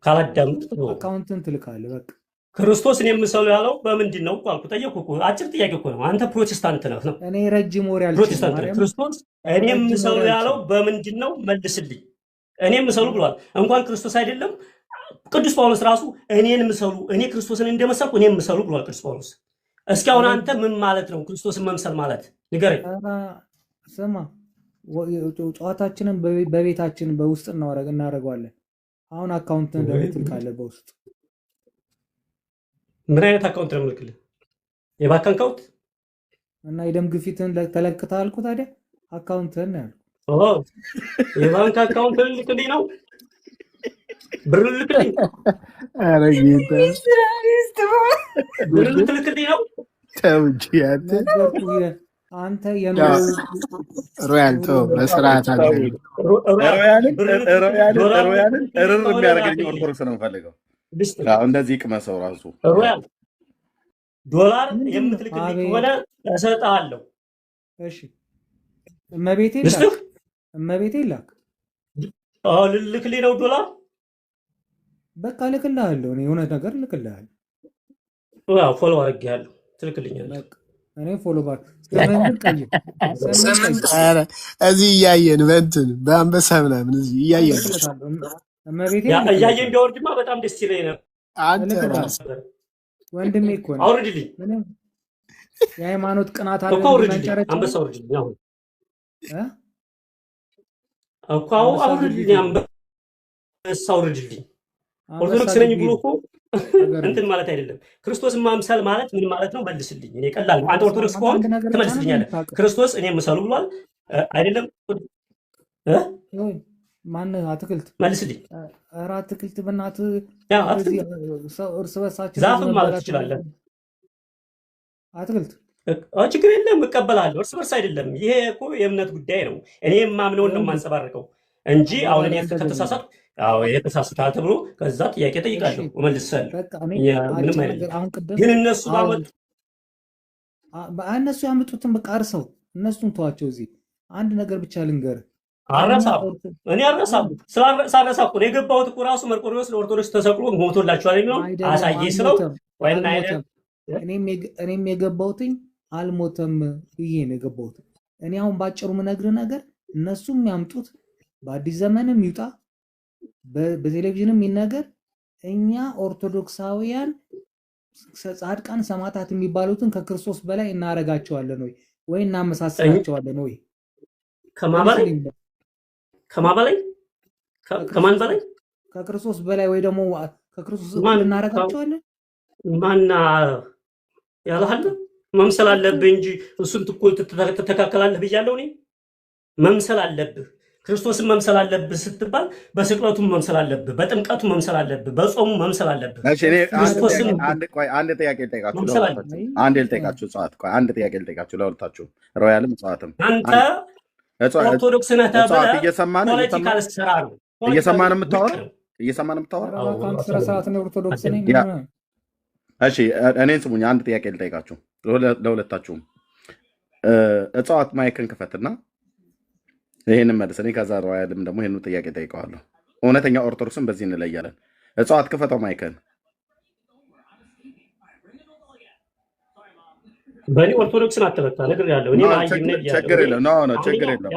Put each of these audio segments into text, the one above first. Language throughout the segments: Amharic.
ካላዳምጥ ነው አካውንትን ትልካለህ። በቃ ክርስቶስን የምሰሉ ያለው በምንድን ነው አልኩ። ጠየቁ እኮ አጭር ጥያቄ እኮ ነው። አንተ ፕሮቴስታንት ነህ ነው? እኔ ረጅም ወሬ አልችልም። ፕሮቴስታንት ነህ። ክርስቶስ እኔ የምሰሉ ያለው በምንድን ነው? መልስልኝ። እኔ የምሰሉ ብሏል። እንኳን ክርስቶስ አይደለም ቅዱስ ጳውሎስ ራሱ እኔን ምሰሉ፣ እኔ ክርስቶስን እንደመሰልኩ እኔ ምሰሉ ብሏል ቅዱስ ጳውሎስ። እስኪ አሁን አንተ ምን ማለት ነው ክርስቶስን መምሰል ማለት ንገረኝ። ስማ፣ ጨዋታችንን በቤታችን በውስጥ እናደርገዋለን። አሁን አካውንትን ትልካለህ በውስጥ። ምን አይነት አካውንት ነው የምልክልህ? የባንክ አካውንት እና የደም ግፊትን ተለክተህ አልኩ። ታዲያ አካውንትን ነው ያልኩት። የባንክ አካውንት ልልክልኝ ነው? ብር ልልክልኝ? ኧረ ጌታ ብር ልልክልኝ ነው? ተው እንጂ አንተ ሮያል ተው፣ በስርዓት አለ። ሮያልን እርር የሚያደርገኝ ኦርቶዶክስ ነው የምፈልገው። እንደዚህ ቅመሰው ራሱ ሮያል ዶላር የምትልክልኝ ከሆነ እሰጥሃለሁ። እሺ እመቤቴ ላክ። ልልክልኝ ነው ዶላር? በቃ ልክልሃለሁ። እኔ የሆነ ነገር ልክልሃለሁ። ፎሎ አድርጌሃለሁ፣ ትልክልኛለህ። እኔ ፎሎ ባክ እዚህ እያየን በእንትን በአንበሳ ምናምን እዚህ እያየን እያየን ቢያወርድማ በጣም ደስ ይለኝ ነበር። አንተ ወንድሜ እኮ ነው። አውርድልኝ። የሃይማኖት ቅናት አለ እኮ አውርድልኝ። አንበሳ አውርድልኝ። አሁን አውርድልኝ። አንበሳ አውርድልኝ። ኦርቶዶክስ ነኝ ብሎ እኮ እንትን ማለት አይደለም። ክርስቶስን ማምሰል ማለት ምን ማለት ነው? መልስልኝ። እኔ ቀላል ነው። አንተ ኦርቶዶክስ ከሆንክ ትመልስልኛለህ። ክርስቶስ እኔ ምሰሉ ብሏል አይደለም? ማነህ? አትክልት መልስልኝ። ኧረ አትክልት በእናትህ እርስ በርሳችን ዛፍም ማለት ትችላለህ። አትክልት ችግር የለም፣ እቀበላለሁ። እርስ በርስ አይደለም። ይሄ እኮ የእምነት ጉዳይ ነው። እኔ የማምነውን ነው የማንጸባርቀው እንጂ አሁን እኔ ከተሳሳትኩ የተሳስታል ተብሎ ከዛ ጥያቄ ጠይቃለሁ፣ እመልሳለሁ። ምንም አይደለም። ግን እነሱ እነሱ ያመጡትን በቃ እርሰው እነሱን ተዋቸው። እዚህ አንድ ነገር ብቻ ልንገርህ። እኔ አልረሳም። ሳረሳ እኮ ነው የገባሁት እኮ ራሱ መርቆሬዎስ ለኦርቶዶክስ ተሰቅሎ ሞቶላችኋል የሚለው አሳየኝ ስለው እኔም የገባሁትኝ አልሞተም ብዬ ነው የገባሁት። እኔ አሁን ባጭሩ ምነግርህ ነገር እነሱም ያምጡት በአዲስ ዘመንም ይውጣ በቴሌቪዥንም ይነገር፣ እኛ ኦርቶዶክሳውያን ጻድቃን ሰማዕታት የሚባሉትን ከክርስቶስ በላይ እናረጋቸዋለን ወይ እናመሳሰላቸዋለን ወይ? ከማን በላይ? ከክርስቶስ በላይ ወይ ደግሞ ከክርስቶስ እናረጋቸዋለን? ማና ያለሃል መምሰል አለብህ እንጂ እሱን ትተካከላለህ ብያለሁ። እኔ መምሰል አለብህ፣ ክርስቶስን መምሰል አለብህ ስትባል በስቅለቱም መምሰል አለብህ፣ በጥምቀቱ መምሰል አለብህ፣ በጾሙ መምሰል አለብህ። አንድ ጥያቄ ልጠይቃችሁ፣ አንድ ጥያቄ ልጠይቃችሁ ለሁለታችሁ፣ ሮያልም እጽዋትም። አንተ ኦርቶዶክስ ነህ ተብለህ ፖለቲካ ልትሰራ ነው። እየሰማን የምታወራው ኦርቶዶክስ ነኝ። እሺ እኔን ስሙኝ፣ አንድ ጥያቄ ልጠይቃችሁ ለሁለታችሁም። እጽዋት ማይክን ክፈትና ይሄንን መልስ። እኔ ከዛ ሮያልም ደግሞ ይሄንን ጥያቄ ጠይቀዋለሁ። እውነተኛ ኦርቶዶክስን በዚህ እንለያለን። እጽዋት ክፈተው ማይክን። በእኔ ኦርቶዶክስን አትበታ ነገር ያለው እኔ ችግር የለም። ችግር የለም።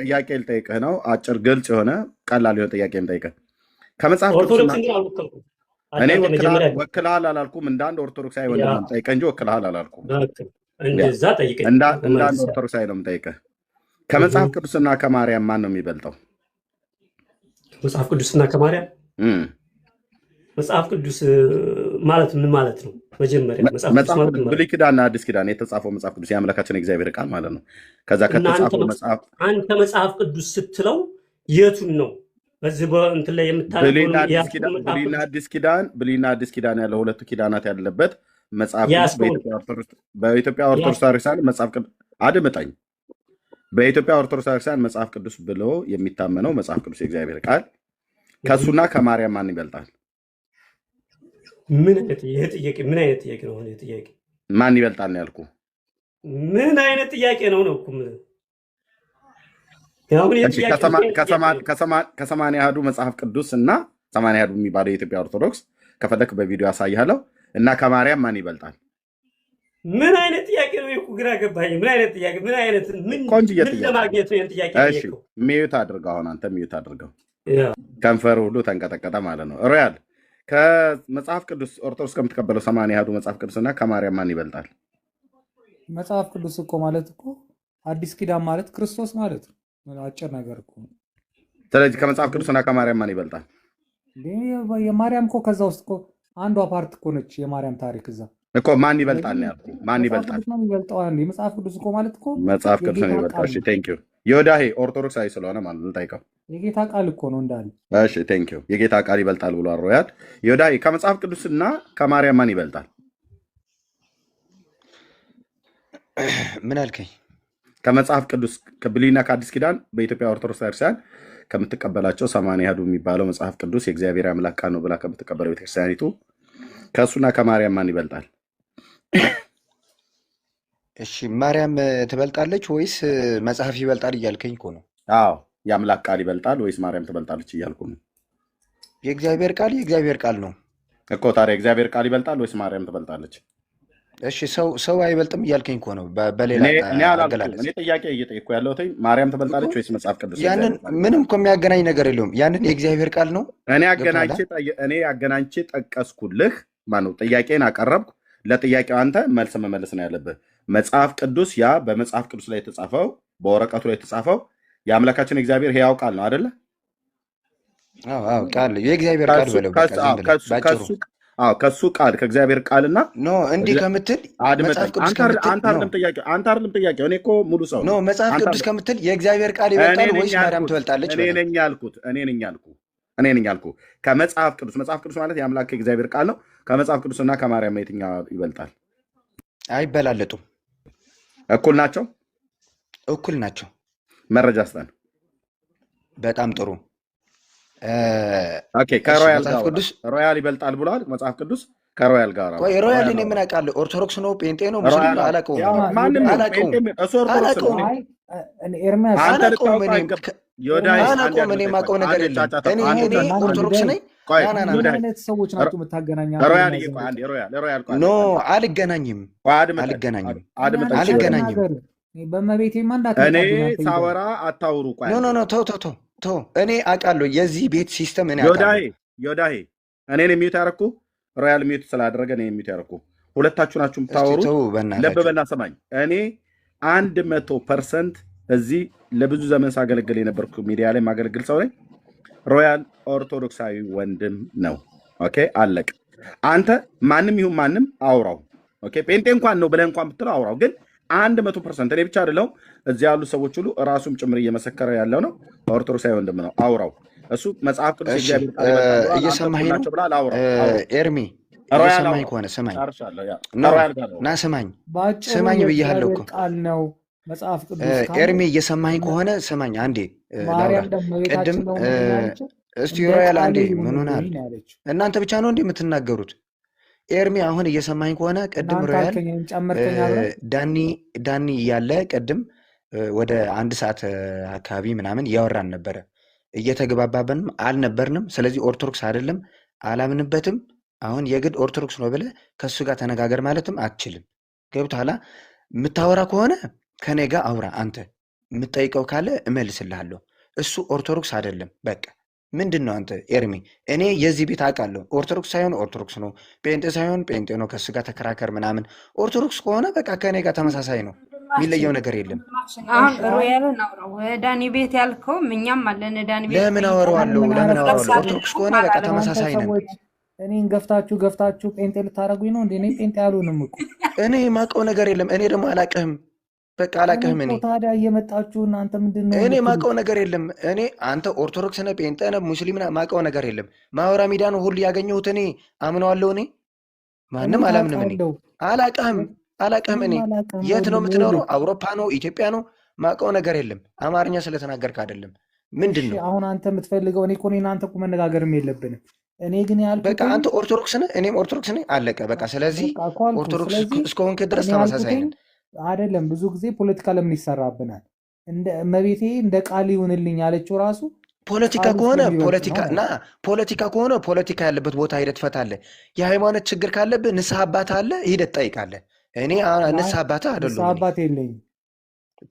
ጥያቄ ልጠይቅህ ነው። አጭር ግልጽ የሆነ ቀላል የሆነ ጥያቄ ልጠይቅህ። ከመጽሐፍ እኔ ወክልሃል አላልኩም። እንዳንድ ኦርቶዶክሳዊ ወንድም ጠይቀህ እንጂ ወክልሃል አላልኩም። እንዳንድ ኦርቶዶክሳዊ ነው የምጠይቀህ። ከመጽሐፍ ቅዱስና ከማርያም ማን ነው የሚበልጠው? መጽሐፍ ቅዱስና ከማርያም መጽሐፍ ቅዱስ ማለት ምን ማለት ነው? መጀመሪያ ብሉይ ኪዳንና አዲስ ኪዳን የተጻፈው መጽሐፍ ቅዱስ የአምላካችን እግዚአብሔር ቃል ማለት ነው። ከዛ ከተጻፈው መጽሐፍ አንተ መጽሐፍ ቅዱስ ስትለው የቱን ነው? በዚህ በእንትን ላይ የምታነበው ብሉይና አዲስ ኪዳን ያለው ሁለቱ ኪዳናት ያለበት መጽሐፍ ቅዱስ በኢትዮጵያ ኦርቶዶክስ ታሪክሳን መጽሐፍ ቅዱስ አድምጠኝ። በኢትዮጵያ ኦርቶዶክስ ታሪክሳን መጽሐፍ ቅዱስ ብሎ የሚታመነው መጽሐፍ ቅዱስ የእግዚአብሔር ቃል ከሱና ከማርያም ማን ይበልጣል? ምን አይነት ጥያቄ ነው? ጥያቄ ማን ይበልጣል ነው ያልኩ። ምን አይነት ጥያቄ ነው ነው እኮ ምን አሁን ከሰማንያ አሐዱ መጽሐፍ ቅዱስ እና 80 አሐዱ የሚባለው የኢትዮጵያ ኦርቶዶክስ ከፈለክ በቪዲዮ ያሳይሃለሁ እና ከማርያም ማን ይበልጣል? ምን አይነት ጥያቄ ነው? እኮ ግራ ገባኝ። ምን አይነት ጥያቄ? ምን አይነት ምን ለማግኘት ነው ጥያቄ? እሺ ሚዩት አድርገው። አሁን አንተ ሚዩት አድርገው። ከንፈር ሁሉ ተንቀጠቀጠ ማለት ነው። ሮያል ከመጽሐፍ ቅዱስ ኦርቶዶክስ ከምትቀበለው 80 አሐዱ መጽሐፍ ቅዱስ እና ከማርያም ማን ይበልጣል? መጽሐፍ ቅዱስ እኮ ማለት እኮ አዲስ ኪዳን ማለት ክርስቶስ ማለት ነው። አጭር ነገር እኮ። ስለዚህ ከመጽሐፍ ቅዱስና ከማርያም ማን ይበልጣል? የማርያም እኮ ከዛ ውስጥ እኮ አንዷ ፓርት እኮ ነች የማርያም ታሪክ እዛ እኮ ማን ይበልጣል ነው ያልኩህ። ማን ይበልጣል ነው የሚበልጠው? አንዴ መጽሐፍ ቅዱስ እኮ ማለት እኮ መጽሐፍ ቅዱስ ነው የሚበልጠው። እሺ ቴንክ ዩ ዮዳሄ ኦርቶዶክሳዊ ስለሆነ ማለት ነው ጠይቀው። የጌታ ቃል እኮ ነው እንዳለ። እሺ ቴንክ ዩ የጌታ ቃል ይበልጣል ብሏል ሮያል። ዮዳሄ ከመጽሐፍ ቅዱስና ከማርያም ማን ይበልጣል? ምን አልከኝ? ከመጽሐፍ ቅዱስ ከብሉይና ከአዲስ ኪዳን በኢትዮጵያ ኦርቶዶክስ ቤተክርስቲያን ከምትቀበላቸው 80 አሐዱ የሚባለው መጽሐፍ ቅዱስ የእግዚአብሔር አምላክ ቃል ነው ብላ ከምትቀበለው ቤተክርስቲያኒቱ ከእሱና ከማርያም ማን ይበልጣል? እሺ ማርያም ትበልጣለች ወይስ መጽሐፍ ይበልጣል እያልከኝ እኮ ነው? አዎ የአምላክ ቃል ይበልጣል ወይስ ማርያም ትበልጣለች እያልኩ ነው። የእግዚአብሔር ቃል ነው እኮ። ታዲያ የእግዚአብሔር ቃል ይበልጣል ወይስ ማርያም ትበልጣለች? እሺ ሰው አይበልጥም እያልከኝ እኮ ነው። በሌላ አገላለጽ እኔ ጥያቄ እየጠየኩ ያለሁት ማርያም ትበልጣለች ወይስ መጽሐፍ ቅዱስ? ያንን ምንም እኮ የሚያገናኝ ነገር የለውም። ያንን የእግዚአብሔር ቃል ነው። እኔ አገናኝቼ ጠቀስኩልህ። ማነው ጥያቄን አቀረብኩ። ለጥያቄው አንተ መልስ መመለስ ነው ያለብህ። መጽሐፍ ቅዱስ ያ በመጽሐፍ ቅዱስ ላይ የተጻፈው በወረቀቱ ላይ የተጻፈው የአምላካችን እግዚአብሔር ሕያው ቃል ነው አይደለ? አዎ ቃል የእግዚአብሔር ቃል በለው ከሱ ቃል ከእግዚአብሔር ቃልና ኖ እንዲህ ከምትል መጽሐፍ ቅዱስ አንተ አይደለም ጥያቄው። እኔ እኮ ሙሉ ሰው ኖ መጽሐፍ ቅዱስ ከምትል የእግዚአብሔር ቃል ይበልጣል ወይስ ማርያም ትበልጣለች? እኔ ነኝ ያልኩት ከመጽሐፍ ቅዱስ። መጽሐፍ ቅዱስ ማለት የአምላክ እግዚአብሔር ቃል ነው። ከመጽሐፍ ቅዱስና ከማርያም የትኛው ይበልጣል? አይበላለጡም። እኩል ናቸው። መረጃ ስጠን። በጣም ጥሩ። ሮያል ይበልጣል ብሏል መጽሐፍ ቅዱስ ከሮያል ጋር። ሮያል እኔ ምን አውቃለሁ? ኦርቶዶክስ ነው ጴንጤ ነው ሙስሊም ነው አላውቀውም። እኔ የማውቀው ነገር የለም። እኔ ኦርቶዶክስ ነኝ። ሰዎች ናቸው የምታገናኛ። ኖ አልገናኝም። በመቤቴ እኔ ሳወራ አታውሩ። ተው እኔ አውቃለሁ የዚህ ቤት ሲስተም። እኔ ዮዳሄ እኔን የሚዩት ያደረኩ ሮያል ሚዩት ስላደረገ እኔ የሚዩት ያደረኩ ሁለታችሁ ናችሁ የምታወሩት። ልብ በልና ሰማኝ። እኔ 100% እዚህ ለብዙ ዘመን ሳገለግል የነበርኩ ሚዲያ ላይ ማገለግል ሰው ነኝ። ሮያል ኦርቶዶክሳዊ ወንድም ነው። ኦኬ አለቅ። አንተ ማንም ይሁን ማንም አውራው። ኦኬ ጴንጤ እንኳን ነው ብለህ እንኳን ብትለው አውራው። ግን 100% እኔ ብቻ አይደለሁም እዚህ ያሉ ሰዎች ሁሉ ራሱም ጭምር እየመሰከረ ያለው ነው። ኦርቶዶክሳዊ ወንድም ነው። አውራው። እሱ መጽሐፍ ቅዱስ እየሰማኸኝ ነው ኤርሚ? እየሰማኸኝ ከሆነ ስማኝ እና ስማኝ ብያለሁ እኮ መጽሐፍ ቅዱስ ኤርሚ እየሰማኸኝ ከሆነ ስማኝ አንዴ። ቅድም እስቲ ሮያል አንዴ ምን ሆናል? እናንተ ብቻ ነው እንዴ የምትናገሩት? ኤርሚ አሁን እየሰማኸኝ ከሆነ ቅድም ሮያል ዳኒ እያለ ቅድም ወደ 1 ሰዓት አካባቢ ምናምን እያወራን ነበረ። እየተግባባበንም አልነበርንም። ስለዚህ ኦርቶዶክስ አይደለም አላምንበትም። አሁን የግድ ኦርቶዶክስ ነው ብለህ ከእሱ ጋር ተነጋገር ማለትም አትችልም። ገብቶሃል? የምታወራ ከሆነ ከኔ ጋር አውራ። አንተ የምትጠይቀው ካለ እመልስልሃለሁ። እሱ ኦርቶዶክስ አይደለም። በቃ ምንድን ነው አንተ ኤርሚ? እኔ የዚህ ቤት አውቃለሁ። ኦርቶዶክስ ሳይሆን ኦርቶዶክስ ነው፣ ጴንጤ ሳይሆን ጴንጤ ነው። ከእሱ ጋር ተከራከር ምናምን። ኦርቶዶክስ ከሆነ በቃ ከኔ ጋር ተመሳሳይ ነው። የሚለየው ነገር የለም። አሁን ሮያልን አውራው ዳኒ ቤት ያልከው እኛም አለን። ዳኒ ቤት ለምን አወራዋለሁ? ኦርቶዶክስ ከሆነ በቃ ተመሳሳይ ነው። እኔን ገፍታችሁ ጴንጤ ልታረጉኝ ነው እንዴ? እኔ ጴንጤ አልሆንም እኮ። እኔ የማውቀው ነገር የለም። እኔ ደግሞ አላውቅህም። በቃ አላውቅህም። እኔ ታዲያ እየመጣችሁ እናንተ ምንድን ነው? እኔ የማውቀው ነገር የለም። እኔ አንተ ኦርቶዶክስ ነህ፣ ጴንጤ ነህ፣ ሙስሊም ነህ፣ የማውቀው ነገር የለም። ማወራ ሚዲያ ነው ሁሉ ያገኘሁት። እኔ አምነዋለሁ። እኔ ማንም አላምንም። እኔ አላውቅህም። እኔ የት ነው የምትኖረው? አውሮፓ ነው? ኢትዮጵያ ነው? ማውቀው ነገር የለም። አማርኛ ስለተናገርክ አይደለም። ምንድን ነው አሁን አንተ የምትፈልገው? እኔ እኮ እናንተ እኮ መነጋገርም የለብንም። እኔ ግን በቃ ያልኩትኝ አንተ ኦርቶዶክስ ነህ፣ እኔም ኦርቶዶክስ ነኝ። አለቀ በቃ። ስለዚህ በቃ እኮ አልኩ። ኦርቶዶክስ ስለዚህ እስከሆንክ ድረስ እኔ ተመሳሳይ ያልኩትኝ ነን። አይደለም። ብዙ ጊዜ ፖለቲካ ለምን ይሰራብናል? እንደ እመቤቴ እንደ ቃል ይሁንልኝ ያለችው ራሱ ፖለቲካ ቃሉ ከሆነ ስለሚበልጥ ፖለቲካ ነው እና ማለት ነው። ፖለቲካ ከሆነ ፖለቲካ ያለበት ቦታ ሂደት ትፈታለህ። የሃይማኖት ችግር ካለብህ ንስሐ አባት አለ፣ ሂደት ትጠይቃለህ። እኔ አይ ንስሐ አባት ንስሐ አይደለሁም። እኔ አባት የለኝም።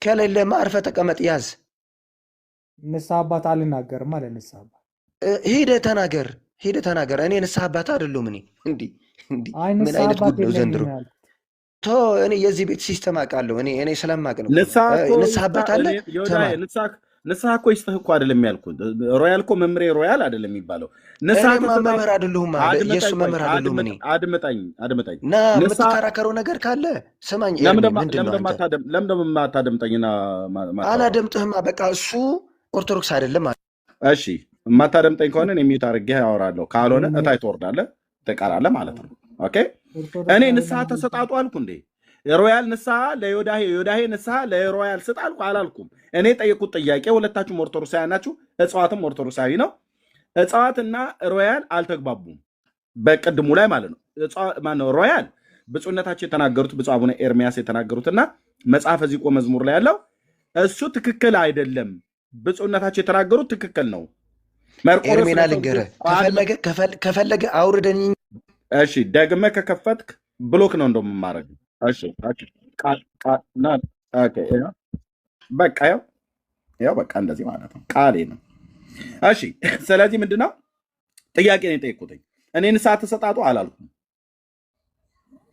ከሌለማ አርፈህ ተቀመጥ፣ ያዝ፣ ንስሐ አባት አልናገርም ማለት ንስሐ አባት ሂደህ ተናገር፣ ሂደህ ተናገር። እኔ ንስሐ አባት አይደለሁም። እኔ እንዲህ አይ ምን ንስሐ አይነት አባት ጉድ ነው የለኝም ዘንድሮ? ነው ያልኩት። እኔ የዚህ ቤት ሲስተም አውቃለሁ። እኔ ስለማቅ ነው እኮ። ንስሐ እኮ ንስሐ አባት አለ፣ ዮዳሄ ተማር። ንስሐ እኮ ይስጥህ እኮ አይደለም ያልኩት። ሮያል እኮ መምሬ ሮያል አይደለም የሚባለው። ንስሐ እኔማ ተሰጣ። መምህር አይደለሁም አለ፣ የእሱ መምህር አይደለሁም። እኔ አድምጠኝ ና ንስሐ የምትከራከረው ነገር ካለ ስማኝ። ኤርሚ ምንድን ነው አንተ? ለምን ደግሞ የማታደምጠኝና ማታወራው? አላደምጥህማ። በቃ እሱ ኦርቶዶክስ አይደለም አለ። እሺ የማታደምጠኝ ከሆነ እኔ ሚዩት አድርጌ አወራለሁ። ካልሆነ እታይ ትወርዳለህ፣ ትቀራለህ ማለት ነው። ኦኬ እኔ ንስሐ ተሰጣጡ አልኩ እንዴ? ሮያል ንስሐ ለዮዳሄ፣ ዮዳሄ ንስሐ ለሮያል ስጥ አልኩ አላልኩም? እኔ ጠየቁት ጥያቄ። ሁለታችሁም ኦርቶዶክሳዊ ናችሁ፣ እጽዋትም ኦርቶዶክሳዊ ነው። እጽዋትና ሮያል አልተግባቡም በቅድሙ ላይ ማለት ነው። ማነው ሮያል ብፁዕነታቸው የተናገሩት ብፁዕ አቡነ ኤርሚያስ የተናገሩትና መጽሐፈ ዚቆ መዝሙር ላይ ያለው እሱ ትክክል አይደለም። ብፁዕነታቸው የተናገሩት ትክክል ነው። ኤርሜና ልንገርህ፣ ከፈለገ አውርደኝ። እሺ ደግመህ ከከፈትክ ብሎክ ነው እንደውም የማደርግ። እሺ በቃ ያው በቃ እንደዚህ ማለት ነው፣ ቃሌ ነው። እሺ ስለዚህ ምንድነው ጥያቄ ነው የጠየቁትኝ። እኔ ንስሐ ተሰጣጡ አላልኩም፣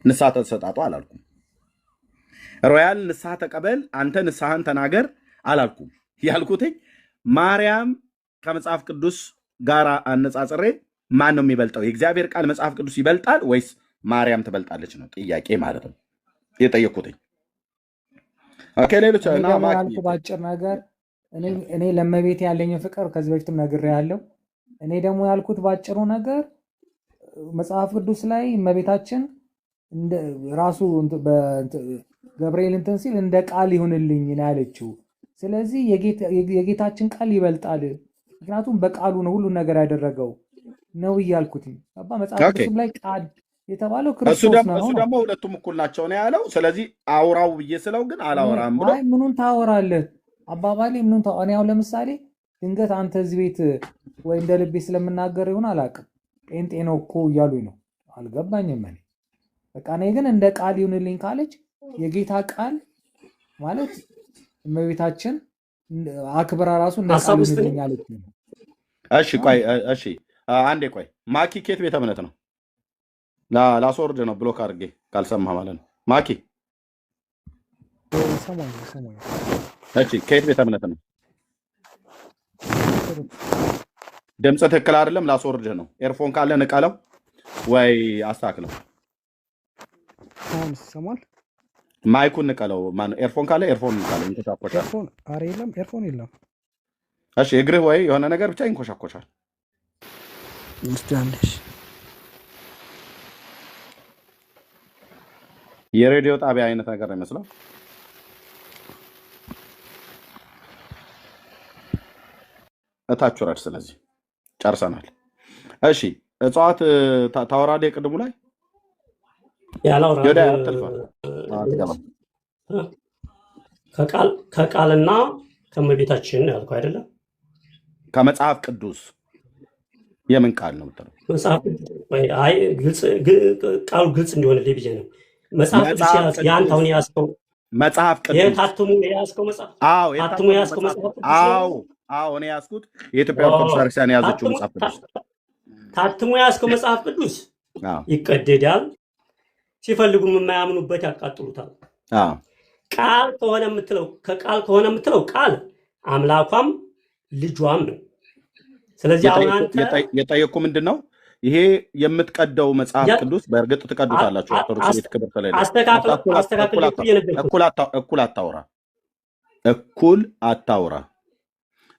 ንስሐ ተሰጣጡ አላልኩም። ሮያል ንስሐ ተቀበል፣ አንተ ንስሐን ተናገር አላልኩም። ያልኩትኝ ማርያም ከመጽሐፍ ቅዱስ ጋር አነጻጽሬ ማን ነው የሚበልጠው? የእግዚአብሔር ቃል መጽሐፍ ቅዱስ ይበልጣል ወይስ ማርያም ትበልጣለች ነው ጥያቄ ማለት ነው የጠየኩትኝ። ኦኬ ሌሎች እኔ ደግሞ ያልኩ ባጭር ነገር እኔ ለእመቤቴ ያለኝ ፍቅር ከዚህ በፊትም ነግሬያለሁ። እኔ ደግሞ ያልኩት ባጭሩ ነገር መጽሐፍ ቅዱስ ላይ እመቤታችን ራሱ ገብርኤል እንትን ሲል እንደ ቃል ይሁንልኝ ነው ያለችው። ስለዚህ የጌታችን ቃል ይበልጣል፣ ምክንያቱም በቃሉ ነው ሁሉን ነገር ያደረገው ነው እያልኩት። መጽሐፍ ቅዱስም ላይ ቃል የተባለው ክርስቶስ ነው። እሱ ደግሞ ሁለቱም እኩል ናቸው ነው ያለው። ስለዚህ አውራው ብዬ ስለው ግን አላወራም ብሎ አይ ምኑን ታወራለህ አባባሌ ምኑን እኔ አሁን ለምሳሌ ድንገት አንተ እዚህ ቤት ወይ እንደ ልቤ ስለምናገር ይሆን አላውቅም፣ ጴንጤ ነው እኮ እያሉኝ ነው፣ አልገባኝም። እኔ በቃ እኔ ግን እንደ ቃል ይሁንልኝ ካለች የጌታ ቃል ማለት እመቤታችን አክብራ ራሱ እንደ ቃል ይሁንልኝ አለች ነው። እሺ ቆይ እሺ አንዴ ቆይ ማኪ ኬት ቤተ እምነት ነው? ላስወርድ ነው ብሎክ አድርጌ ካልሰማህ ማለት ነው። ማኪ እሺ ከየት ቤተ እምነት ነው? ድምፅ ትክክል አይደለም፣ ላስወርድህ ነው። ኤርፎን ካለ ንቀለው ወይ አስተካክለው። ማይኩን ንቀለው። ማነው ኤርፎን ካለ ኤርፎን ንቀለው። ይንኮሻኮሻል። ኧረ የለም ኤርፎን የለም። እሺ እግርህ ወይ የሆነ ነገር ብቻ ይንኮሻኮሻል። የሬዲዮ ጣቢያ አይነት ነገር ነው የሚመስለው። እታች ወረድ። ስለዚህ ጨርሰናል። እሺ እጽዋት ታወራለህ። የቅድሙ ላይ ከቃልና ከእመቤታችን ያልኩህ አይደለም። ከመጽሐፍ ቅዱስ የምን ቃል ነው የምትለው? ቃሉ ግልጽ እንዲሆንልኝ ብዬ ነው። መጽሐፍ ቅዱስ የአንተ አሁን የያዝከው መጽሐፍ ቅዱስ ታትሞ የያዝከው መጽሐፍ ታትሞ የያዝከው መጽሐፍ ቅዱስ እኔ ያዝኩት የኢትዮጵያ ኦርቶዶክስ ቤተክርስቲያን የያዘችው መጽሐፍ ቅዱስ ታትሞ የያዝከው መጽሐፍ ቅዱስ ይቀደዳል፣ ሲፈልጉም የማያምኑበት ያቃጥሉታል። ቃል ከሆነ የምትለው ከቃል ከሆነ የምትለው ቃል አምላኳም ልጇም ነው። ስለዚህ አሁን አንተ የጠየቅኩ ምንድን ነው ይሄ የምትቀደው መጽሐፍ ቅዱስ በእርግጥ ትቀዱታላችሁ። ኦርቶዶክስ ቤት ክብር ስለሌለ እኩል አታውራ።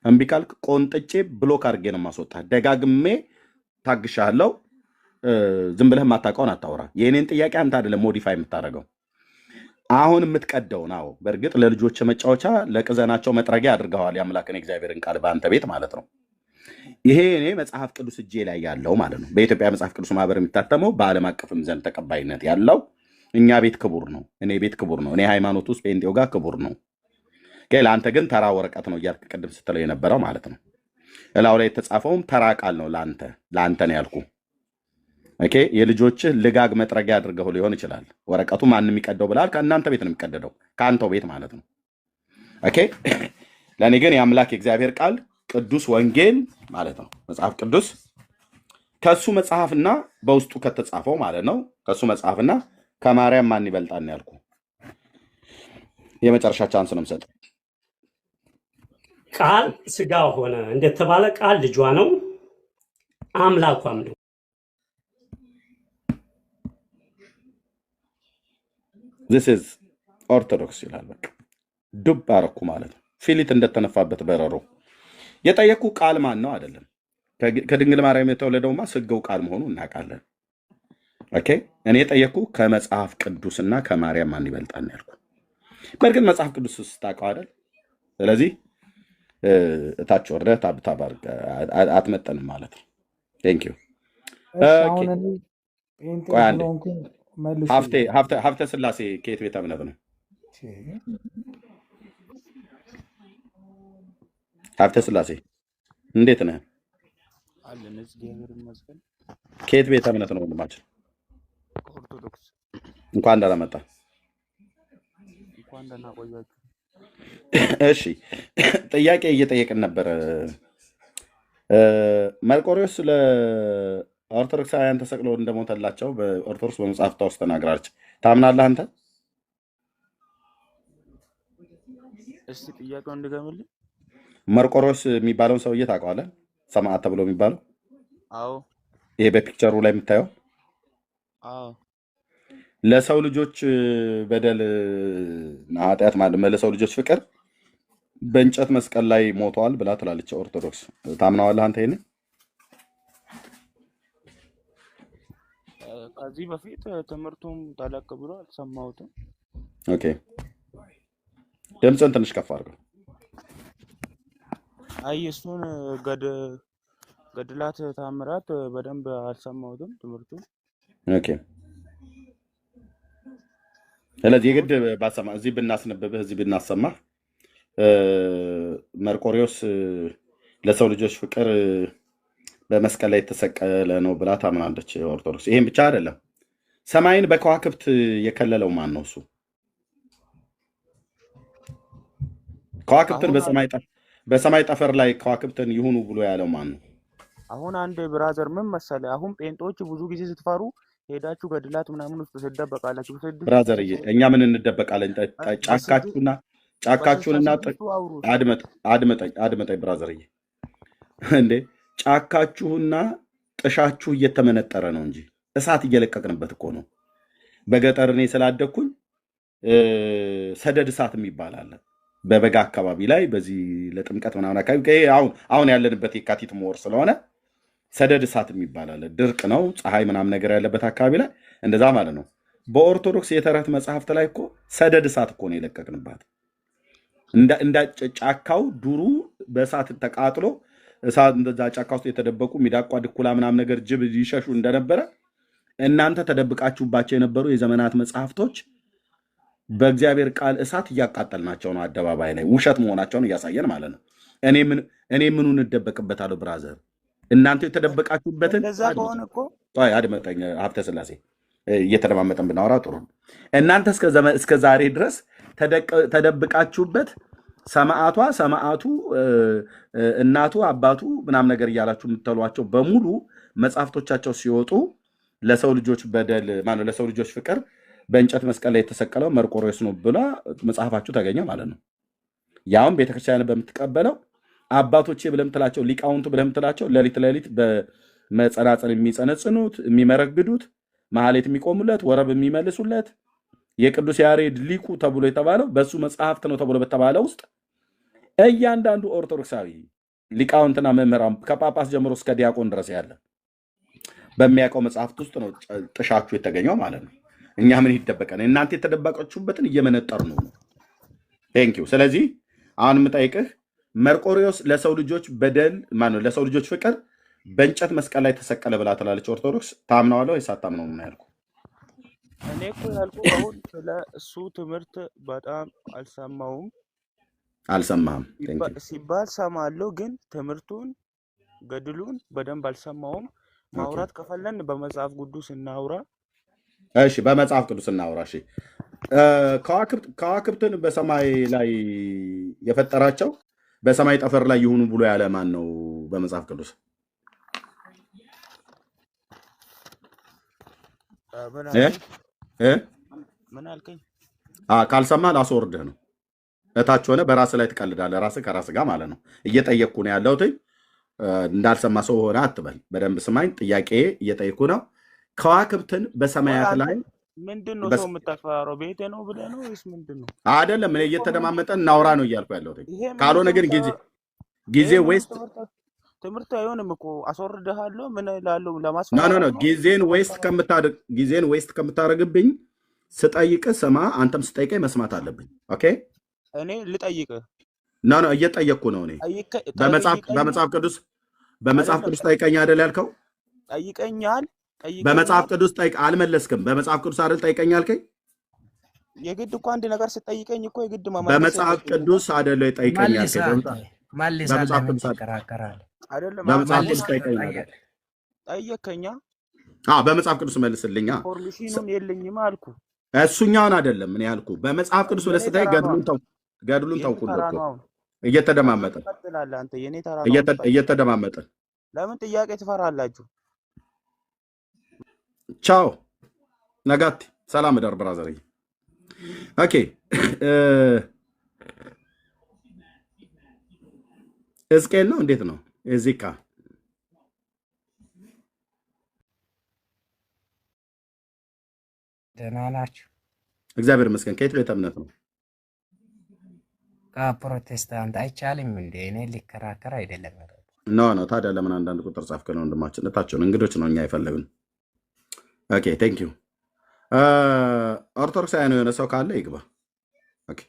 እምቢ ካልክ ቆንጥጬ ብሎክ አድርጌ ነው የማስወጣ። ደጋግሜ ታግሻለሁ። ዝም ብለህ የማታውቀውን አታውራ። የእኔን ጥያቄ አንተ አይደለም ሞዲፋይ የምታደርገው። አሁን የምትቀደው ነው። በእርግጥ ለልጆች መጫወቻ ለቅዘናቸው መጥረጊያ አድርገዋል የአምላክን እግዚአብሔርን ቃል በአንተ ቤት ማለት ነው። ይሄ እኔ መጽሐፍ ቅዱስ እጄ ላይ ያለው ማለት ነው። በኢትዮጵያ መጽሐፍ ቅዱስ ማህበር የሚታተመው በዓለም አቀፍም ዘንድ ተቀባይነት ያለው እኛ ቤት ክቡር ነው። እኔ ቤት ክቡር ነው። እኔ ሃይማኖት ውስጥ ጴንጤው ጋር ክቡር ነው። ለአንተ ግን ተራ ወረቀት ነው እያልክ ቅድም ስትለው የነበረው ማለት ነው። እላው ላይ የተጻፈውም ተራ ቃል ነው። ለአንተ ነው ያልኩ። ኦኬ የልጆችህ ልጋግ መጥረጊያ አድርገው ሊሆን ይችላል። ወረቀቱ ማንም የሚቀደው ብላል። ከእናንተ ቤት ነው የሚቀደደው፣ ከአንተው ቤት ማለት ነው። ኦኬ ለእኔ ግን የአምላክ የእግዚአብሔር ቃል ቅዱስ ወንጌል ማለት ነው። መጽሐፍ ቅዱስ ከሱ መጽሐፍና በውስጡ ከተጻፈው ማለት ነው። ከሱ መጽሐፍና ከማርያም ማን ይበልጣል ያልኩ። የመጨረሻ ቻንስ ነው የምሰጠው። ቃል ስጋ ሆነ እንደተባለ ቃል ልጇ ነው አምላኳም ነው። this is ኦርቶዶክስ ይላል። በቃ ዱብ አረኩ ማለት ነው። ፊሊት እንደተነፋበት በረሮ። የጠየኩ ቃል ማን ነው አይደለም። ከድንግል ማርያም የተወለደውማ ስጋው ቃል መሆኑ እናውቃለን። ኦኬ እኔ የጠየኩ ከመጽሐፍ ቅዱስና ከማርያም ማን ይበልጣል ያልኩ። በእርግጥ መጽሐፍ ቅዱስ ውስጥ ታውቀው አይደል? ስለዚህ እታች ወርደህ ታብታብ አትመጠንም ማለት ነው። ቴንክ ዩ። ቆይ አንዴ ሀብተ ስላሴ ከየት ቤተ እምነት ነው? ሀብተ ስላሴ እንዴት ነህ? ከየት ቤተ እምነት ነው ወንድማችን? ኦርቶዶክስ። እንኳን ደህና መጣ። እንኳን ደህና ቆያችሁ። እሺ ጥያቄ እየጠየቅን ነበረ። መርቆሬዎስ ለኦርቶዶክሳውያን ተሰቅሎ እንደሞተላቸው በኦርቶዶክስ በመጽሐፍቷ ውስጥ ተናግራለች። ታምናለህ አንተ? እስቲ ጥያቄውን እንድገምልኝ። መርቆሬዎስ የሚባለውን ሰውዬ ታውቀዋለህ? ሰማዕት ተብሎ የሚባለው? አዎ። ይሄ በፒክቸሩ ላይ የምታየው? አዎ። ለሰው ልጆች በደል እና ኃጢአት ማለት ለሰው ልጆች ፍቅር በእንጨት መስቀል ላይ ሞተዋል ብላ ትላለች ኦርቶዶክስ። ታምናዋለህ አንተ ይሄን? ከዚህ በፊት ትምህርቱም ጠለቅ ብሎ አልሰማሁትም። ኦኬ ድምፅን ትንሽ ከፍ አድርገው። አይ እሱን ገድላት ታምራት በደንብ አልሰማሁትም ትምህርቱን። ኦኬ ስለዚህ የግድ ባሰማ እዚህ ብናስነብብህ እዚህ ብናሰማህ መርቆሬዎስ ለሰው ልጆች ፍቅር በመስቀል ላይ የተሰቀለ ነው ብላ ታምናለች ኦርቶዶክስ። ይሄን ብቻ አይደለም፣ ሰማይን በከዋክብት የከለለው ማን ነው? እሱ ከዋክብትን በሰማይ ጠፈር ላይ ከዋክብትን ይሁኑ ብሎ ያለው ማን ነው? አሁን አንድ ብራዘር ምን መሰለህ፣ አሁን ጴንጦች ብዙ ጊዜ ስትፈሩ ሄዳችሁ ገድላት ምናምን ውስጥ ትደበቃላችሁ። ብራዘርዬ እኛ ምን እንደበቃለን? ጫካችሁንና አድመጠኝ ብራዘርዬ፣ እንዴ ጫካችሁና ጥሻችሁ እየተመነጠረ ነው እንጂ እሳት እየለቀቅንበት እኮ ነው። በገጠር እኔ ስላደግኩኝ ሰደድ እሳት የሚባል አለ በበጋ አካባቢ ላይ በዚህ ለጥምቀት ምናምን አካባቢ አሁን ያለንበት የካቲት ወር ስለሆነ ሰደድ እሳት የሚባል አለ። ድርቅ ነው፣ ፀሐይ ምናምን ነገር ያለበት አካባቢ ላይ እንደዛ ማለት ነው። በኦርቶዶክስ የተረት መጽሐፍት ላይ እኮ ሰደድ እሳት እኮ ነው የለቀቅንባት። እንዳ ጫካው ዱሩ በእሳት ተቃጥሎ እሳት እንደዛ ጫካ ውስጥ የተደበቁ ሚዳቋ፣ ድኩላ ምናምን ነገር ጅብ ይሸሹ እንደነበረ እናንተ ተደብቃችሁባቸው የነበሩ የዘመናት መጽሐፍቶች በእግዚአብሔር ቃል እሳት እያቃጠልናቸው ነው። አደባባይ ላይ ውሸት መሆናቸውን እያሳየን ማለት ነው። እኔ ምኑን እንደበቅበታለሁ ብራዘር? እናንተ የተደበቃችሁበትን አድመጠኝ ሀብተ ስላሴ፣ እየተለማመጠን ብናወራ ጥሩ ነው። እናንተ እስከ ዛሬ ድረስ ተደብቃችሁበት ሰማዕቱ እናቱ አባቱ ምናምን ነገር እያላችሁ የምትሏቸው በሙሉ መጽሐፍቶቻቸው ሲወጡ ለሰው ልጆች በደል ማነው ለሰው ልጆች ፍቅር በእንጨት መስቀል ላይ የተሰቀለው መርቆሬዎስ ነው ብላ መጽሐፋችሁ ተገኘ ማለት ነው። ያውም ቤተክርስቲያን በምትቀበለው አባቶቼ ብለህ የምትላቸው ሊቃውንቱ ብለህ የምትላቸው ሌሊት በመጸናጸን የሚጸነጽኑት የሚመረግዱት ማህሌት የሚቆሙለት ወረብ የሚመልሱለት የቅዱስ ያሬድ ሊቁ ተብሎ የተባለው በሱ መጽሐፍት ነው ተብሎ በተባለ ውስጥ እያንዳንዱ ኦርቶዶክሳዊ ሊቃውንትና መምህራን ከጳጳስ ጀምሮ እስከ ዲያቆን ድረስ ያለ በሚያውቀው መጽሐፍት ውስጥ ነው ጥሻችሁ የተገኘው ማለት ነው። እኛ ምን ይደበቀን? እናንተ የተደበቃችሁበትን እየመነጠር ነው። ቴንክ ዩ። ስለዚህ አሁን የምጠይቅህ መርቆሪዎስ ለሰው ልጆች በደል ማነው ለሰው ልጆች ፍቅር በእንጨት መስቀል ላይ ተሰቀለ ብላ ትላለች ኦርቶዶክስ። ታምነዋለህ ወይስ አታምነው ነው ያልኩ? እኔ እኮ ያልኩ አሁን ስለ እሱ ትምህርት በጣም አልሰማውም። አልሰማህም? ሲባል ሰማለሁ፣ ግን ትምህርቱን ገድሉን በደንብ አልሰማውም። ማውራት ከፈለን በመጽሐፍ ቅዱስ እናውራ። እሺ፣ በመጽሐፍ ቅዱስ እናውራ። እሺ፣ ከዋክብትን በሰማይ ላይ የፈጠራቸው በሰማይ ጠፈር ላይ ይሁኑ ብሎ ያለ ማን ነው በመጽሐፍ ቅዱስ? ምን አልከኝ? ካልሰማህ ላስወርድህ ነው። እታች ሆነ በራስህ ላይ ትቀልዳለህ። ራስህ ከራስህ ጋር ማለት ነው። እየጠየቅኩ ነው ያለሁት። እንዳልሰማ ሰው ሆነ አትበል። በደንብ ስማኝ። ጥያቄ እየጠየቅኩ ነው። ከዋክብትን በሰማያት ላይ ምንድን ነው ሰው የምታፈራረው? ቤቴ ነው ብለህ ነው ወይስ ምንድን ነው? አይደለም፣ እኔ እየተደማመጠን እናውራ ነው እያልኩ ያለሁት። ካልሆነ ግን ጊዜ ዌስት ትምህርት አይሆንም እኮ አስወርድሃለሁ። ምን እላለሁ? ኖ ጊዜን ዌስት ከምታደርግብኝ ስጠይቅህ ስማ፣ አንተም ስጠይቀኝ መስማት አለብኝ። ኦኬ፣ እኔ ልጠይቅህ? ኖ እየጠየቅኩ ነው። እኔ በመጽሐፍ ቅዱስ ጠይቀኝ አይደል ያልከው? ጠይቀኛል። በመጽሐፍ ቅዱስ አልመለስክም። በመጽሐፍ ቅዱስ አይደል ጠይቀኝ አልከኝ? የግድ እኮ አንድ ነገር ስጠይቀኝ እኮ የግድ በመጽሐፍ ቅዱስ አይደል ጠይቀኝ አልከኝ? በመጽሐፍ ቅዱስ አይደለም። በመጽሐፍ ቅዱስ ጠይቀኝ አይደል? ጠየከኛ? በመጽሐፍ ቅዱስ መልስልኛ። ኢንፎርሜሽኑን የለኝም አልኩ። እሱኛውን አይደለም እኔ ያልኩ። በመጽሐፍ ቅዱስ ወለስተይ ገድሉን ተውኩልህ እኮ እየተደማመጠን እየተደማመጠን። ለምን ጥያቄ ትፈራላችሁ? ቻው ነጋቲ፣ ሰላም እደር ብራዘር። ኦኬ፣ ሕዝቅኤል ነው እንዴት ነው? ኤዚካ ደህና ናችሁ? እግዚአብሔር ይመስገን። ከየት ቤተ እምነት ነው? ከፕሮቴስታንት። አይቻልም እንዴ? እኔ ሊከራከር አይደለም። ኖ ታዲያ ለምን አንዳንድ ቁጥር ጻፍከን? ወንድማችን እታቸውን እንግዶች ነው እኛ አይፈልግም። ኦኬ ቴንክ ዩ። ኦርቶዶክሳውያን የሆነ ሰው ካለ ይግባ። ኦኬ፣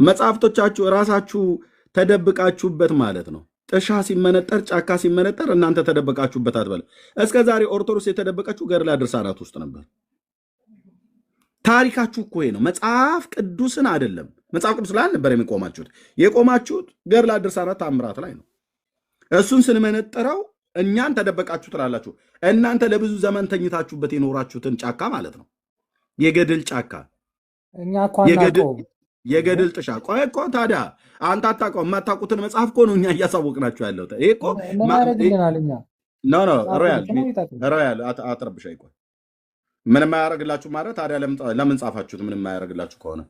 መጽሐፍቶቻችሁ እራሳችሁ ተደብቃችሁበት ማለት ነው። ጥሻ ሲመነጠር ጫካ ሲመነጠር እናንተ ተደበቃችሁበት አትበል። እስከ ዛሬ ኦርቶዶክስ የተደበቀችው ገድለ ድርሳናት ውስጥ ነበር። ታሪካችሁ እኮ ነው። መጽሐፍ ቅዱስን አይደለም። መጽሐፍ ቅዱስ ላይ አልነበር የቆማችሁት ገድለ ድርሳናት ታምራት ላይ ነው። እሱን ስንመነጥረው እኛን ተደበቃችሁ ትላላችሁ። እናንተ ለብዙ ዘመን ተኝታችሁበት የኖራችሁትን ጫካ ማለት ነው። የገድል ጫካ፣ የገድል ጥሻ። ቆይ እኮ ታዲያ አንተ አታውቀውም። የማታውቁትን መጽሐፍ እኮ ነው እኛ እያሳወቅናችሁ ያለው። ይሄ እኮ ሮያል አትረብሻ። ቆይ ምንም አያደርግላችሁ ማለት ታዲያ ለምን ጻፋችሁት? ምንም አያደርግላችሁ ከሆነ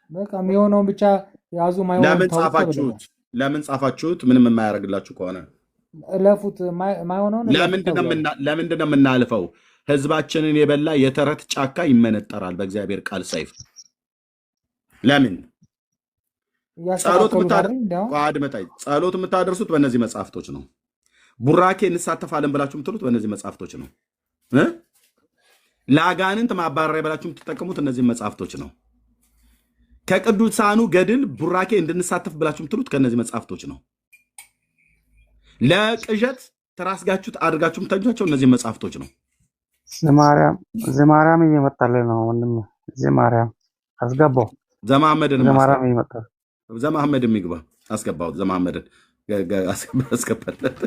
በቃ የሚሆነውን ብቻ ያዙ። ለምን ጻፋችሁት? ምንም የማያደርግላችሁ ከሆነ ለፉት ማይሆነውን ለምንድን ነው የምናልፈው? ህዝባችንን የበላ የተረት ጫካ ይመነጠራል በእግዚአብሔር ቃል ሰይፍ። ለምን ጸሎት የምታደርሱት በእነዚህ መጽሐፍቶች ነው። ቡራኬ እንሳተፋለን ብላችሁ የምትሉት በእነዚህ መጽሐፍቶች ነው። ለአጋንንት ማባረሪያ ብላችሁ የምትጠቀሙት እነዚህ መጽሐፍቶች ነው። ከቅዱሳኑ ገድል ቡራኬ እንድንሳተፍ ብላችሁ የምትሉት ከእነዚህ መጽሐፍቶች ነው። ለቅዠት ተራስጋችሁት አድርጋችሁ የምታጇቸው እነዚህ መጽሐፍቶች ነው። ዘማርያም እየመጣልህ ነው ወንድም። ዘማርያም አስገባው። ዘማህመድን የሚግባ አስገባው። ዘማህመድን አስገባለት።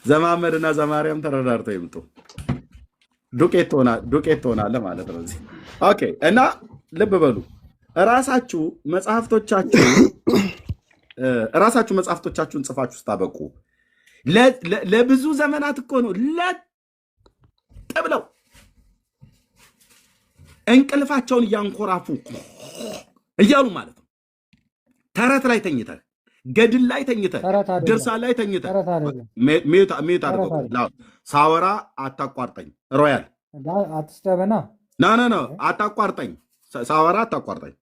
ዘማህመድና ዘማርያም ተረዳርተው ይምጡ። ዱቄት ትሆናለህ ማለት ነው እዚህ። ኦኬ። እና ልብ በሉ እራሳችሁ መጽሐፍቶቻችሁን ጽፋችሁ ስታበቁ ለብዙ ዘመናት እኮ ነው ለጥ ብለው እንቅልፋቸውን እያንኮራፉ እያሉ ማለት ነው። ተረት ላይ ተኝተህ፣ ገድል ላይ ተኝተህ፣ ድርሳን ላይ ተኝተህ ሚዩት አድርገው። ሳወራ አታቋርጠኝ። ሮያል አትስተበና ኖ አታቋርጠኝ። ሳወራ አታቋርጠኝ።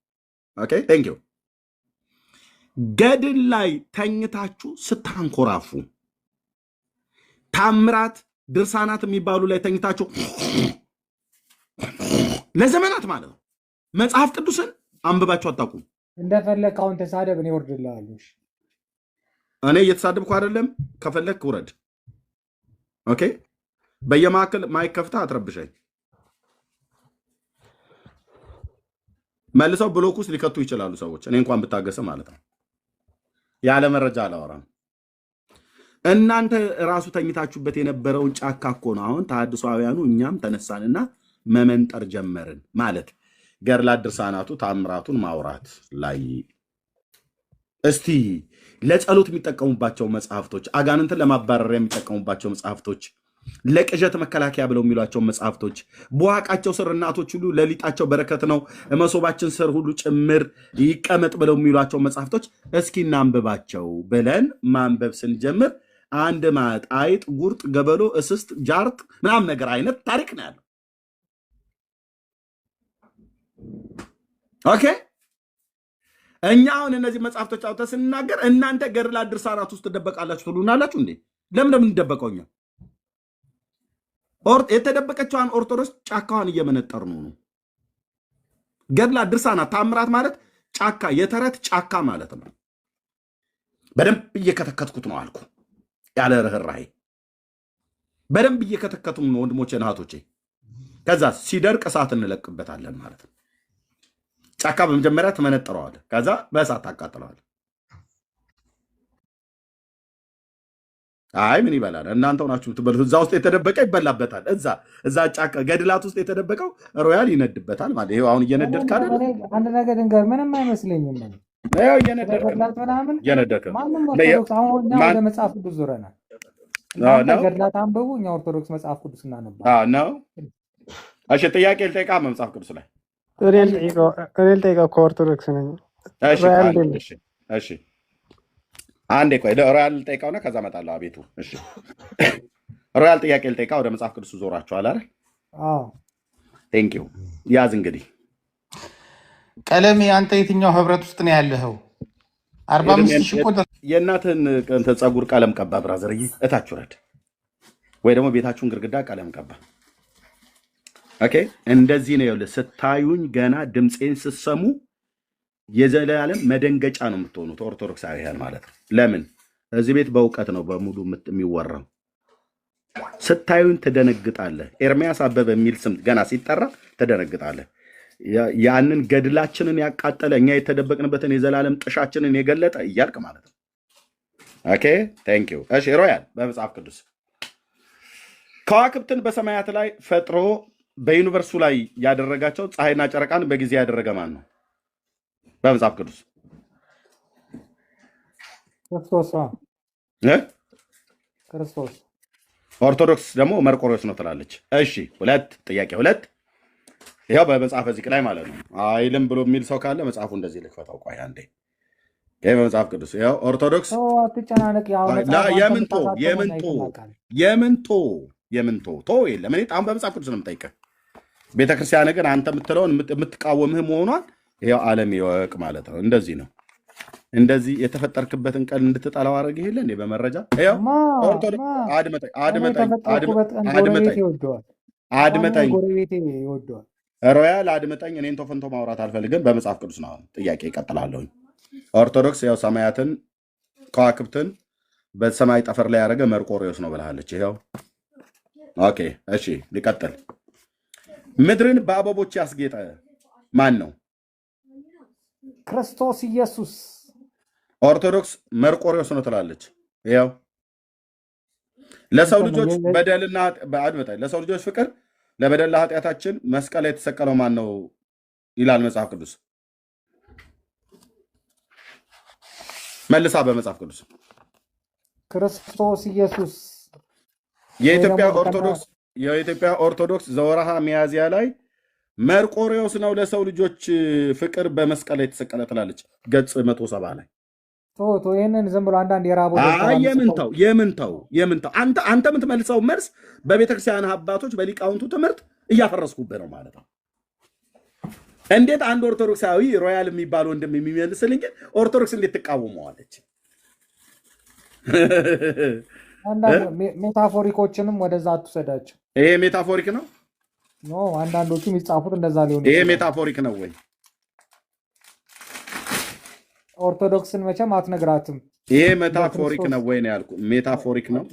ኦኬ ቴንክ ዩ። ገድል ላይ ተኝታችሁ ስታንኮራፉ፣ ታምራት ድርሳናት የሚባሉ ላይ ተኝታችሁ ለዘመናት ማለት ነው። መጽሐፍ ቅዱስን አንብባችሁ አታውቁም። እንደፈለክ አሁን ተሳደብ፣ እኔ እወርድልሃለሁ። እኔ እየተሳደብኩ አይደለም። ከፈለክ ውረድ። ኦኬ። በየማዕከል ማይክ ከፍተህ አትረብሸኝ። መልሰው ብሎክ ውስጥ ሊከቱ ይችላሉ ሰዎች። እኔ እንኳን ብታገሰ ማለት ነው። ያለ መረጃ አላወራም። እናንተ ራሱ ተኝታችሁበት የነበረውን ጫካ እኮ ነው አሁን ተሐድሷውያኑ እኛም ተነሳንና መመንጠር ጀመርን ማለት ገድላት ድርሳናቱ ታምራቱን ማውራት ላይ እስቲ ለጸሎት የሚጠቀሙባቸው መጽሐፍቶች፣ አጋንንትን ለማባረሪያ የሚጠቀሙባቸው መጽሐፍቶች፣ ለቅዠት መከላከያ ብለው የሚሏቸው መጽሐፍቶች፣ በዋቃቸው ስር እናቶች ሁሉ ለሊጣቸው በረከት ነው መሶባችን ስር ሁሉ ጭምር ይቀመጥ ብለው የሚሏቸው መጽሐፍቶች እስኪ እናንብባቸው ብለን ማንበብ ስንጀምር አንድ ማጥ፣ አይጥ፣ ጉርጥ፣ ገበሎ፣ እስስት፣ ጃርት ምናምን ነገር አይነት ታሪክ ነው ያለው። ኦኬ። እኛ አሁን እነዚህ መጽሐፍቶች አውጥተን ስንናገር እናንተ ገድላት ድርሳናት ውስጥ ትደበቃላችሁ ትሉናላችሁ እንዴ? ለምን እንደምንደበቀው እኛ የተደበቀችዋን ኦርቶዶክስ ጫካዋን እየመነጠር ነው። ገድላት ድርሳናት ታምራት ማለት ጫካ፣ የተረት ጫካ ማለት ነው። በደንብ እየከተከትኩት ነው አልኩ፣ ያለ ርህራሄ በደንብ እየከተከቱ ነው ወንድሞቼ እህቶቼ። ከዛ ሲደርቅ እሳት እንለቅበታለን ማለት ነው። ጫካ በመጀመሪያ ትመነጥረዋል፣ ከዛ በእሳት ታቃጥለዋል። አይ ምን ይበላል? እናንተው ናችሁ የምትበሉት። እዛ ውስጥ የተደበቀ ይበላበታል። እዛ ጫካ ገድላት ውስጥ የተደበቀው ሮያል ይነድበታል ማለት ይሄው አሁን እየነደድክ አይደል? አንድ ነገር ድንገር ምንም አይመስለኝም። ይሄው እየነደድክ ምናምን እየነደድክ ማንም ኦርቶዶክስ አሁን እኛ ወደ መጽሐፍ ቅዱስ ዞረናል። ገድላት አንብቡ፣ እኛ ኦርቶዶክስ መጽሐፍ ቅዱስ እናነባለን ነው። እሺ ጥያቄ ልጠይቃ መጽሐፍ ቅዱስ ላይ እኔ ልጠይቀው ከኦርቶዶክስ ነኝ። እሺ አንዴ ቆይ ሮያል ልጠይቃውና ከዛ እመጣለሁ። አቤቱ እሺ ሮያል ጥያቄ ልጠይቃ ወደ መጽሐፍ ቅዱስ ዞራችኋል አይደል? አዎ ቴንክ ዩ። ያዝ እንግዲህ ቀለሜ አንተ የትኛው ህብረት ውስጥ ነው ያለኸው? 45 ቁጥር የእናትህን ፀጉር ቀለም ቀባ ብራዘር፣ እታች ውረድ፣ ወይ ደግሞ ቤታችሁን ግድግዳ ቀለም ቀባ። ኦኬ እንደዚህ ነው። ይኸውልህ ስታዩኝ ገና ድምፄን ስትሰሙ የዘላለም መደንገጫ ነው የምትሆኑት ኦርቶዶክሳውያን ማለት ነው። ለምን? እዚህ ቤት በእውቀት ነው በሙሉ የሚወራው። ስታዩኝ ትደነግጣለህ። ኤርሚያስ አበበ የሚል ስም ገና ሲጠራ ትደነግጣለህ። ያንን ገድላችንን ያቃጠለ እኛ የተደበቅንበትን የዘላለም ጥሻችንን የገለጠ እያልክ ማለት ነው። ኦኬ ቴንክ ዩ። እሺ ሮያል በመጽሐፍ ቅዱስ ከዋክብትን በሰማያት ላይ ፈጥሮ በዩኒቨርሱ ላይ ያደረጋቸው ፀሐይና ጨረቃን በጊዜ ያደረገ ማን ነው? በመጽሐፍ ቅዱስ ክርስቶስ። ኦርቶዶክስ ደግሞ መርቆሬዎስ ነው ትላለች። እሺ ጥያቄ ሁለት ይኸው በመጽሐፈ ዚቅ ላይ ማለት ነው። አይልም ብሎ የሚል ሰው ካለ መጽሐፉ እንደዚህ ልክፈታው። ቆይ አንዴ ይሄ በመጽሐፍ ቅዱስ ይኸው ኦርቶዶክስ የምንቶ የለም። እኔ ጣም በመጽሐፍ ቅዱስ ነው የምጠይቀህ። ቤተክርስቲያን ግን አንተ የምትለውን የምትቃወምህ መሆኗን ይኸው ዓለም ይወቅ ማለት ነው። እንደዚህ ነው። እንደዚህ የተፈጠርክበትን ቀን እንድትጠላው አደረግ ይሄለ እንዴ በመረጃ አድመጠኝ ሮያል አድመጠኝ። እኔን ቶፈንቶ ማውራት አልፈልግም። በመጽሐፍ ቅዱስ ነው ጥያቄ ይቀጥላለሁኝ። ኦርቶዶክስ ያው ሰማያትን ከዋክብትን በሰማይ ጠፈር ላይ ያደረገ መርቆሬዎስ ነው ብላለች። ይኸው ኦኬ እሺ ሊቀጥል። ምድርን በአበቦች ያስጌጠ ማን ነው? ክርስቶስ ኢየሱስ። ኦርቶዶክስ መርቆሬዎስ ነው ትላለች። ይኸው ለሰው ልጆች በደልና አድመጣኝ ለሰው ልጆች ፍቅር ለበደል ኃጢአታችን መስቀል ላይ የተሰቀለው ማን ነው ይላል መጽሐፍ ቅዱስ። መልሳ በመጽሐፍ ቅዱስ ክርስቶስ ኢየሱስ። የኢትዮጵያ ኦርቶዶክስ ዘወርሃ ሚያዝያ ላይ መርቆሬዎስ ነው ለሰው ልጆች ፍቅር በመስቀል ላይ የተሰቀለ ትላለች። ገጽ 170 ላይ ይህንን ዝም ብሎ አንዳንድ የራቦ የምንተው አንተ የምትመልሰው መልስ በቤተክርስቲያን አባቶች በሊቃውንቱ ትምህርት እያፈረስኩብህ ነው ማለት ነው። እንዴት አንድ ኦርቶዶክሳዊ ሮያል የሚባል ወንድም የሚመልስልኝ ግን ኦርቶዶክስ እንዴት ትቃወመዋለች? ሜታፎሪኮችንም ወደዛ አትውሰዳቸው። ይሄ ሜታፎሪክ ነው። አንዳንዶቹ የሚጻፉት እንደዛ ሊሆን ይሄ ሜታፎሪክ ነው ወይ? ኦርቶዶክስን መቼም አትነግራትም። ይሄ ሜታፎሪክ ነው ወይ ነው ያልኩ? ሜታፎሪክ ነው።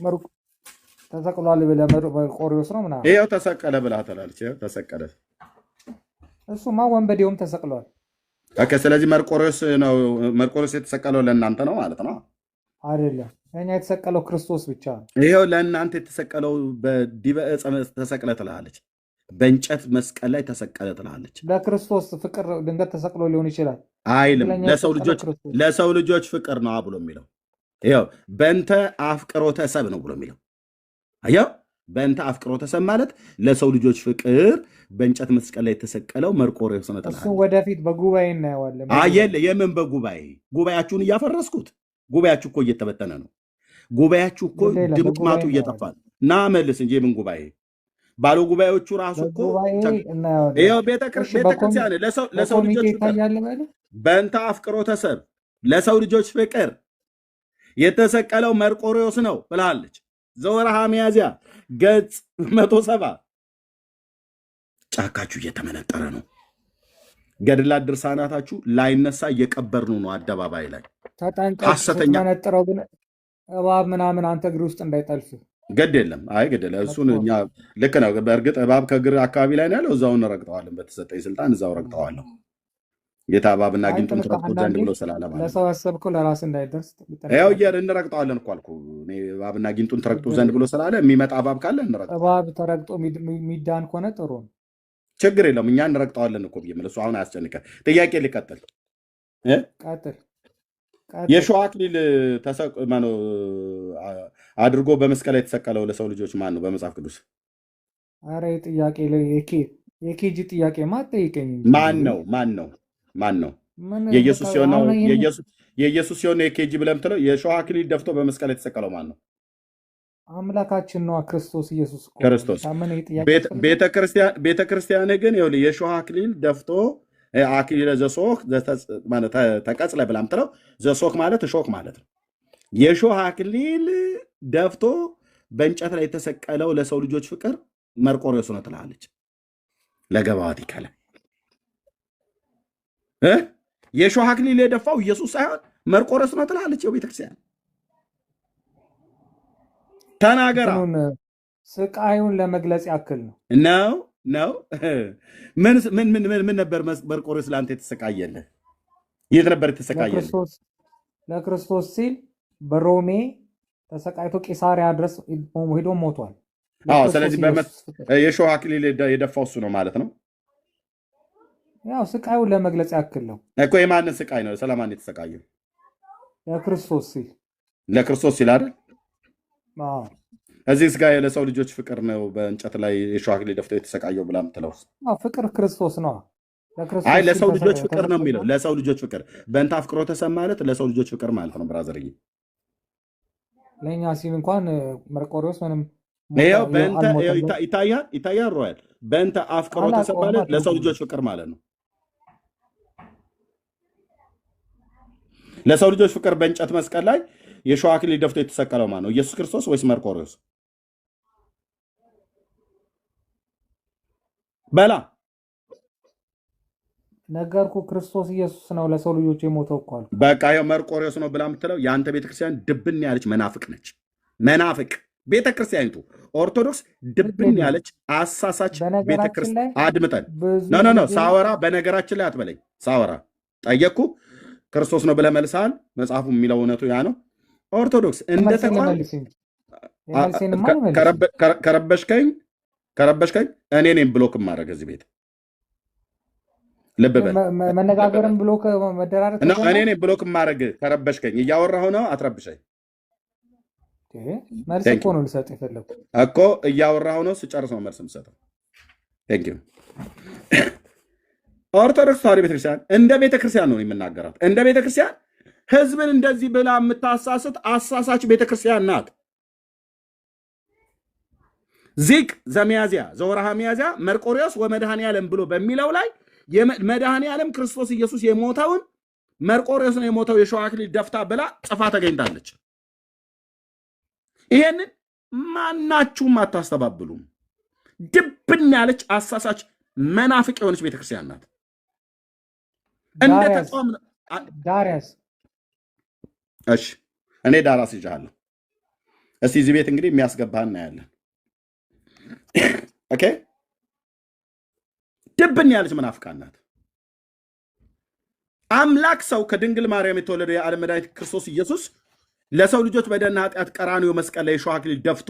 ተሰቅሏል ብለህ መርቆሪዎስ ነው ምናምን ይሄው ተሰቀለ ብላ ትላለች። ይሄው ተሰቀለ። እሱማ ወንበዴውም ተሰቅሏል። ኦኬ፣ ስለዚህ መርቆሪዎስ የተሰቀለው ለእናንተ ነው ማለት ነው? አይደለም፣ ለእኛ የተሰቀለው ክርስቶስ ብቻ ነው። ይሄው ለእናንተ የተሰቀለው በዲበ ዕፀ ተሰቅለ ትላለች። በእንጨት መስቀል ላይ ተሰቀለ ትላለች። ለክርስቶስ ፍቅር ድንገት ተሰቅሎ ሊሆን ይችላል አይልም። ለሰው ልጆች ፍቅር ነው ብሎ የሚለው ይኸው በእንተ አፍቅሮተ ሰብ ነው ብሎ የሚለው አየው። በእንተ አፍቅሮተ ሰብ ማለት ለሰው ልጆች ፍቅር በእንጨት መስቀል ላይ የተሰቀለው መርቆሬዎስ ነው ትላለች። እሱ ወደፊት በጉባኤ እናየዋለን። አየለ የምን በጉባኤ? ጉባኤያችሁን እያፈረስኩት። ጉባኤያችሁ እኮ እየተበተነ ነው። ጉባኤያችሁ እኮ ድምጥማጡ እየጠፋ ነው። ና መልስ እንጂ የምን ጉባኤ? ባለ ጉባኤዎቹ ራሱ እኮ ይኸው ቤተክርስቲያን ለሰው ልጆች በእንተ አፍቅሮተ ሰብ ለሰው ልጆች ፍቅር የተሰቀለው መርቆሬዎስ ነው ብላለች። ዘወርሃ ሚያዝያ ገጽ 170 ጫካችሁ እየተመነጠረ ነው። ገድላት ድርሳናታችሁ ላይነሳ እየቀበርኑ ነው አደባባይ ላይ ሐሰተኛ ነጥረው ግን እባብ ምናምን አንተ እግር ውስጥ እንዳይጠልፍ ገድ የለም። አይ ገድ የለም። እሱን እኛ ልክ ነው። በእርግጥ እባብ ከእግር አካባቢ ላይ ነው ያለው። እዛው እንረግጠዋለን። በተሰጠኝ ስልጣን እዛው ረግጠዋለሁ። ጌታ እባብና ጊንጡን ትረግጡ ዘንድ ብሎ ስላለ ማለት ለሰው ያሰብከው ለራስ እንዳይደርስ ያው እንረግጠዋለን እኮ አልኩ። እኔ እባብና ጊንጡን ትረግጡ ዘንድ ብሎ ስላለ የሚመጣ እባብ ካለ እንረግጠዋለን። እባብ ተረግጦ የሚዳን ከሆነ ጥሩ ነው፣ ችግር የለውም። እኛ እንረግጠዋለን እኮ ብዬ እሱ አሁን አያስጨንቀን። ጥያቄ ሊቀጥል ቀጥል። የሾህ አክሊል አድርጎ በመስቀል ላይ የተሰቀለው ለሰው ልጆች ማን ነው በመጽሐፍ ቅዱስ? አረ ጥያቄ የኬጂ ጥያቄ ማጠይቀኝ ማን ነው? የኢየሱስ ሲሆን ነው የኬጂ ብለህ የምትለው? የሾህ አክሊል ደፍቶ በመስቀል ላይ የተሰቀለው ማን ነው? አምላካችን ነው ክርስቶስ ኢየሱስ ክርስቶስ። ቤተክርስቲያን ግን የሾህ አክሊል ደፍቶ አክሊለ ዘሶክ ተቀጽለ ብላ የምትለው ዘሶክ ማለት እሾክ ማለት ነው። የሾህ አክሊል ደፍቶ በእንጨት ላይ የተሰቀለው ለሰው ልጆች ፍቅር መርቆሬዎስ ነው ትላለች። ለገባዋት ይከለ የሾህ አክሊል የደፋው ኢየሱስ ሳይሆን መርቆሬዎስ ነው ትላለች ቤተክርስቲያን። ተናገራ። ስቃዩን ለመግለጽ ያክል ነው። ምን ነበር መርቆሬዎስ ለአንተ የተሰቃየልህ? የት ነበር የተሰቃየልህ? ለክርስቶስ ሲል በሮሜ ተሰቃይቶ ቄሳሪያ ድረስ ሄዶ ሞቷል። ስለዚህ የሾህ አክሊል የደፋው እሱ ነው ማለት ነው። ያው ስቃዩን ለመግለጽ ያክል ነው እኮ። የማንን ስቃይ ነው? ስለማን የተሰቃየው? ለክርስቶስ ሲል አይደል? እዚህ ጋ ለሰው ልጆች ፍቅር ነው በእንጨት ላይ የሾህ አክሊል ደፍቶ የተሰቃየው ብላ የምትለው ፍቅር ክርስቶስ ነው። አይ ለሰው ልጆች ፍቅር ነው የሚለው። ለሰው ልጆች ፍቅር በእንተ አፍቅሮተ ሰብ ማለት ለሰው ልጆች ፍቅር ማለት ነው። ብራዘርዬ ለእኛ ሲል እንኳን መርቆሬዎስ ምንም ይታያል። ሮያል በእንተ አፍቅሮተ ሰብ ማለት ለሰው ልጆች ፍቅር ማለት ነው። ለሰው ልጆች ፍቅር በእንጨት መስቀል ላይ የሾህ አክሊል ደፍቶ የተሰቀለው ማን ነው? ኢየሱስ ክርስቶስ ወይስ መርቆሬዎስ? በላ ነገርኩ። ክርስቶስ ኢየሱስ ነው ለሰው ልጆች የሞተው እኮ አልኩ። በቃ ያው መርቆሬዎስ ነው ብላ የምትለው የአንተ ቤተክርስቲያን ድብን ያለች መናፍቅ ነች። መናፍቅ ቤተክርስቲያኒቱ ኦርቶዶክስ ድብን ያለች አሳሳች ቤተክርስቲያን። አድምጠን ኖ ሳወራ በነገራችን ላይ አትበለኝ። ሳወራ ጠየቅኩ ክርስቶስ ነው ብለህ መልሰሃል። መጽሐፉ የሚለው እውነቱ ያ ነው። ኦርቶዶክስ እንደ ተቋም ከረበሽከኝ እኔ ነኝ ብሎክ ማድረግ እዚህ ቤት ልብ በል። መነጋገርም ብሎክ መደራረግ እኔ ነኝ ብሎክ ማድረግ። ከረበሽከኝ እያወራሁ ነው፣ አትረብሸኝ። መልስ እኮ ነው ልሰጥ የፈለኩት እኮ እያወራሁ ነው፣ ስጨርስ ነው መልስ የምሰጠው። ቴንክ ዩ። ኦርቶዶክስ ተዋሕዶ ቤተክርስቲያን እንደ ቤተክርስቲያን ነው የምናገራት። እንደ ቤተክርስቲያን ህዝብን እንደዚህ ብላ የምታሳስት አሳሳች ቤተክርስቲያን ናት። ዚቅ ዘሚያዝያ ዘወርሃ ሚያዝያ መርቆሬዎስ ወመድኃኔ ዓለም ብሎ በሚለው ላይ መድኃኔ ዓለም ክርስቶስ ኢየሱስ የሞተውን መርቆሬዎስ ነው የሞተው የሾህ አክሊል ደፍታ ብላ ጽፋ ተገኝታለች። ይሄንን ማናችሁም አታስተባብሉም። ድብን ያለች አሳሳች መናፍቅ የሆነች ቤተክርስቲያን ናት። እንደ ተቋም እሺ እኔ ዳር አስይዝሃለሁ። እስቲ እዚህ ቤት እንግዲህ የሚያስገባህ እናያለን። ኦኬ ድብን ያለች መናፍቃን ናት። አምላክ ሰው ከድንግል ማርያም የተወለደው የዓለም መድኃኒት ክርስቶስ ኢየሱስ ለሰው ልጆች በደልና ኃጢአት ቀራንዮ መስቀል ላይ የሾህ አክሊል ደፍቶ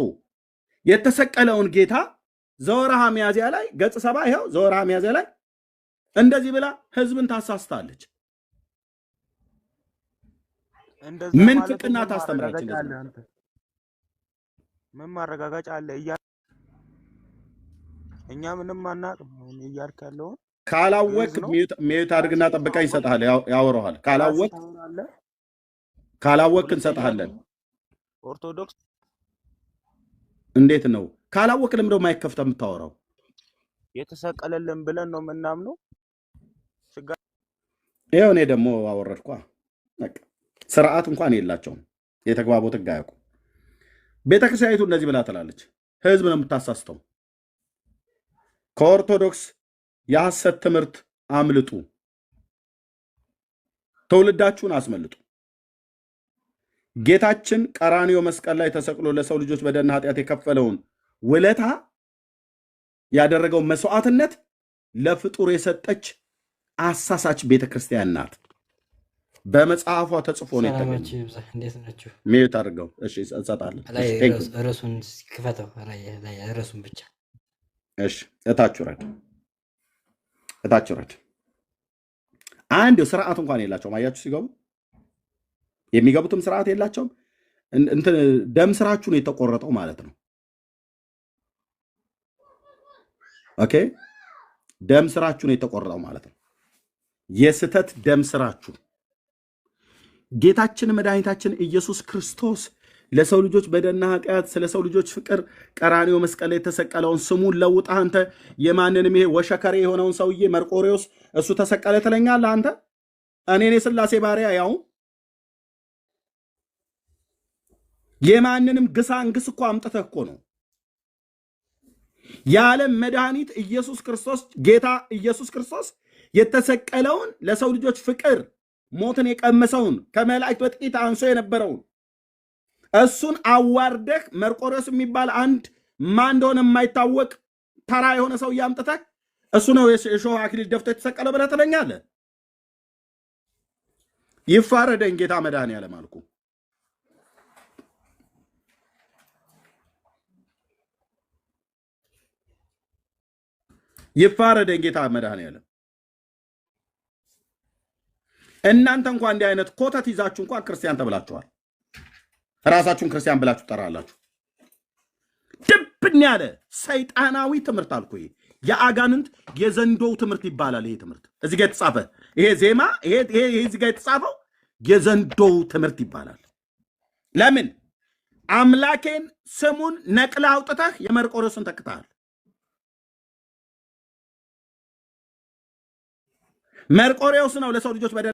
የተሰቀለውን ጌታ ዘወርሃ ሚያዝያ ላይ ገጽ 70 ይኸው ዘወርሃ ሚያዝያ ላይ እንደዚህ ብላ ህዝብን ታሳስታለች። ምን ፍቅና ታስተምራለች? እንደዚህ ምን ማረጋጋጫ አለ? እኛ ምንም አናውቅም። እያልክ ያለውን ካላወቅ ሚዩት አድርግና ጠብቀኝ፣ ይሰጥሃል፣ ያወራሃል። ካላወቅ እንሰጥሃለን። ኦርቶዶክስ እንዴት ነው ካላወቅ ለምንድነው የማይከፍተ የምታወራው? የተሰቀለልን ብለን ነው የምናምነው። ይኸው እኔ ደግሞ አወረድኳ። በቃ ስርዓት እንኳን የላቸውም። የተግባቦት ህግ አያውቁም። ቤተክርስቲያኒቱ እንደዚህ ብላ ትላለች። ህዝብ ነው የምታሳስተው። ከኦርቶዶክስ የሐሰት ትምህርት አምልጡ፣ ትውልዳችሁን አስመልጡ። ጌታችን ቀራንዮ መስቀል ላይ ተሰቅሎ ለሰው ልጆች በደልና ኃጢአት የከፈለውን ውለታ ያደረገው መስዋዕትነት ለፍጡር የሰጠች አሳሳች ቤተክርስቲያን ናት። በመጽሐፏ ተጽፎ ነው የተገኘው። እንዴት ናችሁ? ሚዩት አድርገው። እሺ እንሰጣለን። ርዕሱን ክፈተው። ርዕሱን ብቻ እሺ። እታች ውረድ። አንድ ስርዓት እንኳን የላቸውም። አያችሁ ሲገቡ የሚገቡትም ስርዓት የላቸውም። እንትን ደም ስራችሁ ነው የተቆረጠው ማለት ነው። ኦኬ ደም ስራችሁ ነው የተቆረጠው ማለት ነው። የስተት ደም ስራችሁ ጌታችን መድኃኒታችን ኢየሱስ ክርስቶስ ለሰው ልጆች በደልና ኃጢአት ስለ ሰው ልጆች ፍቅር ቀራንዮ መስቀል ላይ የተሰቀለውን ስሙን ለውጣህ አንተ የማንንም ይሄ ወሸከሬ የሆነውን ሰውዬ መርቆሬዎስ እሱ ተሰቀለ ትለኛለህ አንተ? እኔ ስላሴ ባሪያ ያው የማንንም ግሳንግስ እኮ አምጥተህ እኮ ነው የዓለም መድኃኒት ኢየሱስ ክርስቶስ ጌታ ኢየሱስ ክርስቶስ የተሰቀለውን ለሰው ልጆች ፍቅር ሞትን የቀመሰውን ከመላእክት በጥቂት አንሶ የነበረውን እሱን አዋርደህ መርቆሬዎስ የሚባል አንድ ማን እንደሆነ የማይታወቅ ተራ የሆነ ሰው ያምጥተህ እሱ ነው የሾህ አክሊል ደፍቶ የተሰቀለው ብለህ ትለኛለህ? ይፋረደኝ ጌታ መድኃኒዓለም አልኩ። ይፋረደኝ ጌታ መድኃኒዓለም። እናንተ እንኳን እንዲህ አይነት ኮተት ይዛችሁ እንኳን ክርስቲያን ተብላችኋል። ራሳችሁን ክርስቲያን ብላችሁ ጠራላችሁ። ድብን ያለ ሰይጣናዊ ትምህርት አልኩ። የአጋንንት የዘንዶው ትምህርት ይባላል። ይሄ ትምህርት እዚህ ጋር የተጻፈ ይሄ ዜማ ይሄ እዚህ ጋር የተጻፈው የዘንዶው ትምህርት ይባላል። ለምን አምላኬን ስሙን ነቅላ አውጥተህ የመርቆሬዎስን ተክተሃል። መርቆሬዎስ ነው ለሰው ልጆች በደል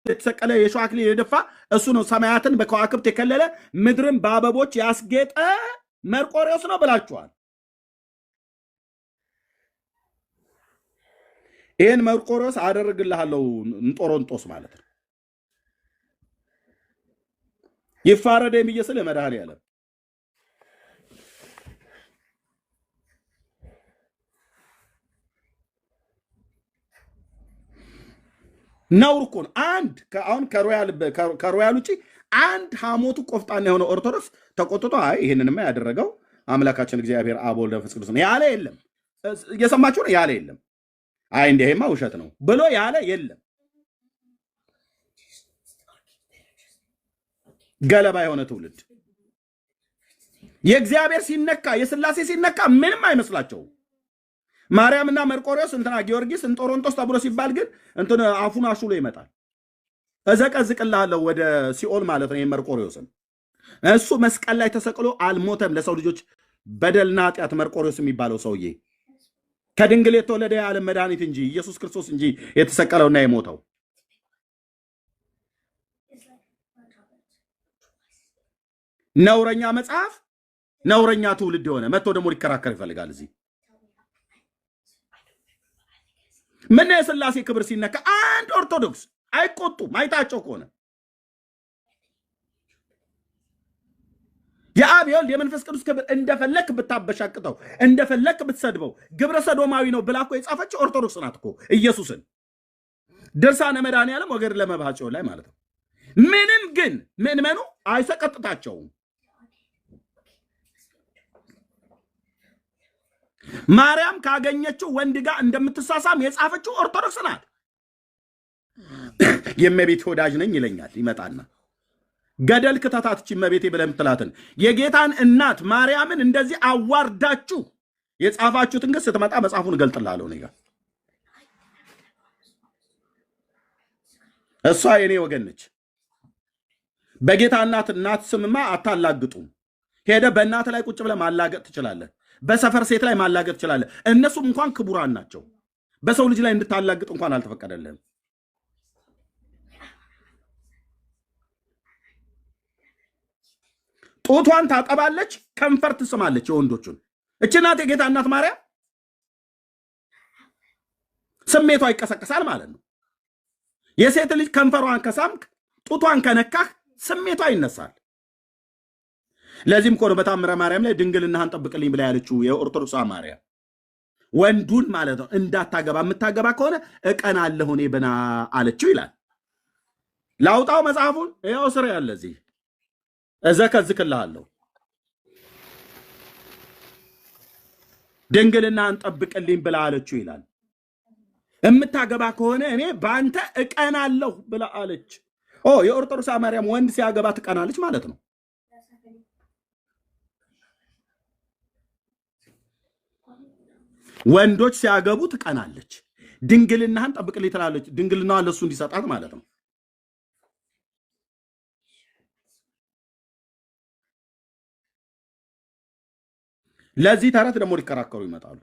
የተሰቀለ የሾህ አክሊል የደፋ እሱ ነው። ሰማያትን በከዋክብት የከለለ ምድርን በአበቦች ያስጌጠ መርቆሬዎስ ነው ብላችኋል። ይህን መርቆሬዎስ አደርግልሃለሁ እንጦሮንጦስ ማለት ነው። ይፋረደኝ ብዬ ስል መድኃኒዓለም ነውር እኮ ነው። አንድ አሁን ከሮያል ውጭ አንድ ሐሞቱ ቆፍጣና የሆነ ኦርቶዶክስ ተቆጥቶ አይ ይህንንማ ያደረገው አምላካችን እግዚአብሔር አብ ወልድ መንፈስ ቅዱስ ነው ያለ የለም። እየሰማችሁ ነው? ያለ የለም። አይ እንዲህማ ውሸት ነው ብሎ ያለ የለም። ገለባ የሆነ ትውልድ የእግዚአብሔር ሲነካ የስላሴ ሲነካ ምንም አይመስላቸውም። ማርያምና መርቆሬዎስ እንትና ጊዮርጊስ እንጦሮንጦስ ተብሎ ሲባል ግን እንትን አፉን አሹሎ ይመጣል። እዘቀዝቅልሃለሁ ወደ ሲኦል ማለት ነው። መርቆሬዎስን እሱ መስቀል ላይ ተሰቅሎ አልሞተም ለሰው ልጆች በደልና ኃጢአት። መርቆሬዎስ የሚባለው ሰውዬ ከድንግል የተወለደ የዓለም መድኃኒት እንጂ ኢየሱስ ክርስቶስ እንጂ የተሰቀለውና የሞተው ነውረኛ መጽሐፍ ነውረኛ ትውልድ የሆነ መጥቶ ደግሞ ሊከራከር ይፈልጋል እዚህ ምን የስላሴ ክብር ሲነካ አንድ ኦርቶዶክስ አይቆጡም። አይታቸው ከሆነ የአብ የወልድ የመንፈስ ቅዱስ ክብር እንደፈለክ ብታበሻቅጠው እንደፈለክ ብትሰድበው ግብረ ሰዶማዊ ነው ብላ እኮ የጻፈችው ኦርቶዶክስ ናት እኮ ኢየሱስን ድርሳነ መድኃኔዓለም ወገድ ለመባጮ ላይ ማለት ነው። ምንም ግን ምእመኑ አይሰቀጥታቸውም። ማርያም ካገኘችው ወንድ ጋር እንደምትሳሳም የጻፈችው ኦርቶዶክስ ናት። የእመቤቴ ወዳጅ ነኝ ይለኛል ይመጣና ገደል ክተታትች እመቤቴ ብለህ የምትላትን የጌታን እናት ማርያምን እንደዚህ አዋርዳችሁ የጻፋችሁትን ግን ስትመጣ መጽሐፉን እገልጥልሃለሁ እኔ ጋር። እሷ የኔ ወገን ነች። በጌታ እናት ስምማ አታላግጡም። ሄደ በእናት ላይ ቁጭ ብለህ ማላገጥ ትችላለህ። በሰፈር ሴት ላይ ማላገጥ ትችላለህ። እነሱም እንኳን ክቡራን ናቸው። በሰው ልጅ ላይ እንድታላግጥ እንኳን አልተፈቀደልህም። ጡቷን ታጠባለች፣ ከንፈር ትስማለች የወንዶቹን። እቺ ናት የጌታ እናት ማርያም። ስሜቷ ይቀሰቀሳል ማለት ነው። የሴት ልጅ ከንፈሯን ከሳምክ ጡቷን ከነካህ ስሜቷ ይነሳል። ለዚህም እኮ ነው በታምረ ማርያም ላይ ድንግልናህን ጠብቅልኝ ብላ ያለችው የኦርቶዶክሷ ማርያም። ወንዱን ማለት ነው እንዳታገባ፣ የምታገባ ከሆነ እቀናለሁ እኔ በና አለችው ይላል። ላውጣው መጽሐፉን ያው ስራ ያለ እዚህ እዘከዝክልሃለሁ። ድንግልናህን ጠብቅልኝ ብላ አለችው ይላል። የምታገባ ከሆነ እኔ በአንተ እቀናለሁ ብላ አለች። የኦርቶዶክስ ማርያም ወንድ ሲያገባ ትቀናለች ማለት ነው። ወንዶች ሲያገቡ ትቀናለች። ድንግልናህን ጠብቅልኝ ትላለች። ድንግልናዋን ለሱ እንዲሰጣት ማለት ነው። ለዚህ ተረት ደግሞ ሊከራከሩ ይመጣሉ።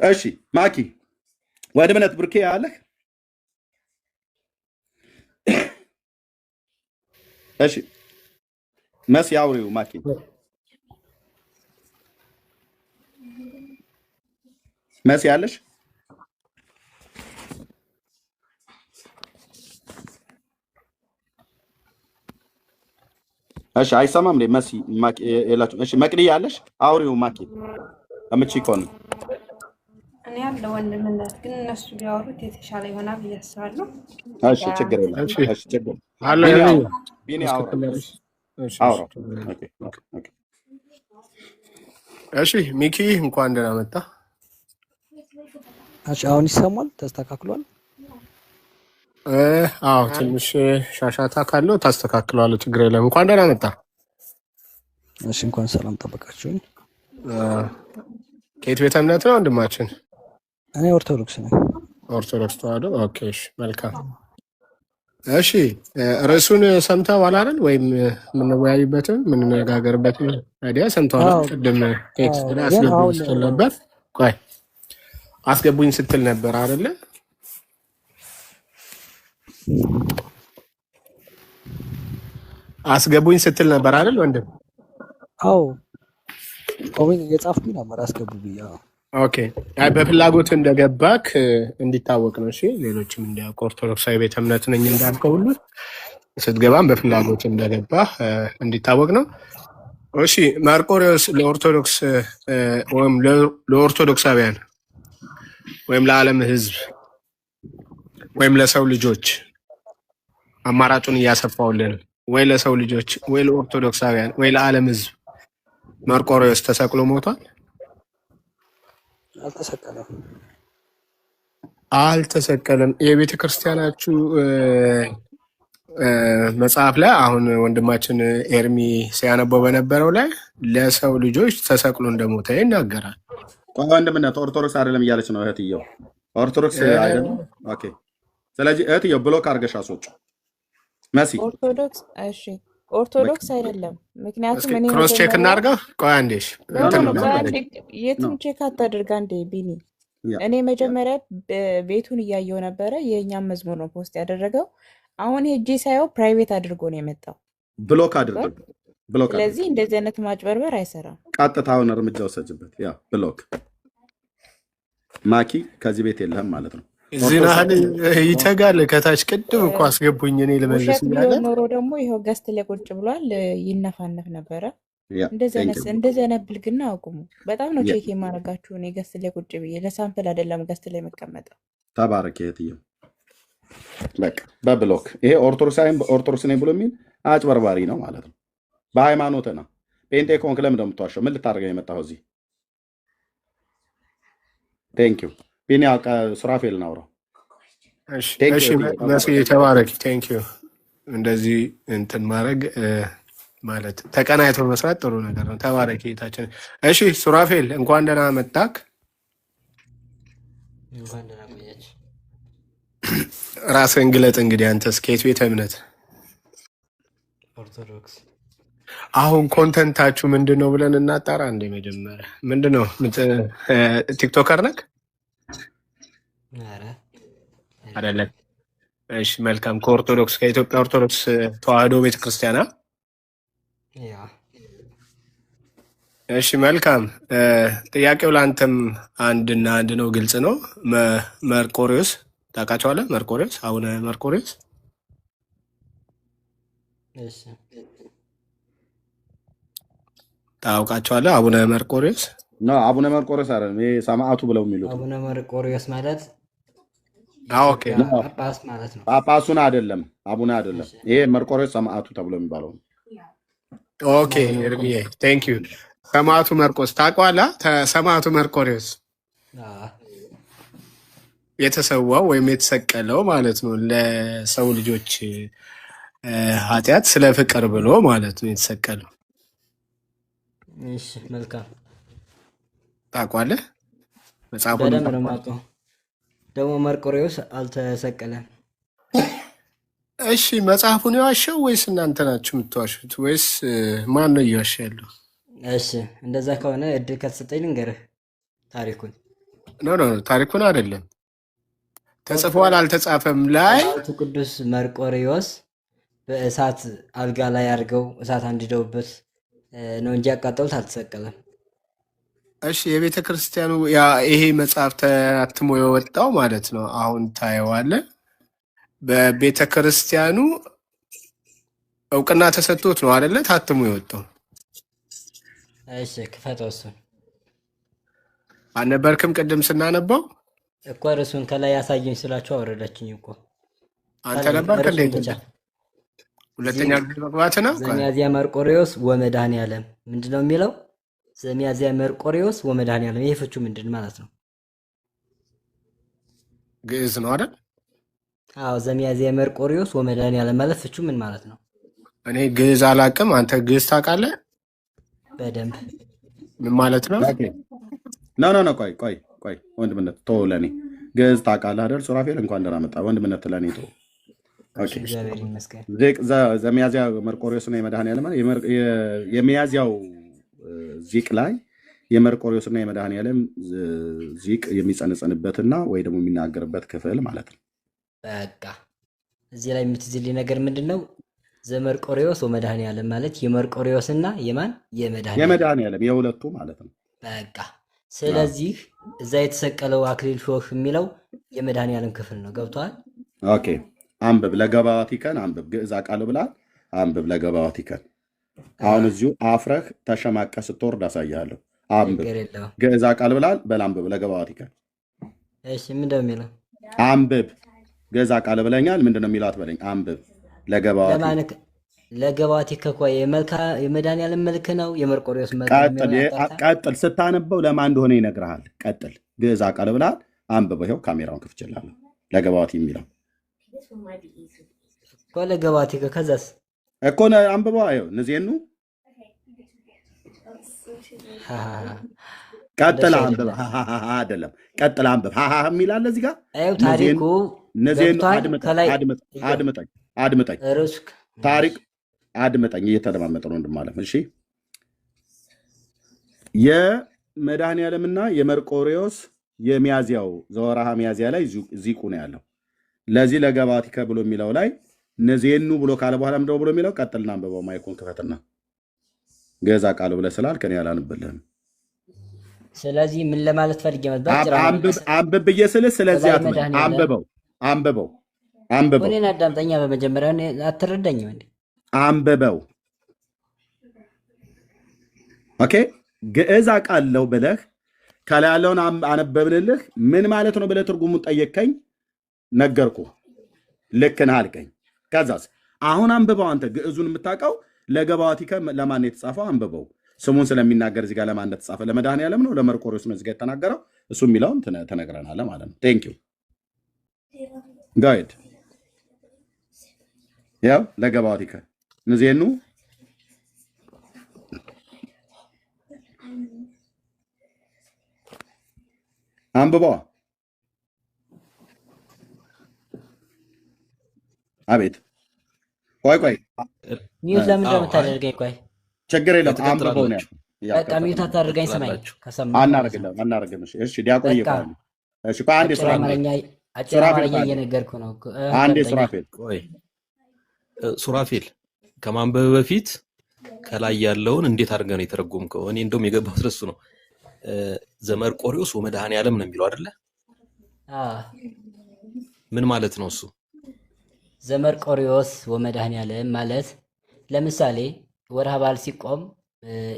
እሺ ማኪ ወደ እምነት ብርኬ ያለህ እሺ መስ ያውሪው ማኪ መስ ያለሽ እሺ አይሰማም እንዴ መሲ ማኪ የላችሁ እሺ መቅዲ ያለሽ አውሪው ማኪ አምጪ ኮን እኔ ያለ ወንድምነት ግን እነሱ ቢያወሩት የተሻለ ይሆናል ብዬ አስባለሁ። እሺ ችግር የለም እሺ ችግር አለ ቢኒ አውራ ኦኬ እሺ ሚኪ እንኳን ደህና መጣ። እሺ አሁን ይሰማል? ተስተካክሏል? አዎ ትንሽ ሻሻታ ካለው ታስተካክለዋለህ። ችግር የለም። እንኳን ደህና መጣ። እሺ እንኳን ሰላም ጠበቃችሁኝ። ከየት ቤተ እምነት ነው ወንድማችን? እኔ ኦርቶዶክስ ነኝ። ኦርቶዶክስ ተዋህዶ። ኦኬ እሺ መልካም። እሺ ርዕሱን ሰምተዋል አይደል? ወይም የምንወያይበትን የምንነጋገርበትን አይዲያ ሰምተዋል? ቅድም ቴክስት ላይ አስገቡኝ ስትል ነበር። ቆይ አስገቡኝ ስትል ነበር አይደለ? አስገቡኝ ስትል ነበር አይደል ወንድም? አዎ ኮሜንት እየጻፍኩኝ ነበር አስገቡ ብዬ። ኦኬ በፍላጎት እንደገባክ እንዲታወቅ ነው። እሺ ሌሎችም እንዲያውቁ ኦርቶዶክሳዊ ቤተ እምነት ነኝ እንዳልከው ሁሉ ስትገባም በፍላጎት እንደገባህ እንዲታወቅ ነው። እሺ መርቆሬዎስ ለኦርቶዶክስ ወይም ለኦርቶዶክሳውያን ወይም ለዓለም ሕዝብ ወይም ለሰው ልጆች አማራጩን እያሰፋውልን ወይ ለሰው ልጆች ወይ ለኦርቶዶክሳውያን ወይ ለዓለም ሕዝብ መርቆሬዎስ ተሰቅሎ ሞቷል? አልተሰቀለም። የቤተ ክርስቲያናችሁ መጽሐፍ ላይ አሁን ወንድማችን ኤርሚ ሲያነበው በነበረው ላይ ለሰው ልጆች ተሰቅሎ እንደሞተ ይናገራል። ወንድምነት ኦርቶዶክስ አይደለም እያለች ነው እህትየው። ኦርቶዶክስ አይደለም። ኦኬ ስለዚህ እህትየው ብሎክ አድርገሽ አስወጪ መሲ። ኦርቶዶክስ እሺ ኦርቶዶክስ አይደለም። ምክንያቱም እኔ ክሮስ ቼክ እናድርገው። ቆይ አንዴሽ የትም ቼክ አታድርጋ እንዴ ቢኒ። እኔ መጀመሪያ ቤቱን እያየው ነበረ። የእኛም መዝሙር ነው ፖስት ያደረገው። አሁን ሄጄ ሳየው ፕራይቬት አድርጎ ነው የመጣው። ብሎክ አድርጎ ብሎክ። ስለዚህ እንደዚህ አይነት ማጭበርበር አይሰራም። ቀጥታውን እርምጃ ወሰጅበት። ያ ብሎክ ማኪ ከዚህ ቤት የለህም ማለት ነው። እዚህ ናህል ኦርቶዶክስ ይተጋል። ከታች ቅድም እኮ አስገቡኝ እኔ ልመልስ ውሸት እያለ ቢሆን ኖሮ ደግሞ ይኸው ገስት ላይ ቁጭ ብሏል፣ ይነፋነፍ ነበረ። እንደዚህ አይነት ብልግና አቁሙ። በጣም ነው ቼክ የማደርጋችሁ እኔ ገስት ላይ ቁጭ ብዬ ለሳምፕል አይደለም ገስት ላይ መቀመጠው። ተባረክ እህትዬው። በቃ በብሎክ ይሄ ኦርቶዶክስ ነኝ ብሎ የሚል አጭበርባሪ ነው ማለት ነው። በሃይማኖት ነው። ጴንጤ ከሆንክ ለምን እንደምትዋሸው? ምን ልታደርገኝ የመጣኸው እዚህ? ቴንኪው ቢኒ ሱራፌል ናውራው። እሺ መስዬ ተባረክ። ቴንኪዩ። እንደዚህ እንትን ማድረግ ማለት ተቀናይቶ መስራት ጥሩ ነገር ነው። ተባረክ ጌታችን። እሺ ሱራፌል እንኳን ደህና መጣክ። እንኳን ደህና ቆያች። ራስህን ግለጥ እንግዲህ። አንተስ ከየት ቤተ እምነት? ኦርቶዶክስ። አሁን ኮንተንታችሁ ምንድን ነው ብለን እናጣራ። እንደ መጀመሪያ ምንድን ነው? ቲክቶከር ነክ? ኧረ አይደለም። እሺ መልካም። ከኦርቶዶክስ ከኢትዮጵያ ኦርቶዶክስ ተዋህዶ ቤተክርስቲያን። ያ እሺ መልካም። ጥያቄው ለአንተም አንድና አንድ ነው፣ ግልጽ ነው። መርቆሪዎስ ታውቃቸዋለህ? መርቆሪዎስ አቡነ መርቆሪዎስ እሺ ታውቃቸዋለህ? አቡነ መርቆሪዎስ ነው። አቡነ መርቆሪዎስ አይደለም፣ ይሄ ሰማዕቱ ብለው የሚሉት አቡነ መርቆሪዎስ ማለት ኦኬ ጳጳስ ማለት ነው። ጳጳሱን አይደለም፣ አቡነ አይደለም። ይሄ መርቆሪዎስ ሰማዕቱ ተብሎ የሚባለው ነው። ኦኬ እርግዬ ቴንክ ዩ። ሰማዕቱ መርቆስ ታውቀዋለህ? ሰማዕቱ መርቆሪዎስ የተሰዋው ወይም የተሰቀለው ማለት ነው ለሰው ልጆች ኃጢአት ስለ ፍቅር ብሎ ማለት ነው የተሰቀለው። እሺ መልካም። ታውቀዋለህ? መጽሐፉን በደንብ ነው የማውቀው። ደግሞ መርቆሪዎስ አልተሰቀለም። እሺ መጽሐፉን የዋሸው ወይስ እናንተ ናችሁ የምትዋሹት ወይስ ማን ነው እየዋሸ ያለው? እሺ እንደዛ ከሆነ እድል ከተሰጠኝ ልንገርህ ታሪኩን። ኖ ታሪኩን አይደለም፣ ተጽፏል አልተጻፈም ላይ ሰማዕቱ ቅዱስ መርቆሪዎስ በእሳት አልጋ ላይ አድርገው እሳት አንድደውበት ነው እንጂ ያቃጠሉት አልተሰቀለም። እሺ የቤተ ክርስቲያኑ ይሄ መጽሐፍ ተአትሞ የወጣው ማለት ነው አሁን ታየዋለህ። በቤተ ክርስቲያኑ እውቅና ተሰጥቶት ነው አይደለ ታትሞ የወጣው። እሺ ክፈተው። እሱን አልነበርክም ቅድም ስናነባው እኮ ርዕሱን ከላይ ያሳየኝ ስላችሁ አወረዳችኝ እኮ። አንተ ነበርክ እንዴ? ሁለተኛ መግባት ነው። ዘሚያዝያ መርቆሪዎስ ወመድኃኔዓለም ምንድን ነው የሚለው? ዘሚያዝያ መርቆሪዎስ ወመድኃኔዓለም። ይሄ ፍቹ ምንድን ማለት ነው? ግዕዝ ነው አይደል? አዎ ዘሚያዝያ መርቆሪዎስ ወመድኃኔዓለም ማለት ፍቹ ምን ማለት ነው? እኔ ግዕዝ አላውቅም። አንተ ግዕዝ ታውቃለህ? በደንብ። ምን ማለት ነው? ኖ ቆይ ወንድምነት ተወው። ለእኔ ግዕዝ ታውቃለህ አይደል? ሱራፌል እንኳን ደህና መጣህ። ወንድምነት ለእኔ ተወው። እግዚአብሔር ይመስገን። ዘሚያዝያ መርቆሪዎስና የመድኃኔዓለም የሚያዝያው ዚቅ ላይ የመርቆሪዎስና የመድኃኔዓለም ዚቅ የሚጸነጸንበትና ወይ ደግሞ የሚናገርበት ክፍል ማለት ነው። በቃ እዚህ ላይ የምትዝልኝ ነገር ምንድን ነው? ዘመርቆሪዎስ ወመድኃኔዓለም ማለት የመርቆሪዎስና የማን የመድኃኔዓለም የሁለቱ ማለት ነው። በቃ ስለዚህ እዛ የተሰቀለው አክሊል ሾህ የሚለው የመድኃኔዓለም ክፍል ነው። ገብቶሃል? ኦኬ አንብብ ለገባዋቲከን አንብብ። ግዕዝ አውቃለሁ ብለሃል። አንብብ ለገባዋቲከን። አሁን እዚሁ አፍረህ ተሸማቀህ ስትወርድ አሳያለሁ። አንብብ። ግዕዝ አውቃለሁ ብለሃል። በል አንብብ ለገባዋቲከን። እሺ ምንድን ነው የሚለው? አንብብ። ግዕዝ አውቃለሁ ብለኛል። ምንድን ነው የሚለው አትበለኝ። አንብብ ለገባዋቲከ እኮ የመድኃኔዓለም መልክ ነው። የመርቆሪዎስ መልክ ቀጥል። ስታነበው ለማን እንደሆነ ይነግርሃል። ቀጥል። ግዕዝ አውቃለሁ ብለሃል። አንብብ። ይኸው ካሜራውን ከፍቼልሃለሁ። ለገባዋቲ የሚለው እኮ ለገባዋቲከ ከዛስ እኮ አንብበው። ይኸው እነዚህኑ ቀጥል አንብብ። አይደለም ቀጥል አንብብ። የሚል አለ እዚህ ጋር ታሪኩ። እነዚህኑ አድምጠኝ። ታሪክ አድምጠኝ። እየተደማመጠ ነው እንድማለም። እሺ የመድኃኔዓለምና የመርቆሪዎስ የሚያዝያው ዘወርሃ ሚያዝያ ላይ ዚቁ ነው ያለው። ለዚህ ለገባዋቲከ ብሎ የሚለው ላይ እነዚህኑ ብሎ ካለ በኋላ ምንድነው ብሎ የሚለው? ቀጥልና አንብበው። ማይኮን ክፈትና ግዕዝ አውቃለሁ ብለህ ስላልክ እኔ አላነብልህም። ስለዚህ ምን ለማለት ፈልጌ መጣ? አንብብ ብዬ ስልህ ስለዚህ አንብበው እኔን አዳምጠኛ። በመጀመሪያ አትረዳኝም እንዴ? አንብበው። ኦኬ ግዕዝ አውቃለሁ ብለህ ከላይ ያለውን አነበብንልህ። ምን ማለት ነው ብለህ ትርጉሙን ጠየቅከኝ፣ ነገርኩ። ልክ ነህ አልከኝ። ከዛስ አሁን አንብበው። አንተ ግዕዙን የምታውቀው ለገባዋቲከ ለማን የተጻፈው? አንብበው። ስሙን ስለሚናገር እዚህ ጋር ለማን እንደተጻፈ ለመድኃኔዓለም ነው ለመርቆሬዎስ ነው እዚህ ጋር የተናገረው። እሱ የሚለውን ተነግረናል ማለት ነው። ቴንክ ዩ ጋይድ። ያው ለገባዋቲከ ንዜኑ አንብበዋ። አቤት ቆይ ሚዩት ለምን እንደምታደርገኝ ቆይ ችግር የለም። አንብበው ነው በቃ ሚዩት አታደርገኝ። ሰማኝ ከሰማኝ አናረግም። እሺ ዲያቆን ይባላል። እሺ ቆይ አንዴ አጭር አማርኛ እየነገርኩ ነው። አንዴ ሱራፌል ቆይ ሱራፌል ከማንበብ በፊት ከላይ ያለውን እንዴት አድርገህ ነው የተረጎምከው? እኔ እንደውም የገባሁት እሱ ነው። ዘመርቆሬዎስ ወመድኃኔዓለም ነው የሚለው አይደለ? ምን ማለት ነው እሱ? ዘመርቆሬዎስ ወመድኃኔዓለም ማለት ለምሳሌ ወርሃ በዓል ሲቆም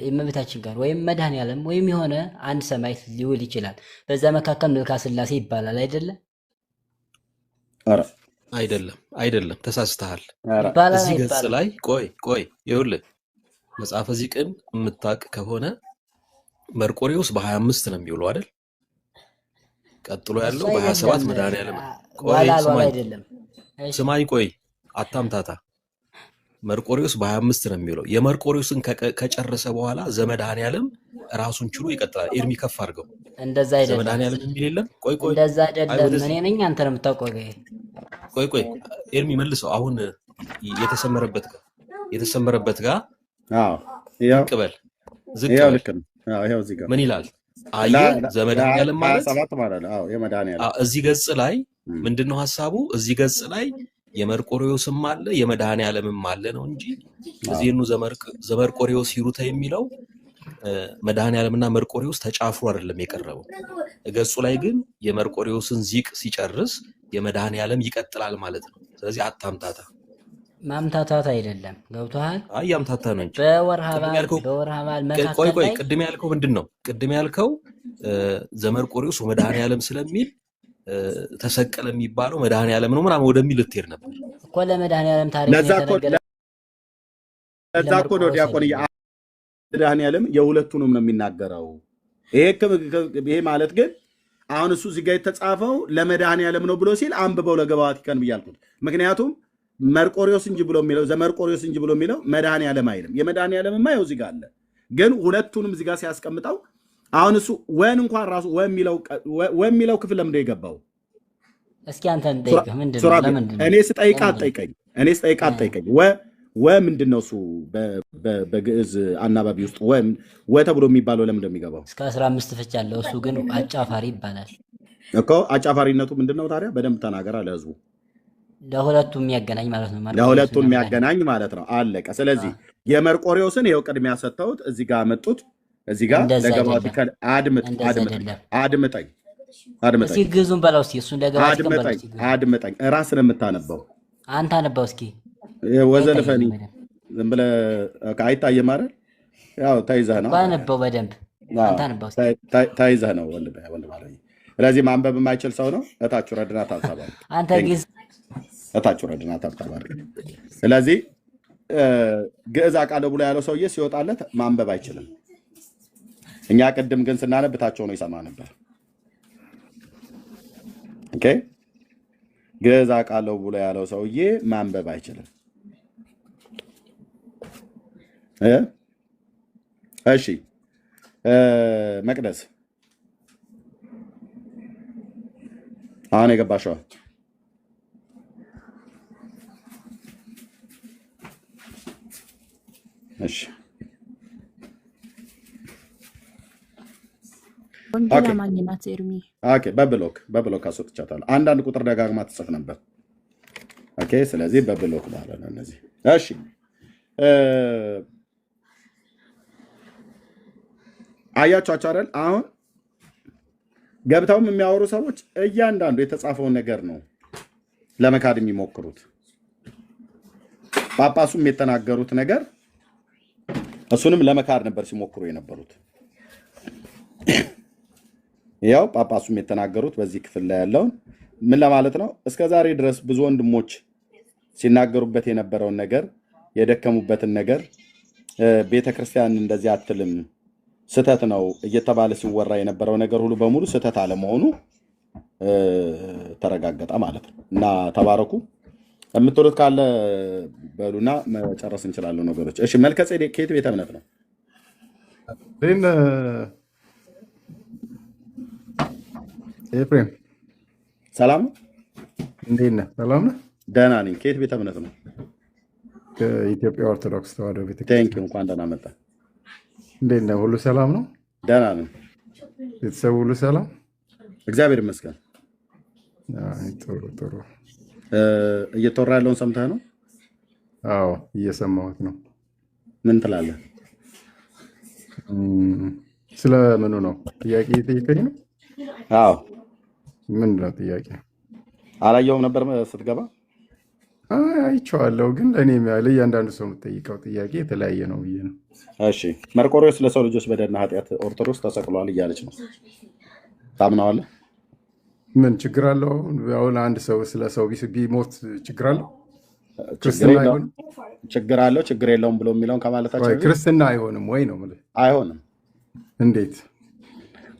እመቤታችን ጋር ወይም መድኃኔዓለም ወይም የሆነ አንድ ሰማዕት ሊውል ይችላል። በዛ መካከል መልክአ ሥላሴ ይባላል አይደለ? አይደለም፣ ተሳስተሃል። እዚህ ገጽ ላይ ቆይ ይኸውልህ መጽሐፈ ዚቅን የምታውቅ ከሆነ መርቆሬዎስ በ25 ነው የሚውለው አይደል? ቀጥሎ ያለው በ27 መድኃኔዓለም ነው። ስማኝ ቆይ አታምታታ። መርቆሬዎስ በ25 ነው የሚውለው። የመርቆሬዎስን ከጨረሰ በኋላ ዘመድኃኔዓለም ራሱን ችሎ ይቀጥላል። ኤርሚ ከፍ አድርገው። እንደዛ አይደለም ዘመድኃኔዓለም የሚል የለም። ቆይ እንደዛ አይደለም። እኔ ነኝ አንተ ነው የምታውቀው። ቆይ ኤርሚ መልሰው። አሁን የተሰመረበት ጋር ዝቅ በል። ምን ይላል? አየህ ዘመድኃኔዓለም ማለት እዚህ ገጽ ላይ ምንድነው ሐሳቡ? እዚህ ገጽ ላይ የመርቆሬዎስም አለ የመድኃኔዓለምም አለ ነው እንጂ እዚህኑ ዘመርቆሬዎስ ሂሩተ የሚለው መድኃኔዓለምና መርቆሬዎስ ተጫፍሮ አይደለም የቀረበው። ገጹ ላይ ግን የመርቆሬዎስን ዚቅ ሲጨርስ የመድኃኔዓለም ይቀጥላል ማለት ነው። ስለዚህ አታምታታ። ማምታታት አይደለም። ገብቶሃል? ያምታታ ነው እንጂ በወርሃ በዓል መካከል ቆይ ቅድም ያልከው ምንድን ነው? ቅድም ያልከው ዘመርቆሬዎስ ወመድኃኔዓለም ስለሚል ተሰቀለ የሚባለው መድኃኔዓለም ነው ምናምን ወደሚል ልትሄድ ነበር እኮ። ለመድኃኔዓለም ታሪክ ለዛ እኮ ነው ዲያቆን መድኃኔዓለም የሁለቱንም ነው የሚናገረው። ይሄ ማለት ግን አሁን እሱ እዚህ ጋር የተጻፈው ለመድኃኔዓለም ነው ብሎ ሲል አንብበው ለገባዋቲከን ብያልኩት። ምክንያቱም መርቆሬዎስ እንጂ ብሎ የሚለው ዘመርቆሬዎስ እንጂ ብሎ የሚለው መድኃኔዓለም አይልም። የመድኃኔዓለምማ ይኸው እዚህ ጋር አለ። ግን ሁለቱንም እዚህ ጋር ሲያስቀምጠው አሁን እሱ ወን እንኳን ራሱ ወሚለው ክፍል ለምን የገባው? እስኪ አንተ እንጠይቅህ ምንድነው? ለምን እኔ ስጠይቅ አትጠይቀኝ። ወ ምንድነው እሱ በግዕዝ አናባቢ ውስጥ ወ ተብሎ የሚባለው ለምን እንደሚገባው እስከ 15 ፍች አለው። እሱ ግን አጫፋሪ ይባላል እኮ። አጫፋሪነቱ ምንድነው ታዲያ? በደንብ ተናገራ ለህዝቡ። ለሁለቱም የሚያገናኝ ማለት ነው። ለሁለቱም የሚያገናኝ ማለት ነው። አለቀ። ስለዚህ የመርቆሬዎስን ይኸው ቅድሚያ ሰጥተውት እዚህ ጋር መጡት። እዚህ ጋር ለገባዋቲከን አድምጠኝ። እስኪ ግዙን በለው እስኪ። እሱ አድምጠኝ። ራስን የምታነበው አንተ አነበው እስኪ። ወዘልፈኒ ዝም ብለህ አይታየም አይደል? ያው ተይዘህ ነው። ባነበው በደንብ አንተ አነበው እስኪ። ተይዘህ ነው ወንድ ማለት። ስለዚህ ማንበብ የማይችል ሰው ነው። እታችሁ ረድና ታብታባ አንተ ግዝ እታችሁ ረድና ታብታባ። ስለዚህ ግዕዝ አውቃለሁ ብሎ ያለው ሰውዬ ሲወጣለት ማንበብ አይችልም። እኛ ቅድም ግን ስናነብታቸው ነው ይሰማ ነበር። ኦኬ ግዕዝ አውቃለሁ ብሎ ያለው ሰውዬ ማንበብ አይችልም። እሺ መቅደስ አሁን የገባሽው እሺ ወንጌል አማኝ ናት ኤርሚ። ኦኬ በብሎክ አስወጥቻታለሁ። አንዳንድ ቁጥር ደጋግማ ትጽፍ ነበር። ኦኬ ስለዚህ በብሎክ ማለት ነው እነዚህ። እሺ አያችሁ አይደል? አሁን ገብተውም የሚያወሩ ሰዎች እያንዳንዱ የተጻፈውን ነገር ነው ለመካድ የሚሞክሩት። ጳጳሱም የተናገሩት ነገር እሱንም ለመካድ ነበር ሲሞክሩ የነበሩት። ያው ጳጳሱም የተናገሩት በዚህ ክፍል ላይ ያለውን ምን ለማለት ነው? እስከዛሬ ድረስ ብዙ ወንድሞች ሲናገሩበት የነበረውን ነገር የደከሙበትን ነገር ቤተክርስቲያን እንደዚህ አትልም ስተት ነው እየተባለ ሲወራ የነበረው ነገር ሁሉ በሙሉ ስተት አለመሆኑ ተረጋገጠ ማለት ነው። እና ተባረኩ። የምትሉት ካለ በሉና መጨረስ እንችላለን ነገሮች። እሺ መልከጼዴቅ ከየት ቤተ እምነት ነው? ኤፍሬም ሰላም ነው? እንዴት ነህ? ሰላም ነህ? ደህና ነኝ። ከየት ቤተ እምነት ነው? ከኢትዮጵያ ኦርቶዶክስ ተዋሕዶ ቴንክ ቤተክርስቲያን። እንኳን ደህና መጣ። እንዴት ነህ? ሁሉ ሰላም ነው? ደህና ነን። ቤተሰቡ ሁሉ ሰላም? እግዚአብሔር ይመስገን። አይ ጥሩ ጥሩ። እየተወራ ያለውን ሰምተህ ነው? አዎ እየሰማሁት ነው። ምን ትላለህ? ስለ ምኑ ነው ጥያቄ እየጠየቀኝ ነው? አዎ ምንድን ነው ጥያቄ? አላየሁም ነበር ስትገባ። አይቼዋለሁ፣ ግን ለእያንዳንዱ ሰው የምትጠይቀው ጥያቄ የተለያየ ነው ብዬ ነው። እሺ መርቆሬዎስ ለሰው ልጆች በደልና ኃጢአት ኦርቶዶክስ ተሰቅሏል እያለች ነው። ታምነዋለህ? ምን ችግር አለው? አሁን አንድ ሰው ስለ ሰው ቢሞት ችግር አለው? ችግር ክርስትና የለውም አይሆንም? ችግር አለው ችግር የለውም ብሎ የሚለውን ከማለታቸው ወይ በፊት ክርስትና አይሆንም ወይ ነው የምልህ። አይሆንም። እንዴት?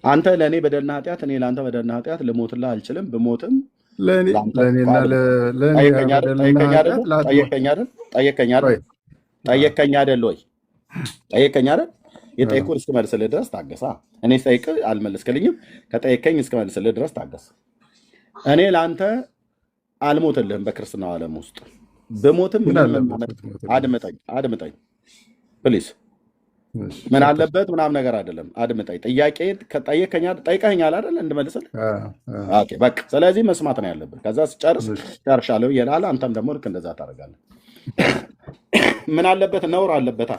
አንተ ለእኔ በደልና ኃጢአት እኔ ለአንተ በደልና ኃጢአት ልሞትልህ አልችልም። ብሞትም ለአንተ ለእኔና ለእኔ ጠየቀኝ አይደል? በደልና ጠየቀኝ አይደል? ኃጢአት ላትሞት ጠየቀኝ አይደል? ጠየቀኝ አይደል? ጠየቀኝ አይደል ወይ? ጠየቀኝ አይደል? የጠየቁን እስክመልስልህ ድረስ ታገሳ። እኔ ስጠይቅህ አልመለስክልኝም። ከጠየቀኝ እስክመልስልህ ድረስ ታገስ። እኔ ለአንተ አልሞትልህም። በክርስትናው ዓለም ውስጥ ብሞትም ምን ምንም አለበት ብትሞትልኝ? አድምጠኝ ፕሊዝ። ምን አለበት ምናምን ነገር አይደለም። አድምጠኝ። ጥያቄ ጠይቀኸኛል አይደል? እንድመልስልህ። ኦኬ በቃ ስለዚህ መስማት ነው ያለብህ። ከዛ ስጨርስ ጨርሻለሁ ይላል። አንተም ደግሞ ልክ እንደዛ ታደርጋለህ። ምን አለበት? ነውር አለበታ።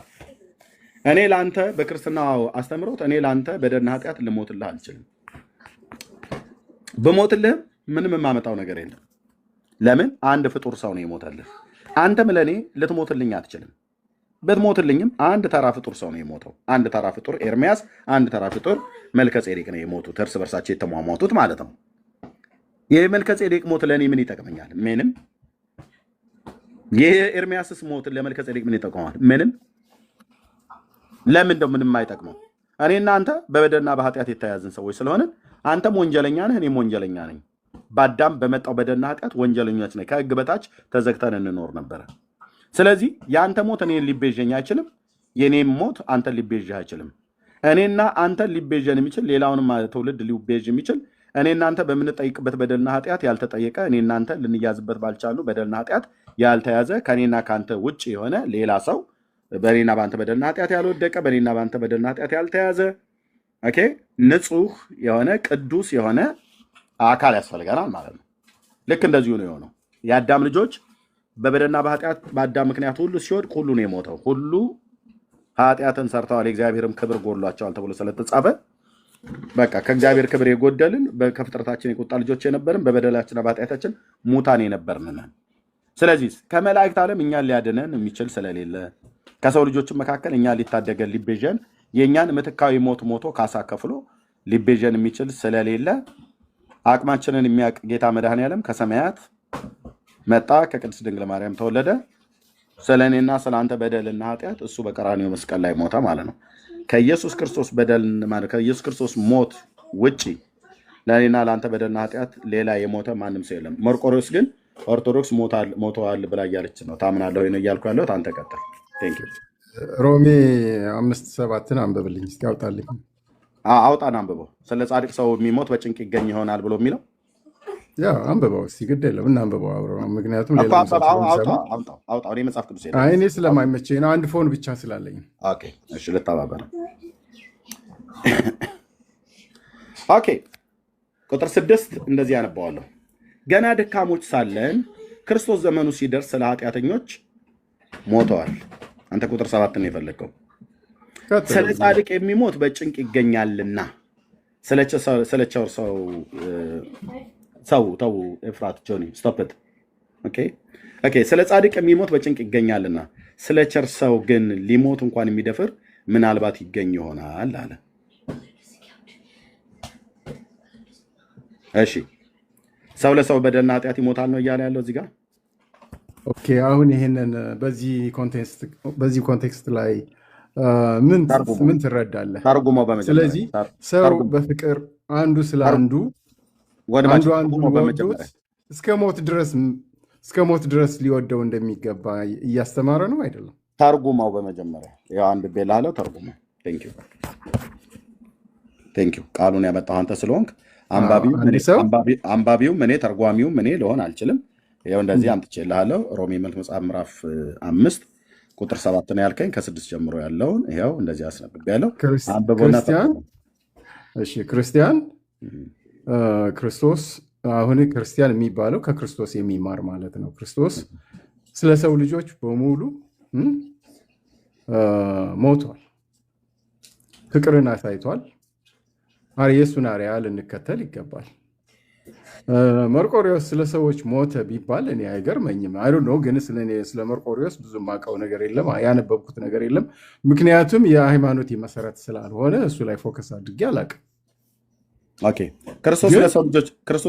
እኔ ለአንተ በክርስትናው አስተምሮት እኔ ለአንተ በደልና ኃጢአት ልሞትልህ አልችልም። ብሞትልህም ምንም የማመጣው ነገር የለም። ለምን? አንድ ፍጡር ሰው ነው የሞተልህ። አንተም ለእኔ ልትሞትልኝ አትችልም። ብትሞትልኝም አንድ ተራ ፍጡር ሰው ነው የሞተው። አንድ ተራ ፍጡር ኤርሚያስ፣ አንድ ተራ ፍጡር መልከጼዴቅ ነው የሞቱት፣ እርስ በርሳቸው የተሟሟቱት ማለት ነው። የመልከጼዴቅ ሞት ለእኔ ምን ይጠቅመኛል? ምንም። የኤርሚያስስ ሞት ለመልከጼዴቅ ምን ይጠቅመዋል? ምንም። ለምን እንደው ምንም አይጠቅመው? እኔና አንተ በበደልና በኃጢአት የተያያዝን ሰዎች ስለሆነ አንተም ወንጀለኛ ነህ፣ እኔም ወንጀለኛ ነኝ። በአዳም በመጣው በደልና ኃጢአት ወንጀለኞች ነን። ከህግ በታች ተዘግተን እንኖር ነበረ። ስለዚህ የአንተ ሞት እኔን ሊቤዠኝ አይችልም። የኔም ሞት አንተን ሊቤዥህ አይችልም። እኔና አንተን ሊቤዠን የሚችል ሌላውንም ትውልድ ሊቤዥ የሚችል እኔና አንተ በምንጠይቅበት በደልና ኃጢአት ያልተጠየቀ እኔና አንተ ልንያዝበት ባልቻሉ በደልና ኃጢአት ያልተያዘ ከኔና ከአንተ ውጭ የሆነ ሌላ ሰው በኔና በአንተ በደልና ኃጢአት ያልወደቀ በኔና በአንተ በደልና ኃጢአት ያልተያዘ ኦኬ ንጹህ የሆነ ቅዱስ የሆነ አካል ያስፈልገናል ማለት ነው። ልክ እንደዚሁ ነው የሆነው። የአዳም ልጆች በበደልና በኃጢአት በአዳም ምክንያት ሁሉ ሲወድቅ ሁሉ ነው የሞተው። ሁሉ ኃጢአትን ሰርተዋል የእግዚአብሔርም ክብር ጎድሏቸዋል ተብሎ ስለተጻፈ በቃ ከእግዚአብሔር ክብር የጎደልን ከፍጥረታችን የቁጣ ልጆች የነበርን በበደላችንና በኃጢአታችን ሙታን የነበርን። ስለዚህ ከመላእክት ዓለም እኛን ሊያድነን የሚችል ስለሌለ ከሰው ልጆችን መካከል እኛን ሊታደገን ሊቤዠን የእኛን ምትካዊ ሞት ሞቶ ካሳ ከፍሎ ሊቤዠን የሚችል ስለሌለ አቅማችንን የሚያውቅ ጌታ መድኃኔዓለም ከሰማያት መጣ፣ ከቅድስት ድንግል ማርያም ተወለደ። ስለ እኔና ስለ አንተ በደልና ኃጢአት እሱ በቀራንዮ መስቀል ላይ ሞተ ማለት ነው። ከኢየሱስ ክርስቶስ በደል ማለት ከኢየሱስ ክርስቶስ ሞት ውጪ ለእኔና ለአንተ በደልና ኃጢአት ሌላ የሞተ ማንም ሰው የለም። መርቆሬዎስ ግን ኦርቶዶክስ ሞተዋል ብላ እያለች ነው። ታምናለህ ወይ ነው እያልኩ ያለሁት። አንተ ቀጥል። ቴንክ ዩ። ሮሜ 5:7 አንብብልኝ እስኪ አውጣልኝ። አውጣን አንብበው። ስለ ጻድቅ ሰው የሚሞት በጭንቅ ይገኝ ይሆናል ብሎ የሚለው ያ አንብበው እስኪ፣ ግድ የለም እናንብበው አብረው። ምክንያቱም ሌላ አውጣ። እኔ መጽሐፍ ቅዱስ እኔ ስለማይመቸኝ ነው፣ አንድ ፎን ብቻ ስላለኝ። ኦኬ እሺ፣ ልተባበረ። ኦኬ ቁጥር 6 እንደዚህ ያነባዋለሁ። ገና ደካሞች ሳለን ክርስቶስ ዘመኑ ሲደርስ ስለ ኃጢአተኞች ሞተዋል። አንተ ቁጥር 7 ነው የፈለግከው። ስለ ጻድቅ የሚሞት በጭንቅ ይገኛልና ስለቸር ሰው ተው ኤፍራት ጆኒ ስቶፕት ኦኬ ስለ ጻድቅ የሚሞት በጭንቅ ይገኛልና ስለ ቸር ሰው ግን ሊሞት እንኳን የሚደፍር ምናልባት ይገኝ ይሆናል አለ። እሺ ሰው ለሰው በደልና ኃጢአት ይሞታል ነው እያለ ያለው እዚህ ጋር። ኦኬ አሁን ይሄንን በዚህ ኮንቴክስት ላይ ምን ትረዳለህ? ታርጉመው በመጀመሪያ። ስለዚህ ሰው በፍቅር አንዱ ስለ አንዱ አንዱን ወዶት እስከ ሞት ድረስ ሊወደው እንደሚገባ እያስተማረ ነው አይደለም? ታርጉመው በመጀመሪያ። ያው አንድ ቤላለው ታርጉመው። ቴንክ ዩ ቃሉን ያመጣው አንተ ስለሆንክ አንባቢው እኔ ተርጓሚው እኔ ልሆን አልችልም። ያው እንደዚህ አምጥቼልሃለሁ። ሮሜ መልእክት መጽሐፍ ምዕራፍ 5 ቁጥር 7 ነው ያልከኝ። ከ6 ጀምሮ ያለውን ይሄው እንደዚህ አስነብቤያለሁ። አንብቦና እሺ ክርስቲያን ክርስቶስ አሁን ክርስቲያን የሚባለው ከክርስቶስ የሚማር ማለት ነው። ክርስቶስ ስለ ሰው ልጆች በሙሉ ሞቷል፣ ፍቅርን አሳይቷል። የእሱን አርአያ ልንከተል ይገባል። መርቆሪዎስ ስለ ሰዎች ሞተ ቢባል እኔ አይገርመኝም። አይ ዶንት ኖ ግን ስለ መርቆሪዎስ ብዙ ማውቀው ነገር የለም፣ ያነበብኩት ነገር የለም። ምክንያቱም የሃይማኖት መሰረት ስላልሆነ እሱ ላይ ፎከስ አድርጌ አላውቅም። ኦኬ ክርስቶስ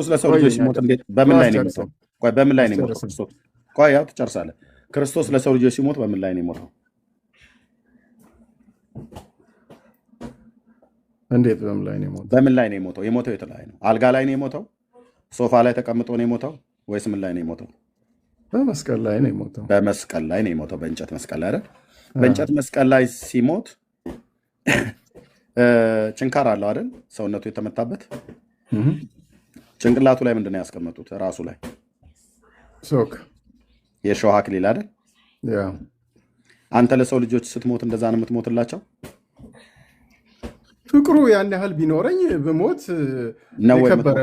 ለሰው ልጆች ሲሞት እንዴት በምን ላይ ነው የሞተው? ቆይ በምን ላይ ነው የሞተው ክርስቶስ? ቆይ ያው ትጨርሳለህ። ክርስቶስ ለሰው ልጆች ሲሞት በምን ላይ ነው የሞተው? እንዴት በምን ላይ ነው የሞተው? በምን ላይ ነው የሞተው? የሞተው የት ላይ ነው? አልጋ ላይ ነው የሞተው? ሶፋ ላይ ተቀምጦ ነው የሞተው ወይስ ምን ላይ ነው የሞተው? በመስቀል ላይ ነው የሞተው። በመስቀል ላይ ነው የሞተው። በእንጨት መስቀል ላይ አይደል? በእንጨት መስቀል ላይ ሲሞት ጭንካር አለው አይደል? ሰውነቱ የተመታበት ጭንቅላቱ ላይ ምንድን ነው ያስቀመጡት? ራሱ ላይ ሶክ የሾህ አክሊል አይደል? አንተ ለሰው ልጆች ስትሞት እንደዛ ነው የምትሞትላቸው? ፍቅሩ ያን ያህል ቢኖረኝ ብሞት የከበረ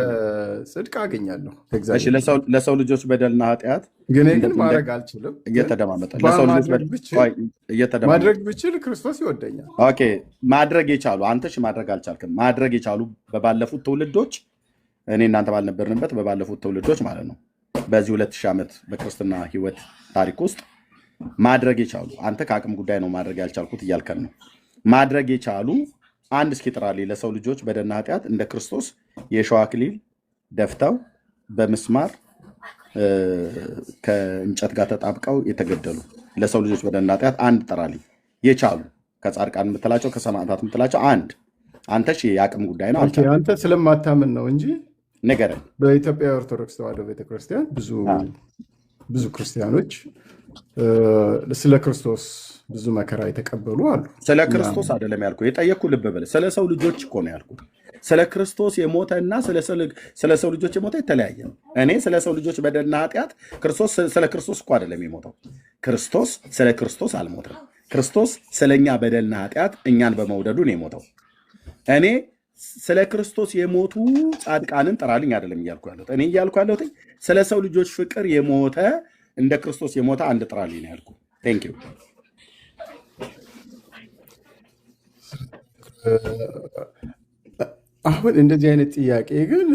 ጽድቅ አገኛለሁ። እሺ ለሰው ልጆች በደልና ኃጢአት ግን ማድረግ አልችልም። እየተደማመጠ ማድረግ ብችል ክርስቶስ ይወደኛል። ኦኬ ማድረግ የቻሉ አንተ ማድረግ አልቻልክም። ማድረግ የቻሉ በባለፉት ትውልዶች እኔ እናንተ ባልነበርንበት በባለፉት ትውልዶች ማለት ነው በዚህ 2000 ዓመት በክርስትና ህይወት ታሪክ ውስጥ ማድረግ የቻሉ አንተ ከአቅም ጉዳይ ነው ማድረግ ያልቻልኩት እያልከን ነው። ማድረግ የቻሉ አንድ እስኪ ጥራልኝ ለሰው ልጆች በደልና ኃጢአት እንደ ክርስቶስ የሾህ አክሊል ደፍተው በምስማር ከእንጨት ጋር ተጣብቀው የተገደሉ ለሰው ልጆች በደልና ኃጢአት አንድ ጥራልኝ የቻሉ ከጻድቃን የምትላቸው ከሰማዕታት የምትላቸው አንድ። አንተ የአቅም ጉዳይ ነው አልቻልክም። አንተ ስለማታምን ነው እንጂ ንገረኝ። በኢትዮጵያ ኦርቶዶክስ ተዋሕዶ ቤተክርስቲያን ብዙ ክርስቲያኖች ስለ ክርስቶስ ብዙ መከራ የተቀበሉ አሉ። ስለ ክርስቶስ አይደለም ያልኩ የጠየቅኩ ልብ በል ስለ ሰው ልጆች እኮ ነው ያልኩ። ስለ ክርስቶስ የሞተ እና ስለ ሰው ልጆች የሞተ የተለያየ ነው። እኔ ስለ ሰው ልጆች በደልና ኃጢአት ክርስቶስ ስለ ክርስቶስ እኮ አይደለም የሞተው። ክርስቶስ ስለ ክርስቶስ አልሞተም። ክርስቶስ ስለኛ በደልና ኃጢአት እኛን በመውደዱ ነው የሞተው። እኔ ስለ ክርስቶስ የሞቱ ጻድቃንን ጥራልኝ አይደለም እያልኩ ያለሁት። እኔ እያልኩ ያለሁት ስለ ሰው ልጆች ፍቅር የሞተ እንደ ክርስቶስ የሞተ አንድ ጥራልኝ ነው ያልኩ። ቴንክ ዩ። አሁን እንደዚህ አይነት ጥያቄ ግን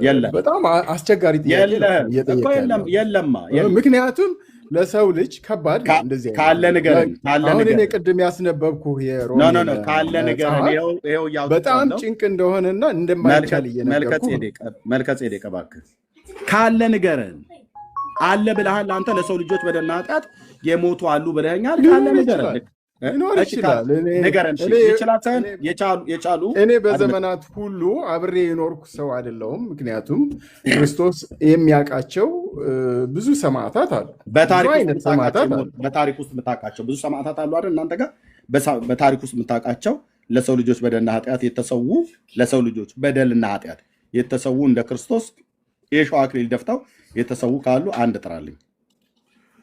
የለም፣ በጣም አስቸጋሪ ጥያቄ ነው። የለማ ምክንያቱም ለሰው ልጅ ከባድ ነው። እንደዚህ ካለ ንገረን። አሁን እኔ ቅድም ያስነበብኩ ካለ ንገረን። በጣም ጭንቅ እንደሆነና እንደማይቻል እየነገርኩ መልከጼዴቅ እባክህ ካለ ንገረን። አለ ብለሃል አንተ ለሰው ልጆች በደልና ኃጢአት የሞቱ አሉ ብለኸኛል። ካለ ንገረን። ሊኖር ይችላል። የቻሉ እኔ በዘመናት ሁሉ አብሬ የኖርኩ ሰው አይደለሁም። ምክንያቱም ክርስቶስ የሚያውቃቸው ብዙ ሰማዕታት አሉ። በታሪክ ውስጥ የምታውቃቸው ብዙ ሰማዕታት አሉ አይደል? እናንተ ጋር በታሪክ ውስጥ የምታውቃቸው ለሰው ልጆች በደልና ኃጢአት የተሰዉ ለሰው ልጆች በደልና ኃጢአት የተሰዉ እንደ ክርስቶስ የሾህ አክሊል ደፍተው የተሰዉ ካሉ አንድ ጥራልኝ።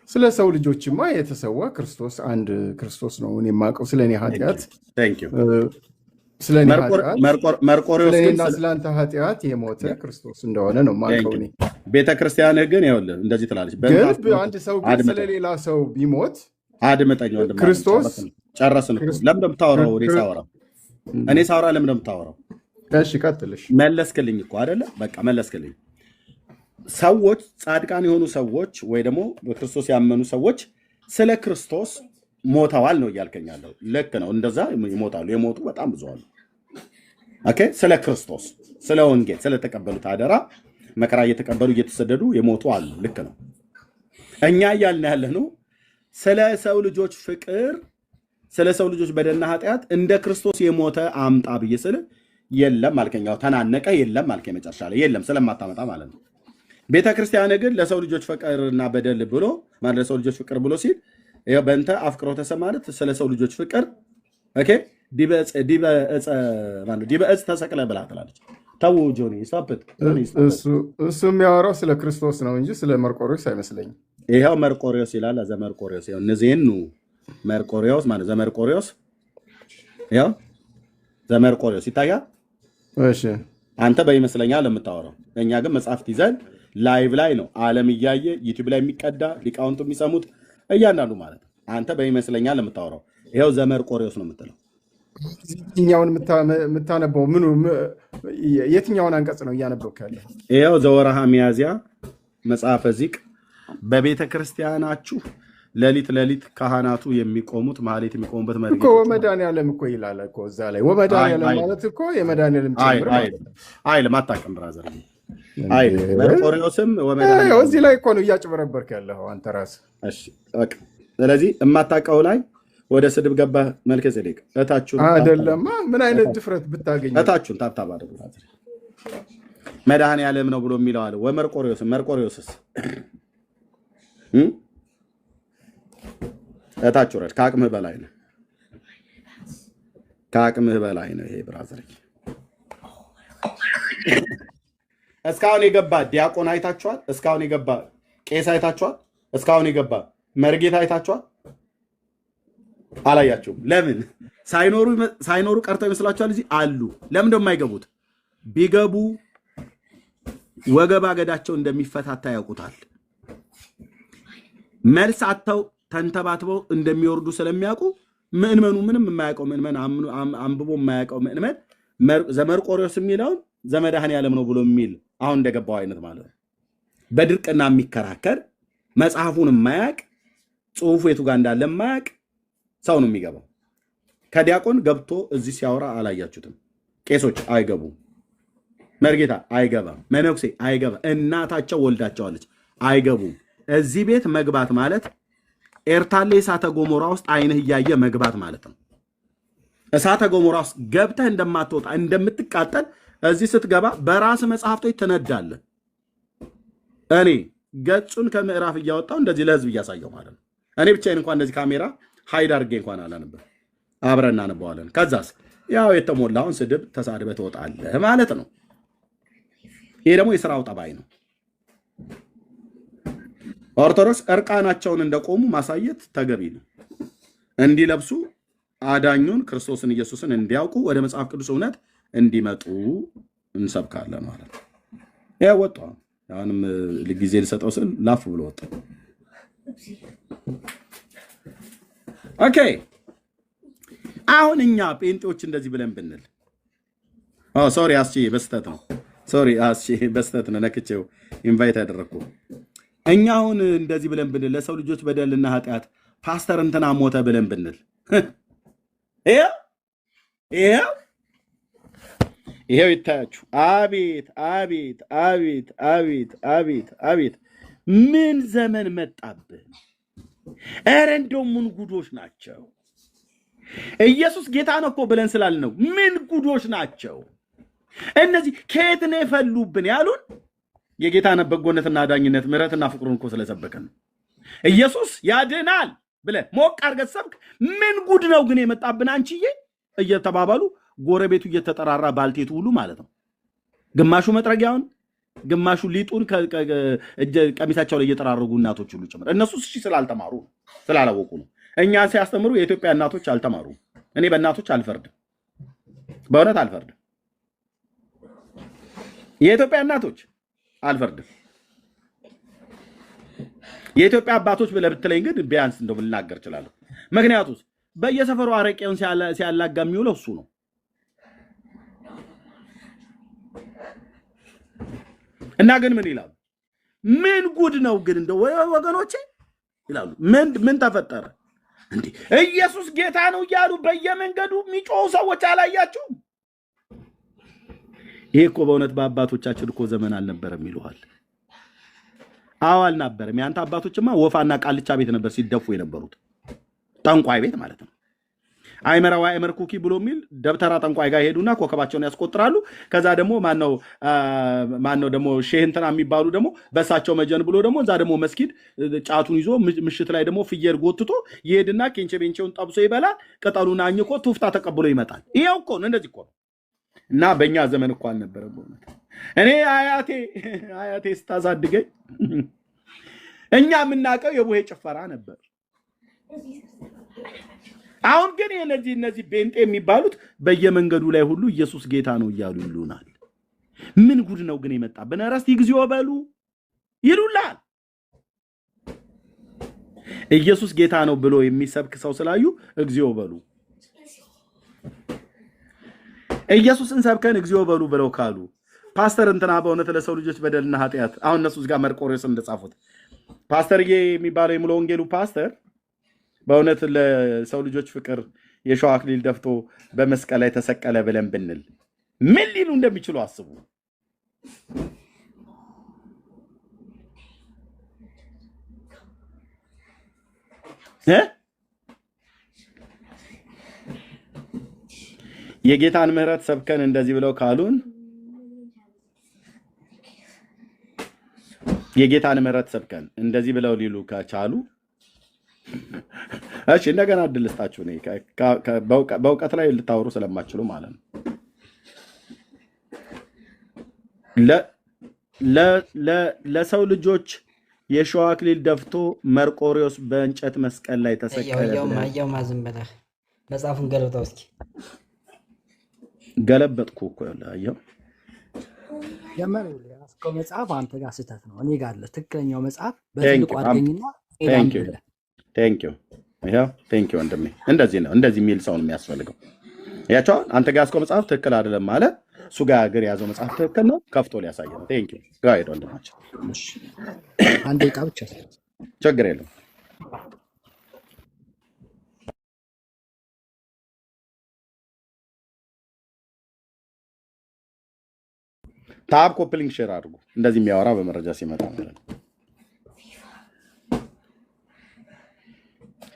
ስለ ሰው ልጆችማ የተሰዋ ክርስቶስ አንድ ክርስቶስ ነው እኔ የማውቀው። ስለኔ ኃጢአት ስለኔና ስለአንተ ኃጢአት የሞተ ክርስቶስ እንደሆነ ነው የማውቀው እኔ። ቤተክርስቲያንህ ግን ይኸውልህ እንደዚህ ትላለች። አንድ ሰው ግን ስለሌላ ሰው ቢሞት አድምጠኝ ወንድም፣ ክርስቶስ ጨረስን እኮ። ለምን እንደምታወራው እኔ ሳወራ ለምን እንደምታወራው እሺ ቀጥልሽ። መለስክልኝ እኮ አይደለ? በቃ መለስክልኝ። ሰዎች ጻድቃን የሆኑ ሰዎች ወይ ደግሞ በክርስቶስ ያመኑ ሰዎች ስለ ክርስቶስ ሞተዋል ነው እያልከኛለሁ። ልክ ነው፣ እንደዛ ይሞታሉ። የሞቱ በጣም ብዙ አሉ። ኦኬ፣ ስለ ክርስቶስ ስለ ወንጌል ስለተቀበሉት አደራ መከራ እየተቀበሉ እየተሰደዱ የሞቱ አሉ። ልክ ነው። እኛ እያልን ያለነው ስለ ሰው ልጆች ፍቅር፣ ስለ ሰው ልጆች በደልና ኃጢአት እንደ ክርስቶስ የሞተ አምጣ ብዬ ስል የለም አልከኛው። ተናነቀ የለም አልከኝ። መጨረሻ ላይ የለም ስለማታመጣ ማለት ነው። ቤተ ክርስቲያን ግን ለሰው ልጆች ፍቅርና በደል ብሎ ማለት ለሰው ልጆች ፍቅር ብሎ ሲል ይኸው በእንተ አፍቅሮተ ሰብእ ማለት ስለ ሰው ልጆች ፍቅር ኦኬ ዲበ ዕፅ ተሰቅለ ብላ ትላለች። ተው ጆኒ ስቶፕት። እሱ የሚያወራው ስለ ክርስቶስ ነው እንጂ ስለ መርቆሪዎስ አይመስለኝም። ይኸው መርቆሪዎስ ይላል። ዘመርቆሪዎስ ይኸው እነዚህኑ መርቆሪዎስ ማለት ዘመርቆሪዎስ ይኸው ዘመርቆሪዎስ ይታያል። እሺ አንተ በይመስለኛል ለምታወራው፣ እኛ ግን መጽሐፍት ይዘን ላይቭ ላይ ነው ዓለም እያየ ዩቲዩብ ላይ የሚቀዳ ሊቃውንቱ የሚሰሙት እያንዳንዱ ማለት ነው። አንተ በይመስለኛል ለምታወራው ይኸው ዘመርቆሪዎስ ነው የምትለው። የትኛውን የምታነበው ምኑ የትኛውን አንቀጽ ነው እያነበብክ ያለው? ይኸው ዘወርሃ ሚያዝያ መጽሐፈ ዚቅ በቤተ ክርስቲያናችሁ ሌሊት ሌሊት ካህናቱ የሚቆሙት ማህሌት የሚቆሙበት መርጌታ እኮ ወመድኃኒዓለም እኮ ይላል እኮ እዛ ላይ። ወመድኃኒዓለም ማለት እኮ የመድኃኒዓለም ጭምር አይልም። አታውቅም ብራዘር አይልም። መርቆሪዎስም ወመድኃኒዓለም እዚህ ላይ እኮ ነው እያጭበረበርክ ያለው አንተ ራስህ። እሺ በቃ ስለዚህ የማታውቀው ላይ ወደ ስድብ ገባ። መልከ ጼዴቅ እታችሁን አይደለም። ምን አይነት ድፍረት ብታገኝ እታችሁን ታብታብ አድርጉ። መድኃኒዓለም ነው ብሎ የሚለው አለ። መርቆሪዎስስ እታችሁ ረድ ከአቅምህ በላይ ነው። ከአቅምህ በላይ ነው። ይሄ ብራዘር እስካሁን የገባ ዲያቆን አይታችኋል? እስካሁን የገባ ቄስ አይታችኋል? እስካሁን የገባ መርጌታ አይታችኋል? አላያችሁም። ለምን ሳይኖሩ ቀርተው ይመስላችኋል? እዚህ አሉ። ለምን እንደማይገቡት ቢገቡ ወገባ ገዳቸው እንደሚፈታታ ያውቁታል። መልስ አጥተው ተንተባትበው እንደሚወርዱ ስለሚያውቁ ምእመኑ ምንም የማያውቀው ምእመን አንብቦ የማያውቀው ምእመን ዘመርቆሪዎስ የሚለውን ዘመድኃኒዓለም ነው ብሎ የሚል አሁን እንደገባው አይነት ማለት ነው። በድርቅና የሚከራከር መጽሐፉን የማያውቅ ጽሁፉ የቱ ጋር እንዳለ የማያውቅ ሰው ነው የሚገባው። ከዲያቆን ገብቶ እዚህ ሲያወራ አላያችሁትም? ቄሶች አይገቡም። መርጌታ አይገባም። መነኩሴ አይገባ። እናታቸው ወልዳቸዋለች አይገቡም። እዚህ ቤት መግባት ማለት ኤርታሌ እሳተ ገሞራ ውስጥ አይንህ እያየ መግባት ማለት ነው። እሳተ ገሞራ ውስጥ ገብተህ እንደማትወጣ እንደምትቃጠል እዚህ ስትገባ በራስ መጽሐፍቶች ትነዳለህ። እኔ ገጹን ከምዕራፍ እያወጣው እንደዚህ ለህዝብ እያሳየው ማለት ነው። እኔ ብቻዬን እንኳን እንደዚህ ካሜራ ሃይድ አድርጌ እንኳን አላነብም። አብረን እናነበዋለን። ከዛስ ያው የተሞላውን ስድብ ተሳድበህ ትወጣለህ ማለት ነው። ይሄ ደግሞ የስራው ጠባይ ነው። ኦርቶዶክስ እርቃናቸውን እንደቆሙ ማሳየት ተገቢ ነው። እንዲለብሱ አዳኙን ክርስቶስን ኢየሱስን እንዲያውቁ ወደ መጽሐፍ ቅዱስ እውነት እንዲመጡ እንሰብካለን ማለት ነው። ያ ወጣ። አሁንም ጊዜ ልሰጠው ስል ላፍ ብሎ ወጣ። ኦኬ አሁን እኛ ጴንጤዎች እንደዚህ ብለን ብንል ሶሪ አስቺ በስተት ነው። ሶሪ አስቺ በስተት ነው። ነክቼው ኢንቫይት ያደረኩ እኛ አሁን እንደዚህ ብለን ብንል ለሰው ልጆች በደልና ኃጢአት ፓስተር እንትና ሞተ ብለን ብንል ይሄው ይታያችሁ። አቤት አቤት አቤት አቤት አቤት አቤት ምን ዘመን መጣብን! ኧረ እንደው ምን ጉዶች ናቸው! ኢየሱስ ጌታ ነው እኮ ብለን ስላልነው ምን ጉዶች ናቸው እነዚህ! ከየት ነው የፈሉብን ያሉን? የጌታን በጎነትና ዳኝነት ምሕረትና ፍቅሩን እኮ ስለሰበከን ነው። ኢየሱስ ያድናል ብለህ ሞቅ አድርገህ ሰብክ። ምን ጉድ ነው ግን የመጣብን አንቺዬ! እየተባባሉ ጎረቤቱ እየተጠራራ ባልቴቱ ሁሉ ማለት ነው። ግማሹ መጥረጊያውን፣ ግማሹ ሊጡን ቀሚሳቸው ላይ እየጠራረጉ እናቶች ሁሉ ጭምር። እነሱ እሺ ስላልተማሩ ስላላወቁ ነው። እኛ ሲያስተምሩ የኢትዮጵያ እናቶች አልተማሩም። እኔ በእናቶች አልፈርድም፣ በእውነት አልፈርድም። የኢትዮጵያ እናቶች አልፈርድም። የኢትዮጵያ አባቶች ብለህ ብትለኝ ግን ቢያንስ እንደው ልናገር እችላለሁ። ምክንያቱም በየሰፈሩ አረቄውን ሲያላጋ የሚውለው እሱ ነው። እና ግን ምን ይላሉ? ምን ጉድ ነው ግን እንደው ወገኖቼ ይላሉ። ምን ተፈጠረ እንዴ? ኢየሱስ ጌታ ነው እያሉ በየመንገዱ የሚጮሁ ሰዎች አላያችሁም? ይሄ እኮ በእውነት በአባቶቻችን እኮ ዘመን አልነበረም ይሉሃል። አዎ አልነበረም። ያንተ አባቶችማ ወፋና ቃልቻ ቤት ነበር ሲደፉ የነበሩት፣ ጠንቋይ ቤት ማለት ነው። አይመራው አይመር ኩኪ ብሎ የሚል ደብተራ ጠንቋይ ጋር ሄዱና ኮከባቸውን ያስቆጥራሉ። ከዛ ደግሞ ማነው ደግሞ ሼህ እንትና የሚባሉ ደግሞ በሳቸው መጀን ብሎ ደግሞ እዛ ደግሞ መስጊድ ጫቱን ይዞ ምሽት ላይ ደግሞ ፍየል ጎትቶ ይሄድና ኬንቼ ቤንቼውን ጠብሶ ይበላል። ቅጠሉን አኝኮ ቱፍታ ተቀብሎ ይመጣል። ይሄው እኮ ነው፣ እንደዚህ እኮ ነው። እና በእኛ ዘመን እኮ አልነበረም በእውነት። እኔ አያቴ ስታሳድገኝ እኛ የምናውቀው የቡሄ ጭፈራ ነበር። አሁን ግን እነዚህ ቤንጤ የሚባሉት በየመንገዱ ላይ ሁሉ ኢየሱስ ጌታ ነው እያሉ ይሉናል። ምን ጉድ ነው ግን የመጣብን? ኧረ እስቲ እግዚኦ በሉ ይሉላል። ኢየሱስ ጌታ ነው ብሎ የሚሰብክ ሰው ስላዩ እግዚኦ በሉ። ኢየሱስን ሰብከን እግዚኦ በሉ ብለው ካሉ ፓስተር እንትና በእውነት ለሰው ልጆች በደልና ኃጢአት አሁን እነሱ ጋር መርቆሬዎስ እንደጻፉት ፓስተርዬ የሚባለው የሙሉ ወንጌሉ ፓስተር በእውነት ለሰው ልጆች ፍቅር የሸዋ አክሊል ደፍቶ በመስቀል ላይ ተሰቀለ ብለን ብንል ምን ሊሉ እንደሚችሉ አስቡ። የጌታን ምሕረት ሰብከን እንደዚህ ብለው ካሉን የጌታን ምሕረት ሰብከን እንደዚህ ብለው ሊሉ ከቻሉ እሺ እንደገና እድል ልስጣችሁ ነው። በእውቀት ላይ ልታወሩ ስለማችሉ ማለት ነው። ለሰው ልጆች የሸዋ አክሊል ደፍቶ መርቆሬዎስ በእንጨት መስቀል ላይ ተሰቀለ። ያው ማዝም ብለህ መጽሐፉን ገለብጠው እስኪ። ገለበጥኩ እኮ ያለው የመረው ያስከው መጽሐፍ አንተ ጋር ስህተት ነው፣ እኔ ጋር አለ ትክክለኛው መጽሐፍ። በትልቁ አድርገኝና ቴንክ ዩ ወንድሜ። እንደዚህ ነው፣ እንደዚህ የሚል ሰው ነው የሚያስፈልገው። ያቻው አንተ ጋር ያስከው መጽሐፍ ትክክል አይደለም ማለት እሱ ጋር ሀገር የያዘው መጽሐፍ ትክክል ነው፣ ከፍቶ ሊያሳይ ነው። ቴንክ ዩ ጋይድ ወንድማችን። አንድ ደቂቃ ብቻ ችግር የለም። ታብ ኮፕሊንግ ሼር አድርጉ፣ እንደዚህ የሚያወራ በመረጃ ሲመጣ ማለት ነው።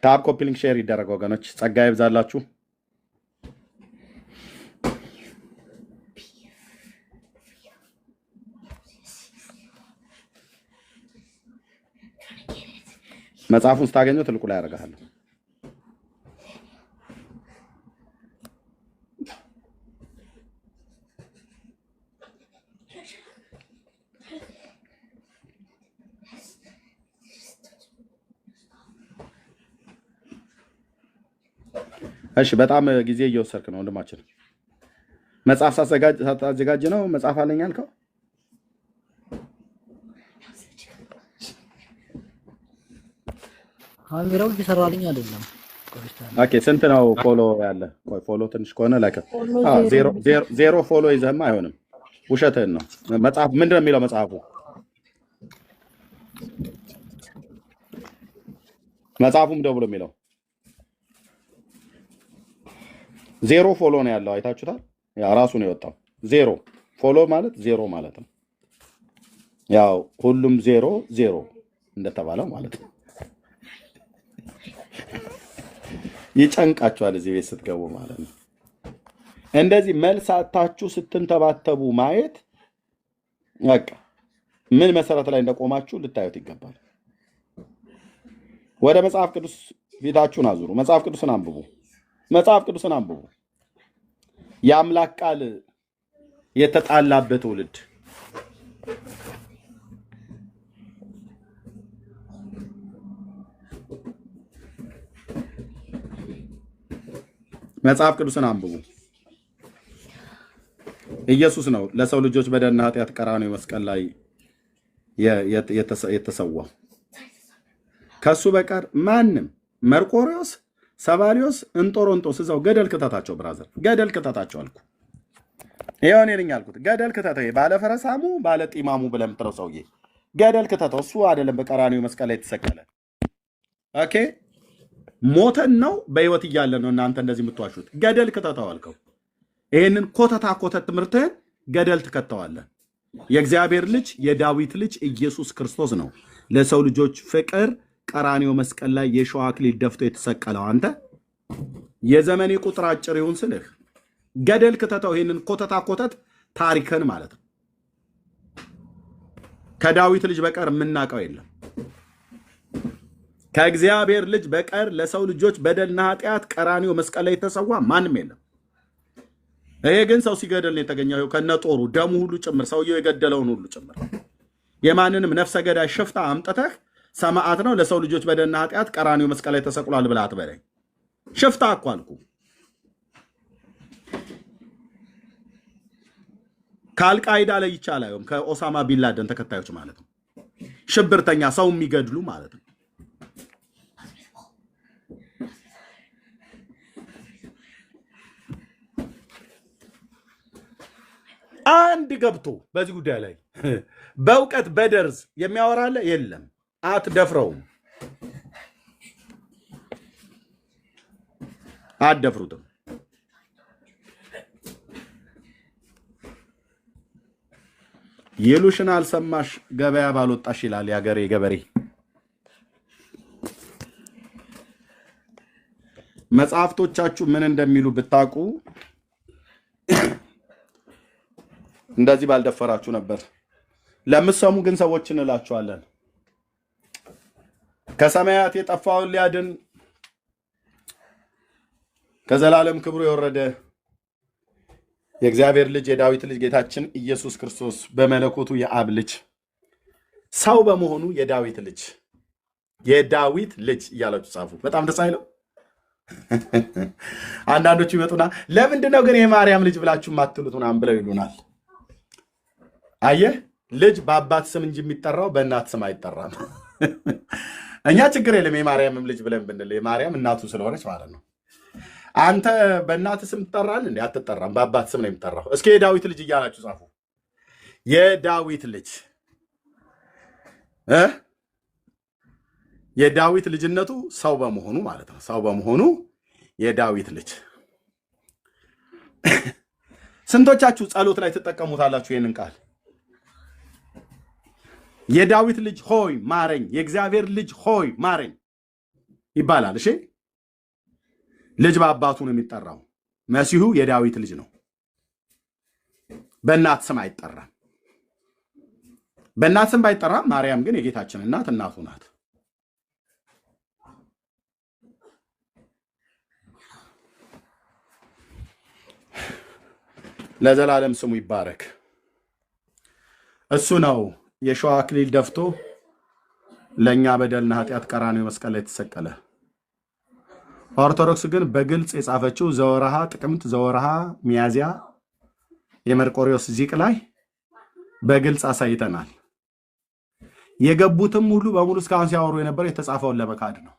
ታብ ኮፕሊንግ ሼር ይደረግ ወገኖች፣ ጸጋ ይብዛላችሁ። መጽሐፉን ስታገኘው ትልቁ ላይ ያደርጋለሁ። እሺ በጣም ጊዜ እየወሰድክ ነው ወንድማችን። መጽሐፍ ሳታዘጋጅ ነው መጽሐፍ አለኝ አልከው? ካሜራው እየሰራልኝ አይደለም። ኦኬ ስንት ነው ፎሎ ያለ? ቆይ ፎሎ ትንሽ ከሆነ ላይክ ዜሮ ፎሎ ይዘህማ አይሆንም። ውሸትህን ነው። መጽሐፍ ምንድን ነው የሚለው መጽሐፉ? መጽሐፉም ደብሎ የሚለው ዜሮ ፎሎ ነው ያለው። አይታችሁታል? ያ ራሱ ነው የወጣው። ዜሮ ፎሎ ማለት ዜሮ ማለት ነው። ያው ሁሉም ዜሮ ዜሮ እንደተባለው ማለት ነው። ይጨንቃችኋል እዚህ ቤት ስትገቡ ማለት ነው። እንደዚህ መልስ አታችሁ ስትንተባተቡ ማየት በቃ ምን መሰረት ላይ እንደቆማችሁ ልታዩት ይገባል። ወደ መጽሐፍ ቅዱስ ፊታችሁን አዙሩ። መጽሐፍ ቅዱስን አንብቡ። መጽሐፍ ቅዱስን አንብቡ። የአምላክ ቃል የተጣላበት ትውልድ መጽሐፍ ቅዱስን አንብቡ። ኢየሱስ ነው ለሰው ልጆች በደልና ኃጢአት ቀራንዮ መስቀል ላይ የተሰዋው። ከሱ በቀር ማንም መርቆሬዎስ፣ ሰባሊዮስ፣ እንጦሮንጦስ እዛው ገደል ክተታቸው። ብራዘር ገደል ክተታቸው አልኩ። ይሄው እኔ ነኝ ያልኩት። ገደል ክተተው። ባለ ፈረሳሙ ባለ ጢማሙ ብለህ የምትለው ሰውዬ ገደል ክተተው። እሱ አይደለም በቀራኒው መስቀል ላይ የተሰቀለ። ኦኬ ሞተን ነው በህይወት እያለ ነው እናንተ እንደዚህ የምትዋሹት። ገደል ክተተው አልከው። ይህንን ኮተታ ኮተት ትምህርትህን ገደል ትከተዋለህ። የእግዚአብሔር ልጅ የዳዊት ልጅ ኢየሱስ ክርስቶስ ነው ለሰው ልጆች ፍቅር ቀራኒው መስቀል ላይ የሾህ አክሊል ደፍቶ የተሰቀለው። አንተ የዘመኔ ቁጥር አጭር ይሁን ስልህ ገደል ክተተው። ይህንን ኮተታ ኮተት ታሪክን ማለት ነው። ከዳዊት ልጅ በቀር የምናውቀው የለም። ከእግዚአብሔር ልጅ በቀር ለሰው ልጆች በደልና ኃጢአት ቀራኒው መስቀል ላይ የተሰዋ ማንም የለም። ይሄ ግን ሰው ሲገደል ነው የተገኘው፣ ከነጦሩ ደሙ ሁሉ ጭምር፣ ሰውየው የገደለውን ሁሉ ጭምር። የማንንም ነፍሰ ገዳይ ሽፍታ አምጥተህ ሰማዕት ነው ለሰው ልጆች በደልና ኃጢአት ቀራኒው መስቀል ላይ ተሰቅሏል ብለህ አትበለኝ። ሽፍታ እኮ አልኩ። ከአልቃይዳ ላይ ይቻላል፣ ከኦሳማ ቢንላደን ተከታዮች ማለት ነው። ሽብርተኛ ሰው የሚገድሉ ማለት ነው። አንድ ገብቶ በዚህ ጉዳይ ላይ በእውቀት በደርዝ የሚያወራለ የለም። አትደፍረውም፣ አትደፍሩትም። ይሉሽን አልሰማሽ ገበያ ባልወጣሽ ይላል የአገሬ ገበሬ። መጽሐፍቶቻችሁ ምን እንደሚሉ ብታውቁ እንደዚህ ባልደፈራችሁ ነበር። ለምትሰሙ ግን ሰዎች እንላችኋለን፣ ከሰማያት የጠፋውን ሊያድን ከዘላለም ክብሩ የወረደ የእግዚአብሔር ልጅ የዳዊት ልጅ ጌታችን ኢየሱስ ክርስቶስ በመለኮቱ የአብ ልጅ ሰው በመሆኑ የዳዊት ልጅ እያላችሁ ጻፉ። በጣም ደስ አይለው? አንዳንዶቹ ይመጡና ለምንድነው ግን የማርያም ልጅ ብላችሁ ማትሉት ምናምን ብለው ይሉናል። አየህ፣ ልጅ በአባት ስም እንጂ የሚጠራው በእናት ስም አይጠራም። እኛ ችግር የለም የማርያምም ልጅ ብለን ብንል፣ የማርያም እናቱ ስለሆነች ማለት ነው። አንተ በእናት ስም ትጠራል እንዴ? አትጠራም። በአባት ስም ነው የሚጠራው። እስኪ የዳዊት ልጅ እያላችሁ ጻፉ። የዳዊት ልጅ የዳዊት ልጅነቱ ሰው በመሆኑ ማለት ነው። ሰው በመሆኑ የዳዊት ልጅ። ስንቶቻችሁ ጸሎት ላይ ትጠቀሙታላችሁ ይህንን ቃል? የዳዊት ልጅ ሆይ ማረኝ፣ የእግዚአብሔር ልጅ ሆይ ማረኝ ይባላል። እሺ፣ ልጅ በአባቱ ነው የሚጠራው። መሲሁ የዳዊት ልጅ ነው። በእናት ስም አይጠራም። በእናት ስም ባይጠራም ማርያም ግን የጌታችን እናቱ ናት። ለዘላለም ስሙ ይባረክ። እሱ ነው የሾህ አክሊል ደፍቶ ለእኛ በደልና ኃጢአት ቀራንዮ መስቀል ላይ ተሰቀለ። ኦርቶዶክስ ግን በግልጽ የጻፈችው ዘወርሃ ጥቅምት፣ ዘወርሃ ሚያዝያ የመርቆሪዎስ ዚቅ ላይ በግልጽ አሳይተናል። የገቡትም ሁሉ በሙሉ እስካሁን ሲያወሩ የነበረ የተጻፈውን ለመካድ ነው።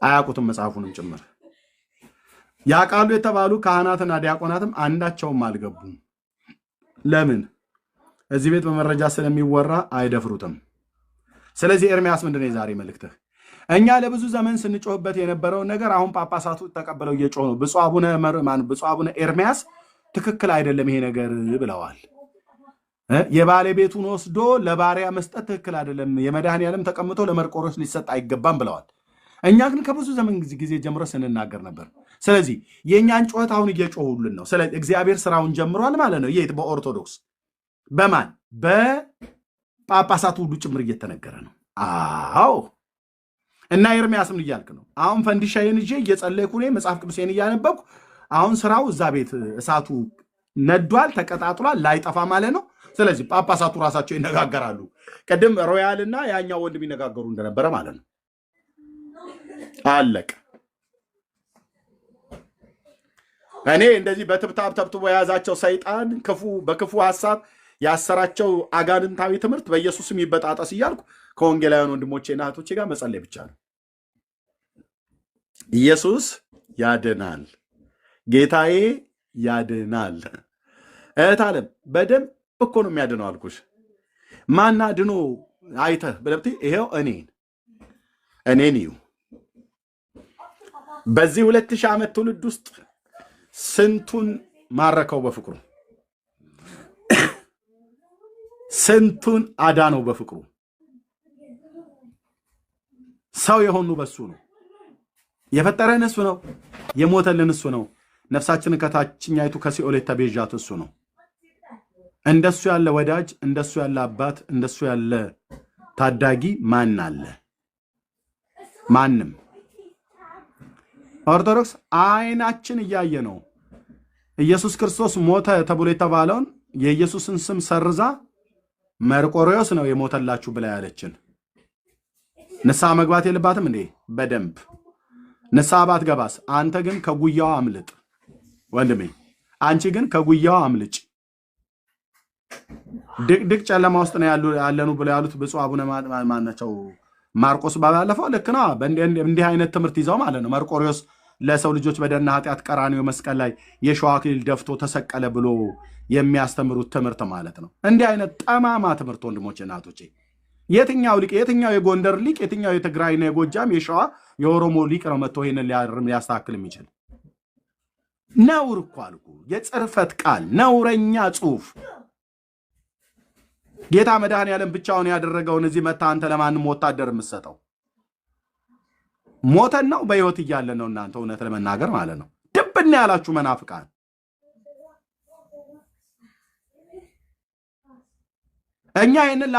አያውቁትም መጽሐፉንም ጭምር። ያውቃሉ የተባሉ ካህናትና ዲያቆናትም አንዳቸውም አልገቡም። ለምን? እዚህ ቤት በመረጃ ስለሚወራ አይደፍሩትም። ስለዚህ ኤርሚያስ ምንድነው የዛሬ መልእክትህ? እኛ ለብዙ ዘመን ስንጮህበት የነበረውን ነገር አሁን ጳጳሳቱ ተቀበለው እየጮህ ነው። ብፁዕ አቡነ ኤርሚያስ ትክክል አይደለም ይሄ ነገር ብለዋል። የባለቤቱን ወስዶ ለባሪያ መስጠት ትክክል አይደለም፣ የመድኃኔዓለም ተቀምጦ ለመርቆሬዎስ ሊሰጥ አይገባም ብለዋል። እኛ ግን ከብዙ ዘመን ጊዜ ጀምሮ ስንናገር ነበር። ስለዚህ የእኛን ጩኸት አሁን እየጮሁልን ነው። ስለዚህ እግዚአብሔር ስራውን ጀምሯል ማለት ነው። የት? በኦርቶዶክስ በማን? በጳጳሳቱ ሁሉ ጭምር እየተነገረ ነው። አዎ። እና ኤርሚያስ ምን እያልክ ነው? አሁን ፈንዲሻዬን ይዤ እየጸለይኩ እኔ መጽሐፍ ቅዱሴን እያነበብኩ አሁን ስራው እዛ ቤት እሳቱ ነዷል፣ ተቀጣጥሏል፣ ላይጠፋ ማለት ነው። ስለዚህ ጳጳሳቱ ራሳቸው ይነጋገራሉ። ቅድም ሮያል እና ያኛው ወንድም ይነጋገሩ እንደነበረ ማለት ነው። አለቅ። እኔ እንደዚህ በትብታብ ተብትቦ የያዛቸው ሰይጣን በክፉ ሐሳብ ያሰራቸው አጋንንታዊ ትምህርት በኢየሱስም ይበጣጠስ እያልኩ ከወንጌላውያን ወንድሞቼና እህቶቼ ጋር መጸለይ ብቻ ነው። ኢየሱስ ያድናል፣ ጌታዬ ያድናል። እህት ዓለም በደንብ እኮ ነው የሚያድነው አልኩሽ። ማን አድኖ አይተህ ብለብቲ ይሄው እኔን እዩ። በዚህ 2000 ዓመት ትውልድ ውስጥ ስንቱን ማረከው በፍቅሩ፣ ስንቱን አዳነው በፍቅሩ። ሰው የሆኑ በሱ ነው። የፈጠረን እሱ ነው። የሞተልን እሱ ነው። ነፍሳችንን ከታችኛይቱ ከሲኦል የተቤዣት እሱ ነው። እንደሱ ያለ ወዳጅ፣ እንደሱ ያለ አባት፣ እንደሱ ያለ ታዳጊ ማን አለ? ማንም። ኦርቶዶክስ አይናችን እያየ ነው ኢየሱስ ክርስቶስ ሞተ ተብሎ የተባለውን የኢየሱስን ስም ሰርዛ መርቆሬዎስ ነው የሞተላችሁ ብላ ያለችን። ንስሐ መግባት የለባትም እንዴ? በደንብ ንስሐ ባትገባስ? አንተ ግን ከጉያው አምልጥ ወንድሜ፣ አንቺ ግን ከጉያው አምልጭ። ድቅድቅ ጨለማ ውስጥ ነው ያለኑ ብለው ያሉት ብፁዕ አቡነ ማናቸው ማርቆስ ባለፈው ልክ ነው። እንዲህ አይነት ትምህርት ይዘው ማለት ነው መርቆሬዎስ ለሰው ልጆች በደልና ኃጢአት ቀራንዮ መስቀል ላይ የሸዋ አክሊል ደፍቶ ተሰቀለ ብሎ የሚያስተምሩት ትምህርት ማለት ነው። እንዲህ አይነት ጠማማ ትምህርት ወንድሞቼ እናቶቼ፣ የትኛው ሊቅ፣ የትኛው የጎንደር ሊቅ፣ የትኛው የትግራይና የጎጃም የሸዋ የኦሮሞ ሊቅ ነው መጥቶ ይሄንን ሊያስተካክል የሚችል? ነውር እኮ አልኩ። የጽርፈት ቃል፣ ነውረኛ ጽሁፍ። ጌታ መድኃኔዓለም ብቻውን ያደረገውን እዚህ መታ አንተ ለማንም ወታደር የምትሰጠው? ሞተን ነው በህይወት እያለን ነው? እናንተ እውነት ለመናገር ማለት ነው ድብና ያላችሁ መናፍቃን። እኛ ይህንን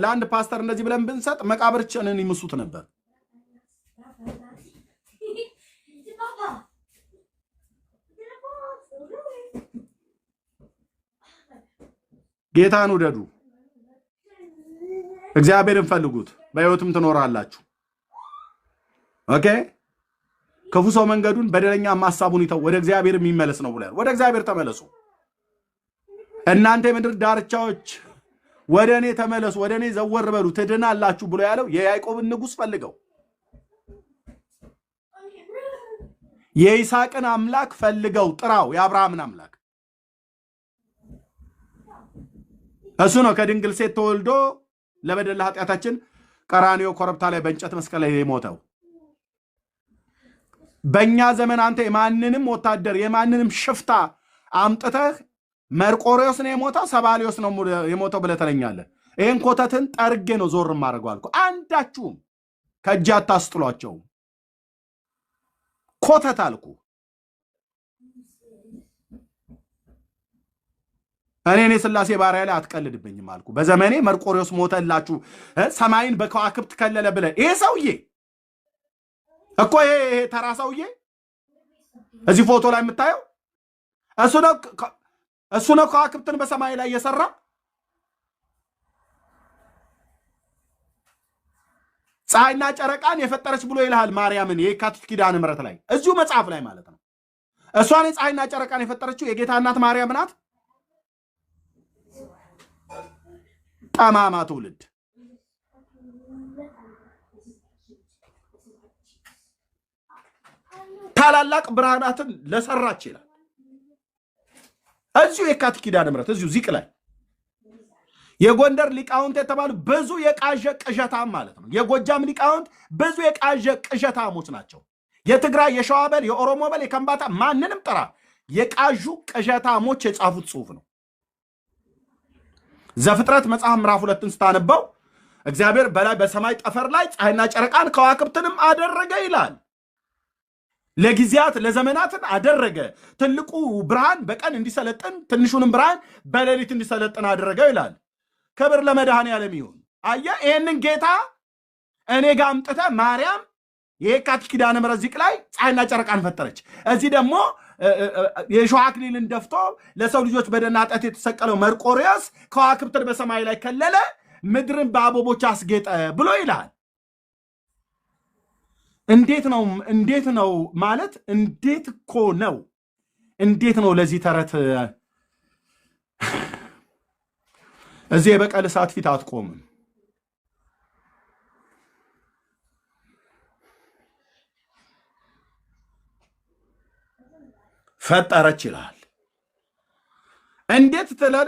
ለአንድ ፓስተር እንደዚህ ብለን ብንሰጥ መቃብርችንን ይምሱት ነበር። ጌታን ውደዱ፣ እግዚአብሔርን ፈልጉት፣ በህይወትም ትኖራላችሁ። ኦኬ። ክፉ ሰው መንገዱን በደለኛ ሐሳቡን ይተው ወደ እግዚአብሔር የሚመለስ ነው ብሏል። ወደ እግዚአብሔር ተመለሱ እናንተ የምድር ዳርቻዎች፣ ወደ እኔ ተመለሱ፣ ወደ እኔ ዘወር በሉ ትድናላችሁ ብሎ ያለው የያዕቆብን ንጉሥ ፈልገው፣ የይስሐቅን አምላክ ፈልገው ጥራው፣ የአብርሃምን አምላክ እሱ ነው ከድንግል ሴት ተወልዶ ለበደል ኃጢአታችን ቀራንዮ ኮረብታ ላይ በእንጨት መስቀል ላይ የሞተው። በእኛ ዘመን አንተ የማንንም ወታደር የማንንም ሽፍታ አምጥተህ መርቆሬዎስ ነው የሞተው ሰባሊዮስ ነው የሞተው ብለህ ተለኛለህ። ይህን ኮተትን ጠርጌ ነው ዞር ማድረግ አልኩ። አንዳችሁም ከእጅ አታስጥሏቸው። ኮተት አልኩ። እኔ ስላሴ ባሪያ ላይ አትቀልድብኝም አልኩ። በዘመኔ መርቆሬዎስ ሞተላችሁ ሰማይን በከዋክብት ከለለ ብለህ ይሄ ሰውዬ እኮ ይሄ ተራ ሰውዬ እዚህ ፎቶ ላይ የምታየው እሱ ነው ከዋክብትን በሰማይ ላይ የሰራ። ፀሐይና ጨረቃን የፈጠረች ብሎ ይልሃል ማርያምን የካቲት ኪዳነ ምሕረት ላይ እዚሁ መጽሐፍ ላይ ማለት ነው። እሷን ፀሐይና ጨረቃን የፈጠረችው የጌታ እናት ማርያም ናት። ጠማማ ትውልድ። ታላላቅ ብርሃናትን ለሰራች ይላል እዚሁ የካቲት ኪዳነ ምሕረት እዚሁ ዚቅ ላይ። የጎንደር ሊቃውንት የተባሉ ብዙ የቃዠ ቅዠታም ማለት ነው። የጎጃም ሊቃውንት ብዙ የቃዠ ቅዠታሞች ናቸው። የትግራይ የሸዋ በል የኦሮሞ በል የከምባታ ማንንም ጥራ የቃዡ ቅዠታሞች የጻፉት ጽሁፍ ነው። ዘፍጥረት መጽሐፍ ምዕራፍ 2ን ስታነበው እግዚአብሔር በላይ በሰማይ ጠፈር ላይ ፀሐይና ጨረቃን ከዋክብትንም አደረገ ይላል። ለጊዜያት ለዘመናትን አደረገ። ትልቁ ብርሃን በቀን እንዲሰለጥን ትንሹንም ብርሃን በሌሊት እንዲሰለጥን አደረገው ይላል። ክብር ለመድኃኔዓለም ይሁን። አየህ፣ ይህንን ጌታ እኔ ጋር አምጥተህ ማርያም የካቲት ኪዳነ ምሕረት ዚቅ ላይ ፀሐይና ጨረቃን ፈጠረች። እዚህ ደግሞ የሾህ አክሊልን ደፍቶ ለሰው ልጆች በደልና ኃጢአት የተሰቀለው መርቆሬዎስ ከዋክብትን በሰማይ ላይ ከለለ፣ ምድርን በአበቦች አስጌጠ ብሎ ይላል። እንዴት ነው ማለት እንዴት እኮ ነው። እንዴት ነው ለዚህ ተረት እዚህ የበቀል እሳት ፊት አትቆምም። ፈጠረች ይላል። እንዴት ትላል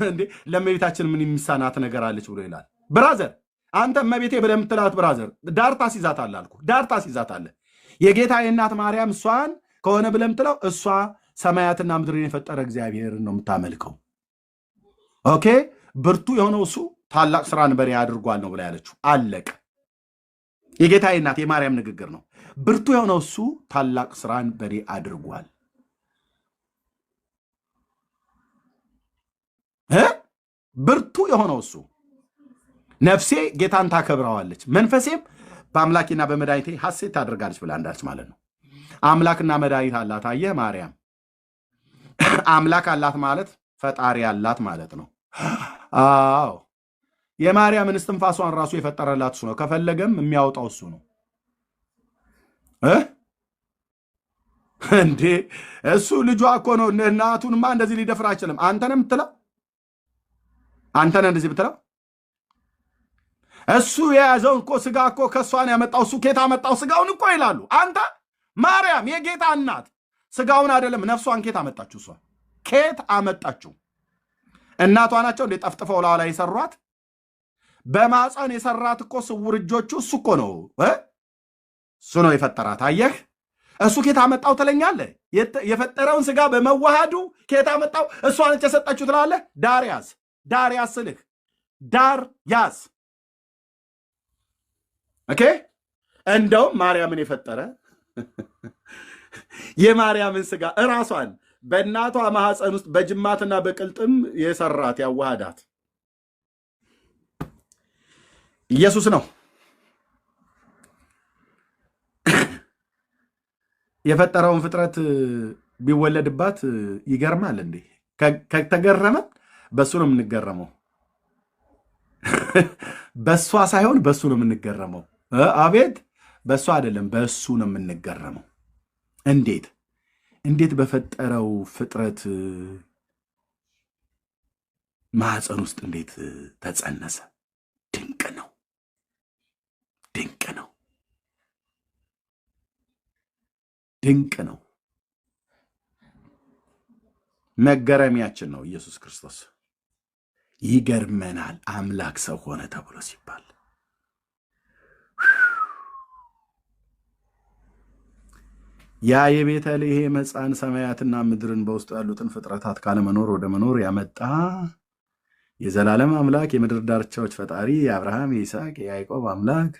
እንዴ? ለእመቤታችን ምን የሚሳናት ነገር አለች ብሎ ይላል። ብራዘር አንተ እመቤቴ ብለህ የምትላት ብራዘር ዳር ታስይዛታለህ አልኩህ። ዳር ታስይዛታለህ። የጌታ የእናት ማርያም እሷን ከሆነ ብለህ የምትለው እሷ ሰማያትና ምድርን የፈጠረ እግዚአብሔርን ነው የምታመልከው። ኦኬ ብርቱ የሆነው እሱ ታላቅ ስራን በእኔ አድርጓል ነው ብላ ያለችው። አለቀ። የጌታ የእናት የማርያም ንግግር ነው። ብርቱ የሆነው እሱ ታላቅ ስራን በእኔ አድርጓል። ብርቱ የሆነው እሱ ነፍሴ ጌታን ታከብረዋለች፣ መንፈሴም በአምላኬና በመድኃኒቴ ሐሴት ታደርጋለች ብላ እንዳለች ማለት ነው። አምላክና መድኃኒት አላት። አየህ ማርያም አምላክ አላት ማለት ፈጣሪ አላት ማለት ነው። አዎ የማርያምን እስትንፋሷን ራሱ የፈጠረላት እሱ ነው። ከፈለገም የሚያወጣው እሱ ነው። እንዴ እሱ ልጇ እኮ ነው። እናቱንማ እንደዚህ ሊደፍር አይችልም። አንተንም የምትለው አንተን እንደዚህ ብትለው እሱ የያዘውን እኮ ስጋ እኮ ከሷን ያመጣው እሱ ኬታ መጣው ስጋውን እኮ ይላሉ። አንተ ማርያም የጌታ እናት ስጋውን አይደለም ነፍሷን ኬታ አመጣችሁ። እሷ ኬት አመጣችሁ? እናቷ ናቸው እንደ ጠፍጥፈው ላዋ ላይ የሰሯት። በማፀን የሰራት እኮ ስውር እጆቹ እሱ እኮ ነው። እሱ ነው የፈጠራት። አየህ እሱ ኬታ አመጣው ትለኛለህ? የፈጠረውን ስጋ በመዋሃዱ ኬታ አመጣው እሷ ነች የሰጠችው ትላለህ? ዳር ያዝ፣ ዳር ያዝ ስልህ ዳር ያዝ። ኦኬ እንደውም ማርያምን የፈጠረ የማርያምን ስጋ እራሷን በእናቷ ማህፀን ውስጥ በጅማትና በቅልጥም የሰራት ያዋሃዳት ኢየሱስ ነው። የፈጠረውን ፍጥረት ቢወለድባት ይገርማል እንዴ? ከተገረመ በሱ ነው የምንገረመው። በሷ ሳይሆን በሱ ነው የምንገረመው። አቤት በሷ አይደለም በሱ ነው የምንገረመው። እንዴት እንዴት በፈጠረው ፍጥረት ማህፀን ውስጥ እንዴት ተጸነሰ? ድንቅ ነው፣ ድንቅ ነው፣ ድንቅ ነው። መገረሚያችን ነው ኢየሱስ ክርስቶስ። ይገርመናል አምላክ ሰው ሆነ ተብሎ ሲባል። ያ የቤተልሔም ሕፃን ሰማያትና ምድርን በውስጡ ያሉትን ፍጥረታት ካለመኖር ወደ መኖር ያመጣ የዘላለም አምላክ የምድር ዳርቻዎች ፈጣሪ የአብርሃም የይስሐቅ የያዕቆብ አምላክ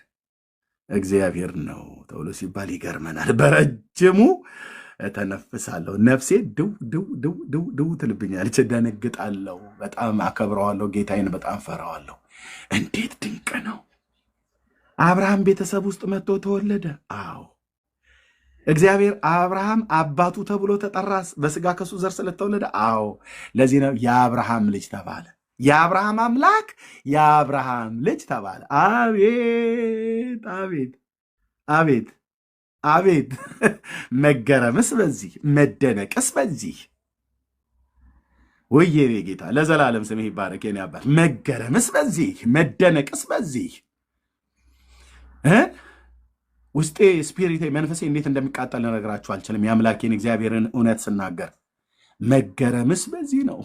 እግዚአብሔር ነው ተብሎ ሲባል ይገርመናል። በረጅሙ ተነፍሳለሁ። ነፍሴ ድው ድው ድው ድው ድው ትልብኛለች። ደነግጣለሁ። በጣም አከብረዋለሁ። ጌታዬን በጣም ፈራዋለሁ። እንዴት ድንቅ ነው! አብርሃም ቤተሰብ ውስጥ መጥቶ ተወለደ። አዎ እግዚአብሔር አብርሃም አባቱ ተብሎ ተጠራ፣ በስጋ ከሱ ዘር ስለተወለደ። አዎ ለዚህ ነው የአብርሃም ልጅ ተባለ። የአብርሃም አምላክ የአብርሃም ልጅ ተባለ። አቤት አቤት አቤት አቤት! መገረምስ በዚህ መደነቅስ በዚህ! ወየኔ ጌታ ለዘላለም ስምህ ይባረክ የኔ አባት። መገረምስ በዚህ መደነቅስ በዚህ! ውስጤ ስፒሪቴ መንፈሴ እንዴት እንደሚቃጠል ልነግራችሁ አልችልም። የአምላኬን እግዚአብሔርን እውነት ስናገር መገረምስ በዚህ ነው።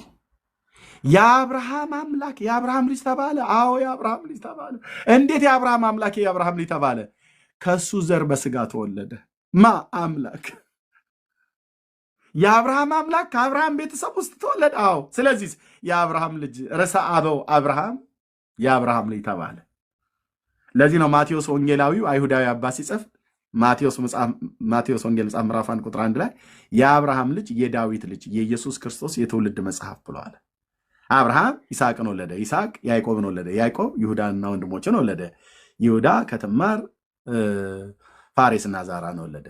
የአብርሃም አምላክ የአብርሃም ልጅ ተባለ። አዎ የአብርሃም ልጅ ተባለ። እንዴት የአብርሃም አምላክ የአብርሃም ልጅ ተባለ? ከሱ ዘር በስጋ ተወለደ። ማ አምላክ የአብርሃም አምላክ ከአብርሃም ቤተሰብ ውስጥ ተወለደ። አዎ ስለዚህ የአብርሃም ልጅ ርዕሰ አበው አብርሃም የአብርሃም ልጅ ተባለ። ለዚህ ነው ማቴዎስ ወንጌላዊው አይሁዳዊ አባት ሲጽፍ ማቴዎስ ወንጌል መጽሐፍ ምዕራፍ 1 ቁጥር 1 ላይ የአብርሃም ልጅ የዳዊት ልጅ የኢየሱስ ክርስቶስ የትውልድ መጽሐፍ ብለዋል። አብርሃም ይስሐቅን ወለደ፣ ይስሐቅ ያዕቆብን ወለደ፣ ያዕቆብ ይሁዳንና ወንድሞችን ወለደ፣ ይሁዳ ከትዕማር ፋሬስና ዛራን ወለደ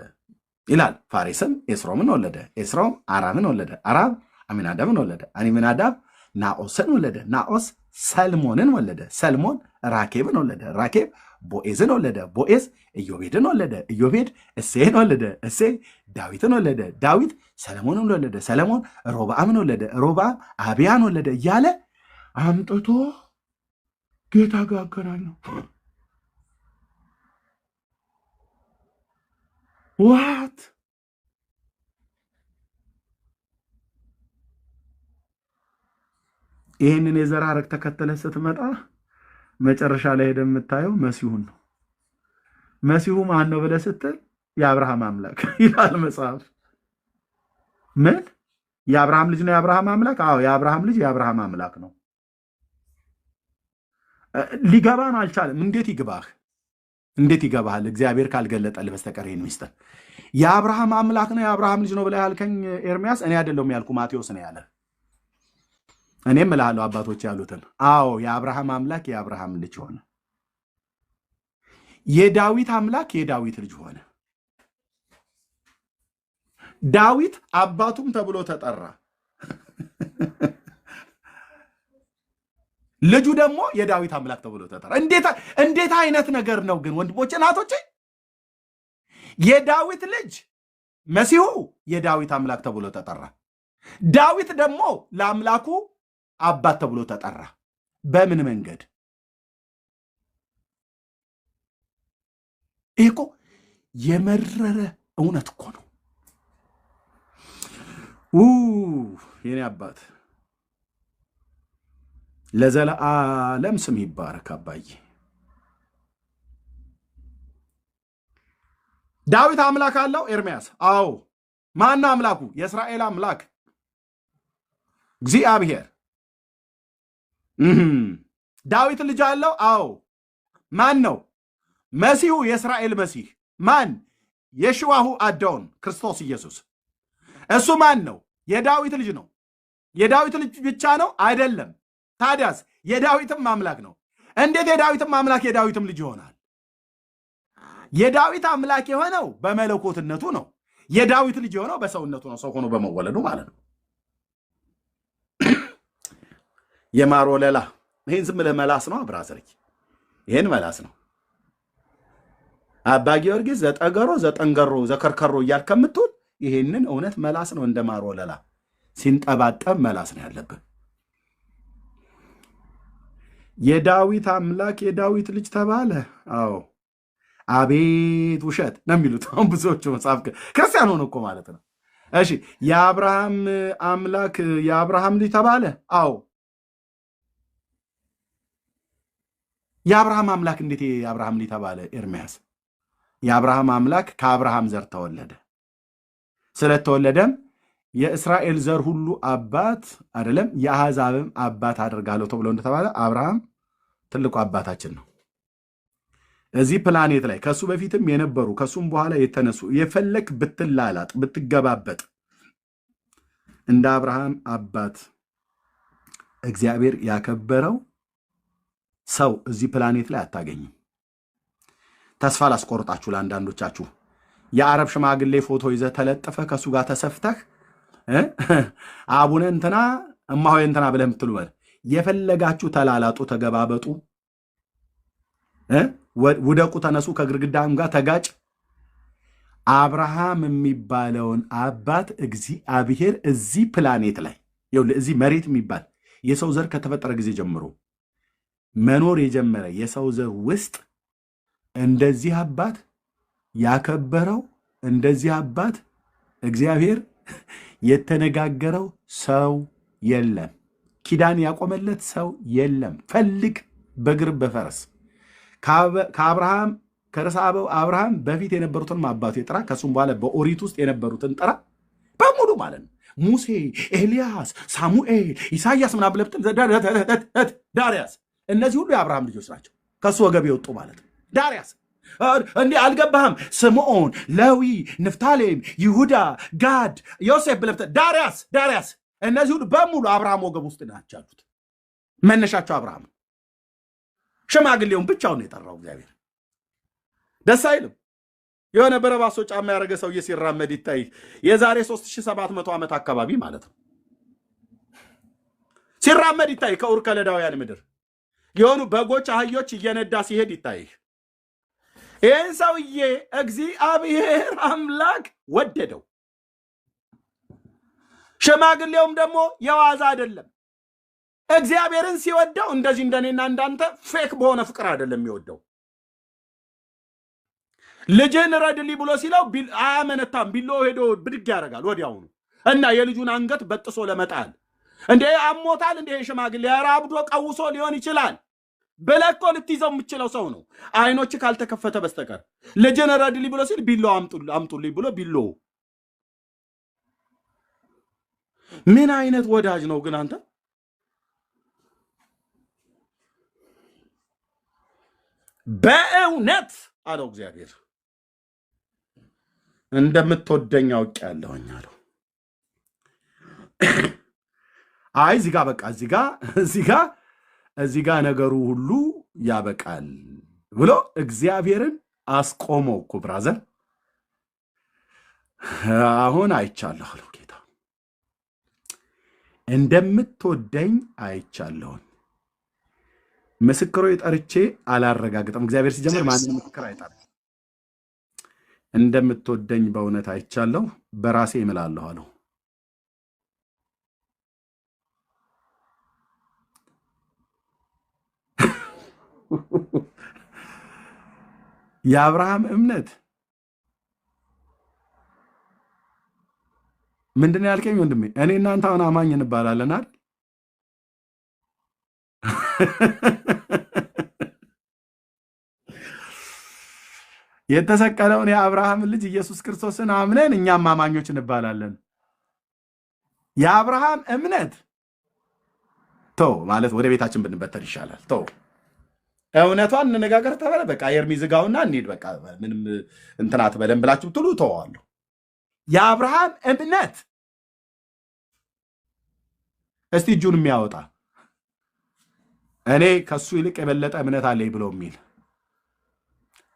ይላል። ፋሬስም ኤስሮምን ወለደ፣ ኤስሮም አራምን ወለደ፣ አራም አሚናዳብን ወለደ፣ አሚናዳብ ናኦስን ወለደ፣ ናኦስ ሰልሞንን ወለደ፣ ሰልሞን ራኬብን ወለደ፣ ራኬብ ቦኤዝን ወለደ፣ ቦኤዝ ኢዮቤድን ወለደ፣ ኢዮቤድ እሴይን ወለደ፣ እሴይ ዳዊትን ወለደ፣ ዳዊት ሰለሞንን ወለደ፣ ሰለሞን ሮብዓምን ወለደ፣ ሮብዓም አብያን ወለደ እያለ አምጥቶ ጌታ ጋር አገናኘው። ዋት ይህንን የዘር ሐረግ ተከተለ ስትመጣ መጨረሻ ላይ ሄደ የምታየው መሲሁን ነው። መሲሁ ማን ነው ብለህ ስትል የአብርሃም አምላክ ይላል መጽሐፍ። ምን የአብርሃም ልጅ ነው የአብርሃም አምላክ? አዎ የአብርሃም ልጅ የአብርሃም አምላክ ነው። ሊገባን አልቻለም። እንዴት ይግባህ? እንዴት ይገባሃል? እግዚአብሔር ካልገለጠልህ በስተቀር ይህን ሚስጥር የአብርሃም አምላክ ነው የአብርሃም ልጅ ነው ብለህ ያልከኝ ኤርሚያስ፣ እኔ አይደለሁም ያልኩ ማቴዎስ ነው ያለ። እኔም እልሃለሁ አባቶች ያሉትን። አዎ የአብርሃም አምላክ የአብርሃም ልጅ ሆነ። የዳዊት አምላክ የዳዊት ልጅ ሆነ። ዳዊት አባቱም ተብሎ ተጠራ። ልጁ ደግሞ የዳዊት አምላክ ተብሎ ተጠራ። እንዴት አይነት ነገር ነው ግን ወንድሞቼ እናቶቼ! የዳዊት ልጅ መሲሁ የዳዊት አምላክ ተብሎ ተጠራ። ዳዊት ደግሞ ለአምላኩ አባት ተብሎ ተጠራ። በምን መንገድ? ይሄ እኮ የመረረ እውነት እኮ ነው። የኔ አባት ለዘለዓለም ስም ይባረክ አባዬ። ዳዊት አምላክ አለው ኤርሚያስ? አዎ። ማን አምላኩ? የእስራኤል አምላክ እግዚአብሔር። ዳዊት ልጅ አለው? አዎ። ማን ነው? መሲሁ፣ የእስራኤል መሲህ። ማን? የሽዋሁ አዶን ክርስቶስ ኢየሱስ። እሱ ማን ነው? የዳዊት ልጅ ነው። የዳዊት ልጅ ብቻ ነው? አይደለም። ታዲያስ የዳዊትም አምላክ ነው። እንዴት የዳዊትም አምላክ የዳዊትም ልጅ ይሆናል? የዳዊት አምላክ የሆነው በመለኮትነቱ ነው። የዳዊት ልጅ የሆነው በሰውነቱ ነው፣ ሰው ሆኖ በመወለዱ ማለት ነው። የማር ወለላ ይህን ዝም ብለህ መላስ ነው ብራዘርክ፣ ይህን መላስ ነው። አባ ጊዮርጊስ ዘጠገሮ ዘጠንገሮ ዘከርከሮ እያልክ ከምትውል ይህንን እውነት መላስ ነው። እንደ ማር ወለላ ሲንጠባጠብ መላስ ነው ያለብን። የዳዊት አምላክ የዳዊት ልጅ ተባለ? አዎ። አቤት ውሸት ነው የሚሉት አሁን ብዙዎቹ መጽሐፍ ክርስቲያን ሆነ እኮ ማለት ነው። እሺ የአብርሃም አምላክ የአብርሃም ልጅ ተባለ? አዎ። የአብርሃም አምላክ እንዴት የአብርሃም ልጅ ተባለ? ኤርሚያስ የአብርሃም አምላክ ከአብርሃም ዘር ተወለደ። ስለተወለደም የእስራኤል ዘር ሁሉ አባት አይደለም የአሕዛብም አባት አደርጋለሁ ተብሎ እንደተባለ አብርሃም ትልቁ አባታችን ነው። እዚህ ፕላኔት ላይ ከሱ በፊትም የነበሩ ከሱም በኋላ የተነሱ የፈለክ ብትላላጥ ብትገባበጥ እንደ አብርሃም አባት እግዚአብሔር ያከበረው ሰው እዚህ ፕላኔት ላይ አታገኝም። ተስፋ ላስቆርጣችሁ ለአንዳንዶቻችሁ የአረብ ሽማግሌ ፎቶ ይዘህ ተለጥፈ ከሱ ጋር ተሰፍተህ አቡነ እንትና እማሆይ እንትና ብለህ የምትሉ የፈለጋችሁ ተላላጡ፣ ተገባበጡ፣ ውደቁ፣ ተነሱ፣ ከግርግዳም ጋር ተጋጭ። አብርሃም የሚባለውን አባት እግዚአብሔር እዚህ ፕላኔት ላይ እዚህ መሬት የሚባል የሰው ዘር ከተፈጠረ ጊዜ ጀምሮ መኖር የጀመረ የሰው ዘር ውስጥ እንደዚህ አባት ያከበረው እንደዚህ አባት እግዚአብሔር የተነጋገረው ሰው የለም። ኪዳን ያቆመለት ሰው የለም። ፈልግ በግር በፈረስ ከአብርሃም ከርዕሰ አበው አብርሃም በፊት የነበሩትን አባቱ የጥራ ከሱም በኋላ በኦሪት ውስጥ የነበሩትን ጥራ በሙሉ ማለት ነው። ሙሴ፣ ኤልያስ፣ ሳሙኤል፣ ኢሳያስ ምናምን ብለህ ብትል ዳርያስ፣ እነዚህ ሁሉ የአብርሃም ልጆች ናቸው። ከሱ ወገብ የወጡ ማለት ነው። ዳርያስ እንዲህ አልገባህም? ስምዖን፣ ሌዊ፣ ንፍታሌም፣ ይሁዳ፣ ጋድ፣ ዮሴፍ ብለህ ብትል ዳርያስ፣ እነዚህ ሁሉ በሙሉ አብርሃም ወገብ ውስጥ ናቸው ያሉት። መነሻቸው አብርሃም። ሽማግሌውን ብቻውን ነው የጠራው እግዚአብሔር። ደስ አይልም? የሆነ በረባሶ ጫማ ያደረገ ሰውዬ ሲራመድ ይታይ። የዛሬ 3700 ዓመት አካባቢ ማለት ነው ሲራመድ ይታይ። ከኡር ከለዳውያን ምድር የሆኑ በጎች አህዮች እየነዳ ሲሄድ ይታይ። ይህን ሰውዬ እግዚአብሔር አምላክ ወደደው። ሽማግሌውም ደግሞ የዋዛ አይደለም። እግዚአብሔርን ሲወደው እንደዚህ እንደኔና እንዳንተ ፌክ በሆነ ፍቅር አይደለም የሚወደው። ልጅን ረድልኝ ብሎ ሲለው አያመነታም። ቢሎ ሄዶ ብድግ ያደርጋል ወዲያውኑ እና የልጁን አንገት በጥሶ ለመጣል እንዴ አሞታል እንዴ ሽማግሌ ያራብዶ ቀውሶ ሊሆን ይችላል በለኮ ልትይዘው የምችለው ሰው ነው አይኖች ካልተከፈተ በስተቀር ለጀነራል ብሎ ሲል ቢሎ አምጡልኝ ብሎ ቢሎ ምን አይነት ወዳጅ ነው ግን አንተ በእውነት አለው እግዚአብሔር እንደምትወደኝ አውቄያለሁኝ አለው አይ እዚህ ጋር በቃ እዚህ ጋር ነገሩ ሁሉ ያበቃል ብሎ እግዚአብሔርን አስቆመው እኮ ብራዘር አሁን አይቻለሁ አለው ጌታ እንደምትወደኝ አይቻለሁ ምስክሮ ይጠርቼ አላረጋግጥም እግዚአብሔር ሲጀምር ማንንም ምስክር አይጠራም እንደምትወደኝ በእውነት አይቻለሁ በራሴ እምላለሁ አለው የአብርሃም እምነት ምንድነው ያልከኝ ወንድሜ እኔ እናንተ አሁን አማኝ እንባላለን አይደል የተሰቀለውን የአብርሃም ልጅ ኢየሱስ ክርስቶስን አምነን እኛም አማኞች እንባላለን የአብርሃም እምነት ተው ማለት ወደ ቤታችን ብንበተን ይሻላል ተው እውነቷን እንነጋገር ተባለ በቃ ኤርሚ ዝጋውና እንሂድ በቃ ምንም እንትናት በደም ብላችሁ ትሉ ተዋሉ የአብርሃም እምነት እስቲ እጁን የሚያወጣ እኔ ከሱ ይልቅ የበለጠ እምነት አለኝ ብሎ የሚል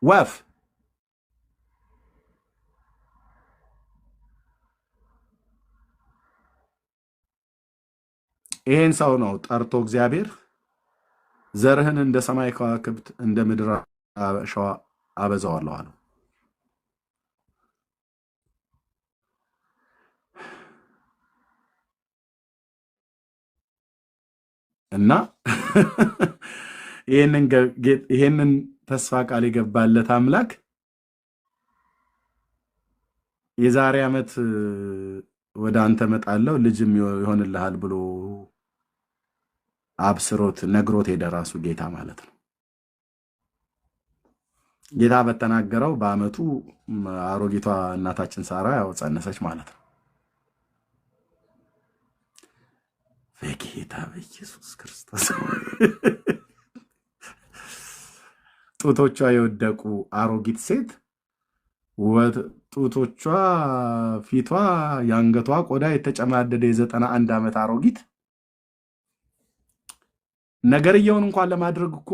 ወፍ ይሄን ሰው ነው ጠርቶ እግዚአብሔር ዘርህን እንደ ሰማይ ከዋክብት እንደ ምድር አሸዋ አበዛዋለሁ አለው እና ይሄንን ተስፋ ቃል የገባለት አምላክ የዛሬ ዓመት ወደ አንተ መጣለው ልጅም ይሆንልሃል ብሎ አብስሮት ነግሮት ሄደ ራሱ ጌታ ማለት ነው ጌታ በተናገረው በአመቱ አሮጊቷ እናታችን ሳራ ያው ጸነሰች ማለት ነው በጌታ በኢየሱስ ክርስቶስ ጡቶቿ የወደቁ አሮጊት ሴት ጡቶቿ ፊቷ ያንገቷ ቆዳ የተጨማደደ የ91 ዓመት አሮጊት ነገርየውን እንኳን ለማድረግ እኮ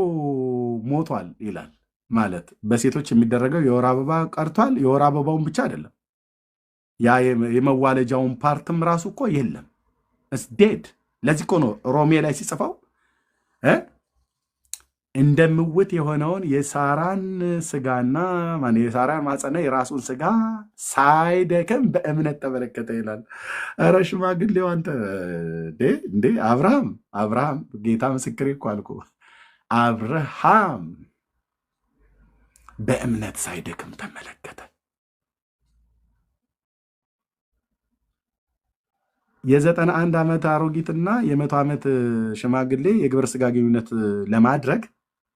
ሞቷል ይላል ማለት በሴቶች የሚደረገው የወር አበባ ቀርቷል የወር አበባውን ብቻ አይደለም ያ የመዋለጃውን ፓርትም ራሱ እኮ የለም it's dead ለዚህ እኮ ነው ሮሜ ላይ ሲጽፈው እንደምውት የሆነውን የሳራን ስጋና ማን የሳራን ማጸና የራሱን ስጋ ሳይደክም በእምነት ተመለከተ ይላል ኧረ ሽማግሌው አንተ እንዴ አብርሃም ጌታ ምስክሬ እኮ አልኩ አብርሃም በእምነት ሳይደክም ተመለከተ የ91 ዓመት አሮጊትና የ100 ዓመት ሽማግሌ የግብረ ስጋ ግንኙነት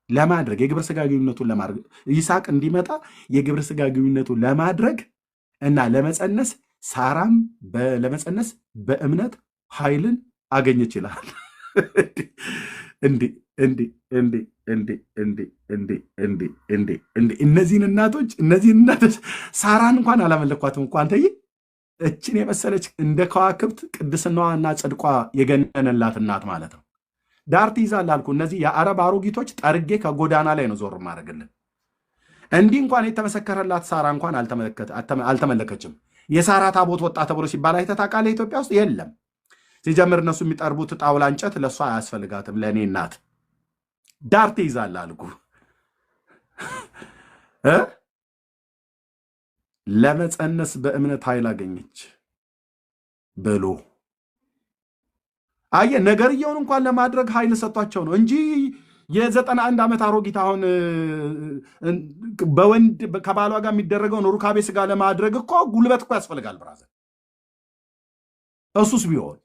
ለማድረግ የግብረ ስጋ ግንኙነቱን ለማድረግ ይስሐቅ እንዲመጣ የግብረ ስጋ ግንኙነቱን ለማድረግ እና ለመጸነስ ሳራም ለመጸነስ በእምነት ኃይልን አገኘች ይላል እነዚህን እናቶች ሳራን እንኳን አላመለኳትም እንኳን አንተዬ እችን የመሰለች እንደ ከዋክብት ቅድስናዋና ጽድቋ የገነነላት እናት ማለት ነው ዳር ትይዛለህ አልኩ እነዚህ የአረብ አሮጊቶች ጠርጌ ከጎዳና ላይ ነው ዞር ማድረግልን እንዲህ እንኳን የተመሰከረላት ሳራ እንኳን አልተመለከችም የሳራ ታቦት ወጣ ተብሎ ሲባል አይተህ ታውቃለህ ኢትዮጵያ ውስጥ የለም ሲጀምር እነሱ የሚጠርቡት ጣውላ እንጨት ለሷ አያስፈልጋትም ለኔ እናት ዳር ትይዛለህ አልኩ ለመጸነስ በእምነት ኃይል አገኘች ብሎ አየ ነገርየውን እንኳን ለማድረግ ኃይል ሰጥቷቸው ነው እንጂ የ91 ዓመት አሮጊት አሁን በወንድ ከባሏ ጋር የሚደረገውን ሩካቤ ስጋ ለማድረግ እኮ ጉልበት እኮ ያስፈልጋል ብራዘር እሱስ ቢሆን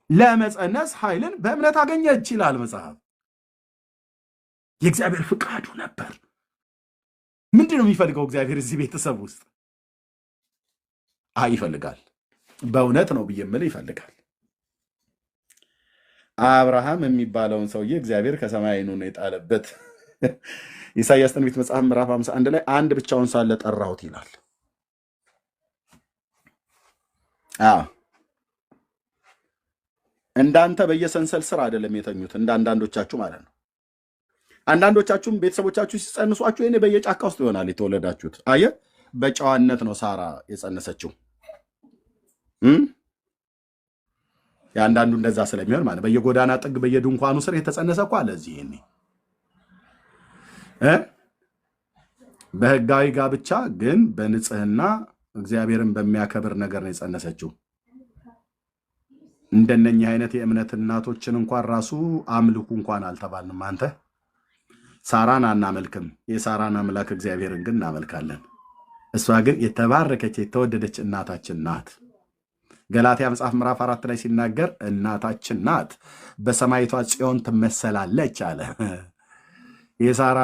ለመጸነስ ኃይልን በእምነት አገኘች ይላል መጽሐፍ። የእግዚአብሔር ፍቃዱ ነበር። ምንድነው የሚፈልገው እግዚአብሔር እዚህ ቤተሰብ ውስጥ? ይፈልጋል። በእውነት ነው ብዬ የምልህ ይፈልጋል። አብርሃም የሚባለውን ሰውዬ እግዚአብሔር ከሰማይ ዓይኑን የጣለበት ኢሳይያስ ትንቢት መጽሐፍ ምዕራፍ 51 ላይ አንድ ብቻውን ሳለ ጠራሁት ይላል። እንዳንተ በየሰንሰል ስር አይደለም የተኙት፣ እንደ አንዳንዶቻችሁ ማለት ነው። አንዳንዶቻችሁም ቤተሰቦቻችሁ ሲጸንሷችሁ እኔ በየጫካ ውስጥ ይሆናል የተወለዳችሁት። አየህ፣ በጨዋነት ነው ሳራ የጸነሰችው። የአንዳንዱ እንደዛ ስለሚሆን ማለት በየጎዳና ጥግ በየድንኳኑ ስር የተጸነሰ እኮ አለ እዚህ። እኔ በህጋዊ ጋብቻ ግን በንጽህና እግዚአብሔርን በሚያከብር ነገር ነው የጸነሰችው። እንደነኛ አይነት የእምነት እናቶችን እንኳን ራሱ አምልኩ እንኳን አልተባልንም። አንተ ሳራን አናመልክም፣ የሳራን አምላክ እግዚአብሔርን ግን እናመልካለን። እሷ ግን የተባረከች የተወደደች እናታችን ናት። ገላትያ መጽሐፍ ምዕራፍ 4 ላይ ሲናገር እናታችን ናት፣ በሰማይቷ ጽዮን ትመሰላለች አለ። የሳራ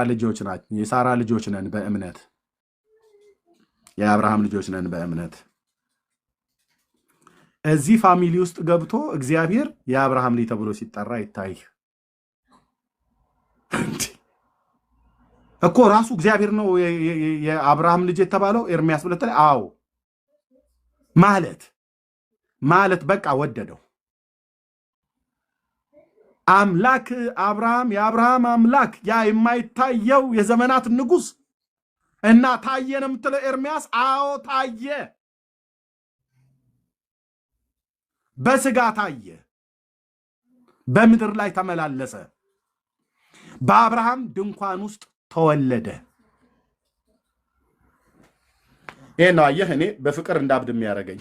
ልጆች ነን በእምነት፣ የአብርሃም ልጆች ነን በእምነት። እዚህ ፋሚሊ ውስጥ ገብቶ እግዚአብሔር የአብርሃም ልጅ ተብሎ ሲጠራ ይታይ እኮ ራሱ እግዚአብሔር ነው የአብርሃም ልጅ የተባለው። ኤርሚያስ ብለተ አዎ ማለት በቃ ወደደው። አምላክ አብርሃም፣ የአብርሃም አምላክ፣ ያ የማይታየው የዘመናት ንጉሥ እና ታየ ነው የምትለው ኤርሚያስ። አዎ ታየ፣ በስጋ ታየ፣ በምድር ላይ ተመላለሰ፣ በአብርሃም ድንኳን ውስጥ ተወለደ። ይሄ ነው አየህ፣ እኔ በፍቅር እንዳብድ የሚያደርገኝ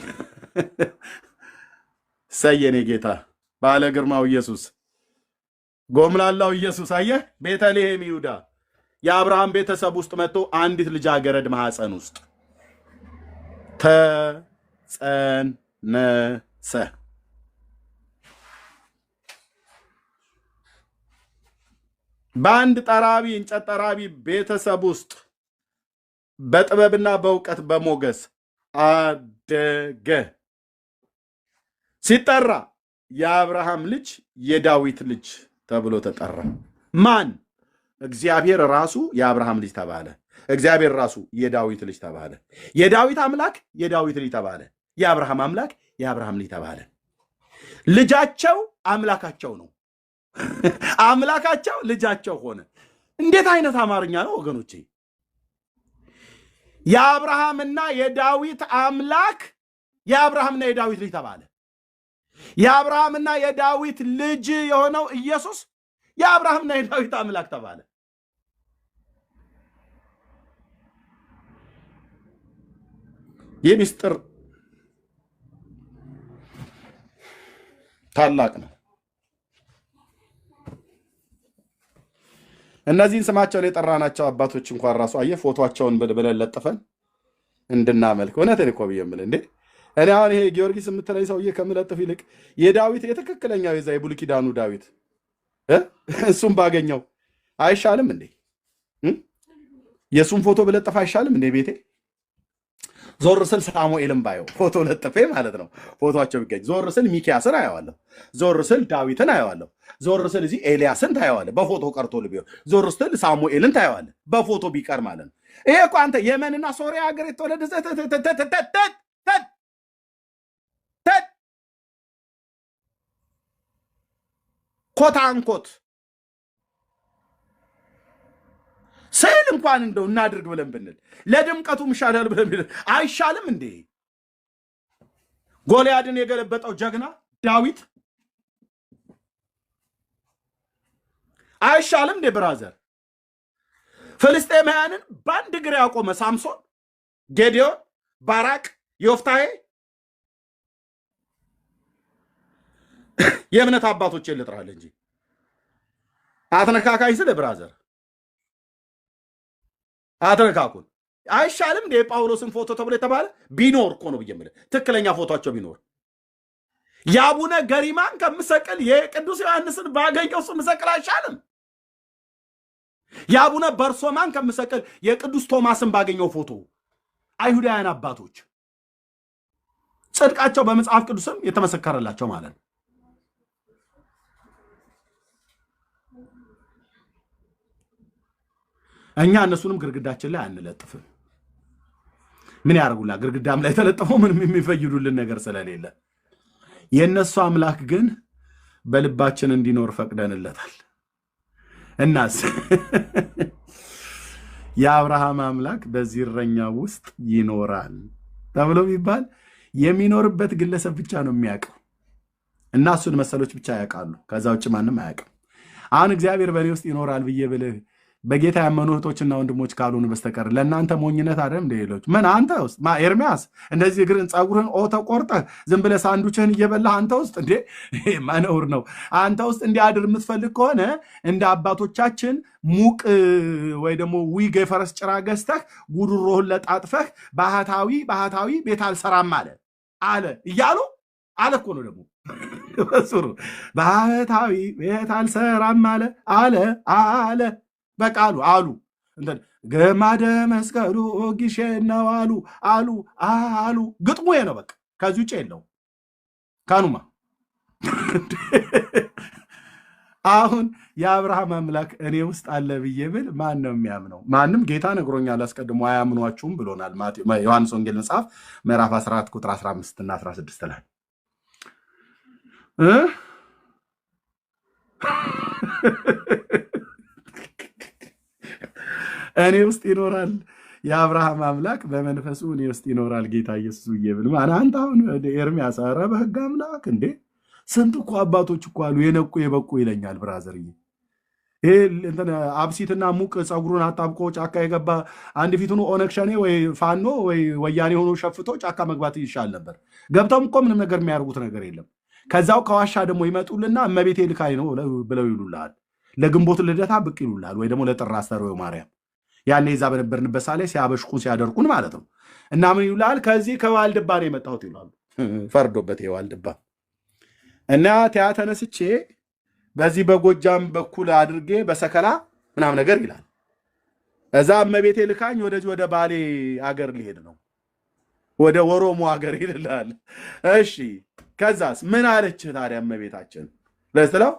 ሰየኔ ጌታ ባለ ግርማው ኢየሱስ፣ ጎምላላው ኢየሱስ። አየህ፣ ቤተልሔም ይሁዳ የአብርሃም ቤተሰብ ውስጥ መጥቶ አንዲት ልጃገረድ ማህፀን ውስጥ ተጸነሰ። በአንድ ጠራቢ እንጨት ጠራቢ ቤተሰብ ውስጥ በጥበብና በእውቀት በሞገስ አደገ። ሲጠራ የአብርሃም ልጅ የዳዊት ልጅ ተብሎ ተጠራ። ማን? እግዚአብሔር ራሱ የአብርሃም ልጅ ተባለ። እግዚአብሔር ራሱ የዳዊት ልጅ ተባለ። የዳዊት አምላክ የዳዊት ልጅ ተባለ። የአብርሃም አምላክ የአብርሃም ልጅ ተባለ። ልጃቸው አምላካቸው ነው። አምላካቸው ልጃቸው ሆነ። እንዴት አይነት አማርኛ ነው ወገኖቼ! የአብርሃምና የዳዊት አምላክ የአብርሃምና የዳዊት ልጅ ተባለ። የአብርሃምና የዳዊት ልጅ የሆነው ኢየሱስ የአብርሃምና የዳዊት አምላክ ተባለ። ይህ ምስጢር ታላቅ ነው። እነዚህን ስማቸውን የጠራናቸው አባቶች እንኳን ራሱ አየህ ፎቶቸውን ብለን ለጥፈን እንድናመልክ። እውነቴን እኮ ብዬ የምልህ እንዴ እኔ አሁን ይሄ ጊዮርጊስ የምትለኝ ሰውዬ ከምለጥፍ ይልቅ የዳዊት የትክክለኛው የዛ የብሉይ ኪዳኑ ዳዊት እሱም ባገኘው አይሻልም እንዴ? የእሱም ፎቶ ብለጥፍ አይሻልም እንዴ? ቤቴ ዞር ስል ሳሙኤልን ባየው ፎቶ ለጥፌ ማለት ነው። ፎቶቸው ቢገኝ ዞር ስል ሚኪያስን አየዋለሁ፣ ዞር ስል ዳዊትን አየዋለሁ፣ ዞር ስል እዚህ ኤልያስን ታየዋለህ፣ በፎቶ ቀርቶ ልቢው ዞር ስል ሳሙኤልን ታየዋለህ፣ በፎቶ ቢቀር ማለት ነው። ይሄ እኮ አንተ የመንና ሶሪያ ሀገር የተወለደ ኮት አንኮት ስዕል እንኳን እንደው እናድርግ ብለን ብንል ለድምቀቱም ይሻላል ብለን ብንል አይሻልም እንዴ? ጎልያድን የገለበጠው ጀግና ዳዊት አይሻልም እንዴ? ብራዘር ፍልስጤማውያንን በአንድ እግር ያቆመ ሳምሶን፣ ጌዲዮን፣ ባራቅ፣ ዮፍታሔ የእምነት አባቶች ልጥራል እንጂ አትነካካኝ ስለ ብራዘር አትነካኩን አይሻልም እንደ የጳውሎስን ፎቶ ተብሎ የተባለ ቢኖር እኮ ነው ብዬ የምልህ ትክክለኛ ፎቶቸው ቢኖር የአቡነ ገሪማን ከምሰቅል የቅዱስ ዮሐንስን ባገኘው እሱ ምሰቅል አይሻልም? የአቡነ በርሶማን ከምሰቅል የቅዱስ ቶማስን ባገኘው ፎቶ። አይሁዳውያን አባቶች ጽድቃቸው በመጽሐፍ ቅዱስም የተመሰከረላቸው ማለት ነው። እኛ እነሱንም ግርግዳችን ላይ አንለጥፍም። ምን ያደርጉላ? ግርግዳም ላይ ተለጥፈው ምንም የሚፈይዱልን ነገር ስለሌለ የነሱ አምላክ ግን በልባችን እንዲኖር ፈቅደንለታል። እናስ የአብርሃም አምላክ በዚህ እረኛ ውስጥ ይኖራል ተብሎ ቢባል የሚኖርበት ግለሰብ ብቻ ነው የሚያውቀው እና እሱን መሰሎች ብቻ ያውቃሉ። ከዛ ውጭ ማንም አያውቅም። አሁን እግዚአብሔር በእኔ ውስጥ ይኖራል ብዬ ብልህ በጌታ ያመኑ እህቶችና ወንድሞች ካልሆኑ በስተቀር ለእናንተ ሞኝነት አይደለም እንደ ሌሎች። ምን አንተ ውስጥ ኤርሚያስ እንደዚህ እግርን ፀጉርህን ተቆርጠህ ዝም ብለህ ሳንዱችህን እየበላህ አንተ ውስጥ እንዴ ማነውር ነው? አንተ ውስጥ እንዲያድር የምትፈልግ ከሆነ እንደ አባቶቻችን ሙቅ ወይ ደግሞ ዊግ የፈረስ ጭራ ገዝተህ ጉድሮህን ለጣጥፈህ ባህታዊ ቤት አልሰራም አለ እያሉ አለ እኮ ነው ደግሞ በሱሩ ባህታዊ ቤት አልሰራም አለ በቃ አሉ ገማደ መስቀሉ ጊሼን ነው አሉ። ግጥሙ ነው በቃ። ከዚህ ውጭ የለው ካኑማ። አሁን የአብርሃም አምላክ እኔ ውስጥ አለ ብዬ ብል ማን ነው የሚያምነው? ማንም። ጌታ ነግሮኛል አስቀድሞ አያምኗችሁም ብሎናል። ዮሐንስ ወንጌል መጽሐፍ ምዕራፍ 14 ቁጥር 15 እና 16 ላይ እኔ ውስጥ ይኖራል የአብርሃም አምላክ በመንፈሱ እኔ ውስጥ ይኖራል ጌታ ኢየሱስ ይብል ማን አንተ አሁን ኤርሚያስ ኧረ በሕግ አምላክ እንዴ ስንት እኮ አባቶች እኮ አሉ የነቁ የበቁ ይለኛል ብራዘርዬ። ይሄ እንትን አብሲትና ሙቅ ፀጉሩን አጣብቆ ጫካ የገባ አንድ ፊቱን ኦነግ ሸኔ ወይ ፋኖ ወይ ወያኔ ሆኖ ሸፍቶ ጫካ መግባት ይሻል ነበር። ገብተውም እኮ ምንም ነገር የሚያደርጉት ነገር የለም። ከዛው ከዋሻ ደግሞ ይመጡልና እመቤቴ ልካኝ ነው ብለው ይሉልሃል። ለግንቦት ልደታ ብቅ ይሉልሃል ወይ ደግሞ ለጥር አስተርእዮ ማርያም ያኔ እዛ በነበርንበት ሳሌ ሲያበሽቁን ሲያደርቁን ማለት ነው። እና ምን ይሉልሃል? ከዚህ ከዋልድባ ነው የመጣሁት ይላሉ። ፈርዶበት የዋልድባ እና ቲያ ተነስቼ በዚህ በጎጃም በኩል አድርጌ በሰከላ ምናምን ነገር ይላል። እዛ እመቤቴ ልካኝ ወደዚህ ወደ ባሌ አገር ሊሄድ ነው ወደ ወሮሞ አገር ይልልሃል። እሺ ከዛስ ምን አለችህ ታዲያ እመቤታችን ለስተላው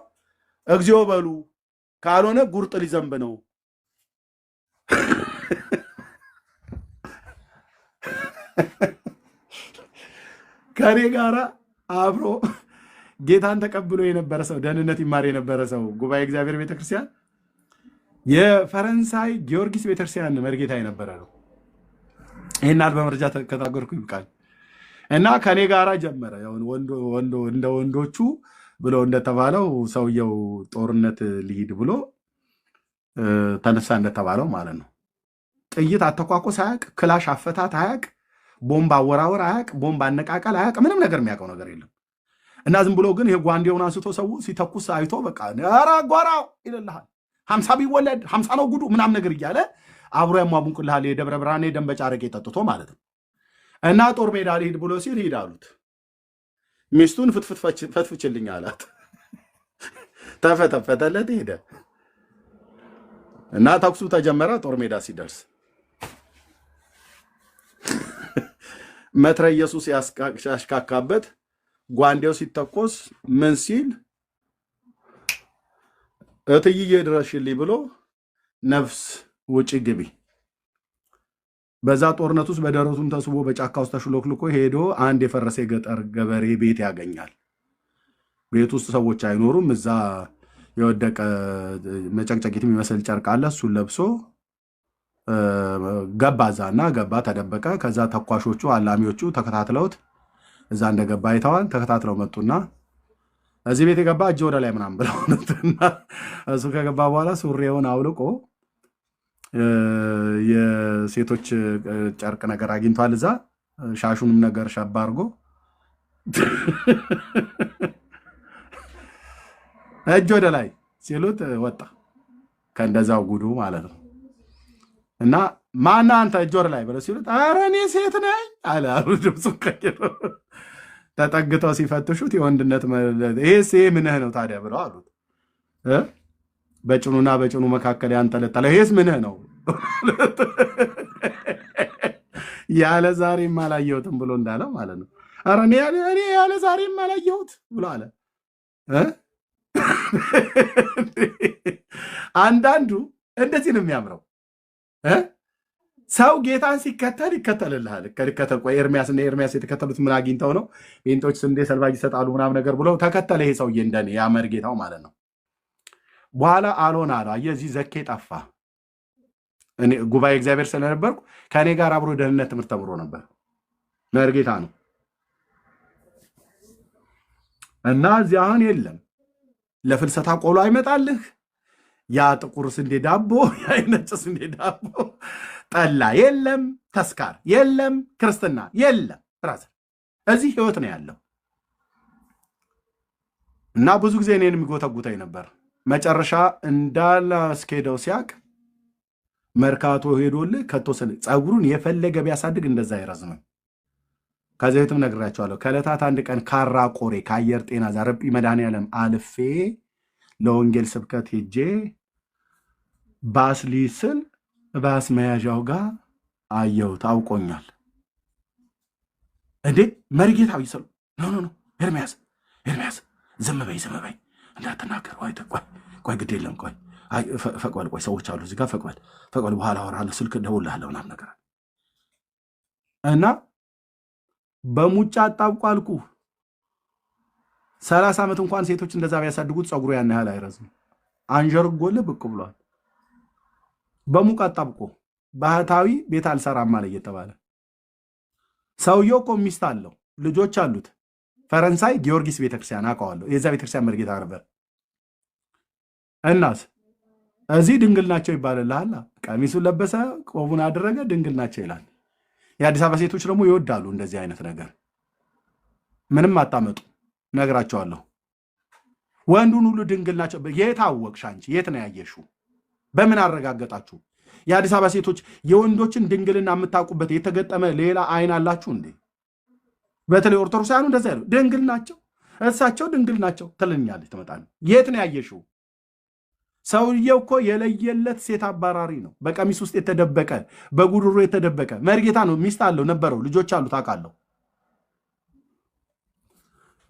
እግዚኦ በሉ ካልሆነ ጉርጥ ሊዘንብ ነው። ከኔ ጋራ አብሮ ጌታን ተቀብሎ የነበረ ሰው ደህንነት ይማር የነበረ ሰው ጉባኤ እግዚአብሔር ቤተክርስቲያን የፈረንሳይ ጊዮርጊስ ቤተክርስቲያን መርጌታ የነበረ ነው። ይህናል በመረጃ ከተናገርኩ ይብቃል። እና ከኔ ጋራ ጀመረ እንደ ወንዶቹ ብሎ እንደተባለው ሰውየው ጦርነት ሊሂድ ብሎ ተነሳ እንደተባለው ማለት ነው። ጥይት አተኳኮስ አያቅ፣ ክላሽ አፈታት አያቅ፣ ቦምብ አወራወር አያቅ፣ ቦምብ አነቃቀል አያቅ፣ ምንም ነገር የሚያውቀው ነገር የለም። እና ዝም ብሎ ግን ይሄ ጓንዴውን አንስቶ ሰው ሲተኩስ አይቶ በቃ ኧረ ጓራው ይልልሃል። 50 ቢወለድ 50 ነው ጉዱ ምናምን ነገር እያለ አብሮ ያሟሙቅልሃል። የደብረ ብርሃኔ ደንበጫ አረቄ ጠጥቶ ማለት ነው። እና ጦር ሜዳ ሊሄድ ብሎ ሲል ሂድ አሉት። ሚስቱን ፈትፍችልኝ አላት። ተፈተፈተለት ሄደ። እና ተኩሱ ተጀመረ። ጦር ሜዳ ሲደርስ መትረ ኢየሱስ ያሽካካበት ጓንዴው ሲተኮስ ምን ሲል እትዬ ድረሽልኝ ብሎ ነፍስ ውጭ ግቢ። በዛ ጦርነት ውስጥ በደረቱን ተስቦ በጫካ ውስጥ ተሽሎክልኮ ሄዶ አንድ የፈረሰ የገጠር ገበሬ ቤት ያገኛል። ቤት ውስጥ ሰዎች አይኖሩም። እዛ የወደቀ መጨቅጨቂት የሚመስል ጨርቅ አለ። እሱን ለብሶ ገባ። እዛና ገባ ተደበቀ። ከዛ ተኳሾቹ አላሚዎቹ ተከታትለውት እዛ እንደገባ አይተዋል። ተከታትለው መጡና እዚህ ቤት የገባ እጅ ወደ ላይ ምናምን ብለው እሱ ከገባ በኋላ ሱሪውን አውልቆ የሴቶች ጨርቅ ነገር አግኝቷል። እዛ ሻሹንም ነገር ሸባ አድርጎ እጅ ወደ ላይ ሲሉት ወጣ። ከእንደዛው ጉዱ ማለት ነው። እና ማን አንተ እጅ ወደ ላይ ብለው ሲሉት ኧረ እኔ ሴት ነኝ አለ። ድምፁ ቀይሮ ተጠግተው ሲፈትሹት የወንድነት ይሄስ ይሄ ምንህ ነው ታዲያ ብለው አሉት። በጭኑና በጭኑ መካከል ያንጠለጠለ ይሄስ ምንህ ነው ያለ ዛሬም አላየሁትም ብሎ እንዳለው ማለት ነው። ኧረ እኔ ያለ ዛሬም አላየሁት ብሎ አለ። አንዳንዱ እንደዚህ ነው የሚያምረው። ሰው ጌታን ሲከተል ይከተልልሃል። ከከተል ቆይ ኤርሚያስ የተከተሉት ምን አግኝተው ነው? ጴንጤዎች ስንዴ ሰልባጅ ይሰጣሉ ምናምን ነገር ብለው ተከተለ ይሄ ሰውዬ እንደኔ ያመር ጌታው ማለት ነው። በኋላ አልሆን አለ። አየህ እዚህ ዘኬ ጠፋ። እኔ ጉባኤ እግዚአብሔር ስለነበርኩ ከኔ ጋር አብሮ ደህንነት ትምህርት ተምሮ ነበር። መርጌታ ነው እና እዚህ አሁን የለም ለፍልሰታ ቆሎ አይመጣልህ። ያ ጥቁር ስንዴ ዳቦ፣ ያ ነጭ ስንዴ ዳቦ፣ ጠላ የለም፣ ተስካር የለም፣ ክርስትና የለም። ራስ እዚህ ህይወት ነው ያለው እና ብዙ ጊዜ እኔን የሚጎተጉተኝ ነበር። መጨረሻ እንዳላስኬደው ሲያቅ መርካቶ ሄዶልህ ከተወሰነ ጸጉሩን የፈለገ ቢያሳድግ እንደዛ አይረዝምም። ከዚህ በፊትም ነግራቸዋለሁ። ከዕለታት አንድ ቀን ካራ ቆሬ ከአየር ጤና ዛረጲ መድኃኔዓለም አልፌ ለወንጌል ስብከት ሄጄ ባስ ሊስል ባስ መያዣው ጋር አየሁት። አውቆኛል እንዴ መርጌታው ይስሉ ኖ ኤርሚያስ ዝም በይ እንዳትናገር። ቆይ ግድ የለም ቆይ ፈቅበል ቆይ ሰዎች አሉ እዚህ ጋር ፈቅበል በኋላ አወራለሁ ስልክ ደውልልሃለሁ ምናምን ነገር እና በሙጫ አጣብቁ አልኩ። 30 ዓመት እንኳን ሴቶች እንደዛ ቢያሳድጉት ጸጉሩ ያን ያህል አይረዝም። አንጀርጎልህ ብቅ ብሏል። በሙቅ አጣብቆ ባህታዊ ቤት አልሰራም አለ እየተባለ ሰውየው እኮ ሚስት አለው ልጆች አሉት። ፈረንሳይ ጊዮርጊስ ቤተክርስቲያን አውቀዋለሁ። የዛ ቤተክርስቲያን መርጌታ ነበር። እናስ እዚህ ድንግል ናቸው ይባልልሃል። ቀሚሱን ለበሰ ቆቡን አደረገ ድንግል ናቸው ይላል። የአዲስ አበባ ሴቶች ደግሞ ይወዳሉ እንደዚህ አይነት ነገር። ምንም አታመጡ ነግራቸዋለሁ። ወንዱን ሁሉ ድንግል ናቸው። የት አወቅሽ አንቺ? የት ነው ያየሽው? በምን አረጋገጣችሁ? የአዲስ አበባ ሴቶች የወንዶችን ድንግልና የምታውቁበት የተገጠመ ሌላ አይን አላችሁ እንዴ? በተለይ ኦርቶዶክሳውያኑ እንደዛ ያሉ ድንግል ናቸው እሳቸው ድንግል ናቸው ትልኛለች። ትመጣለች። የት ነው ያየሽው? ሰውየው እኮ የለየለት ሴት አባራሪ ነው። በቀሚስ ውስጥ የተደበቀ በጉድሮ የተደበቀ መርጌታ ነው። ሚስት አለው ነበረው ልጆች አሉት አውቃለሁ።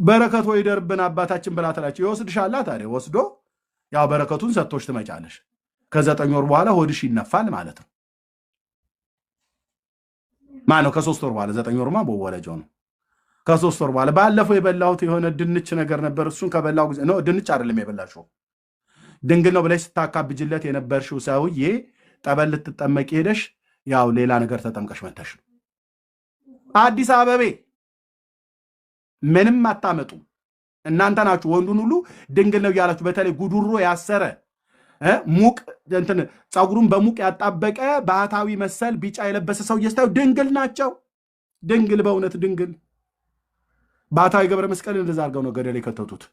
በረከት ወይ ደርብን አባታችን ብላ ትላቸው ይወስድሻል። ታዲያ ወስዶ ያው በረከቱን ሰጥቶሽ ትመጫለሽ። ከ9 ወር በኋላ ሆድሽ ይነፋል ማለት ነው። ማነው ከ3 ወር በኋላ 9 ወርማ በወለጀው ነው። ከ3 ወር በኋላ ባለፈው የበላሁት የሆነ ድንች ነገር ነበር። እሱን ከበላው ጊዜ ነው ድንች አይደለም የበላሽው ድንግል ነው ብለሽ ስታካብጅለት የነበርሽው ሰውዬ ጠበል ልትጠመቂ ሄደሽ ያው ሌላ ነገር ተጠምቀሽ መተሽ ነው። አዲስ አበቤ ምንም አታመጡ እናንተ ናችሁ። ወንዱን ሁሉ ድንግል ነው ያላችሁ። በተለይ ጉዱሮ ያሰረ ሙቅ እንትን ጸጉሩን በሙቅ ያጣበቀ ባህታዊ መሰል ቢጫ የለበሰ ሰው እየስታዩ ድንግል ናቸው። ድንግል በእውነት ድንግል። ባህታዊ ገብረ መስቀል እንደዛ አድርገው ነው ገደል የከተቱት።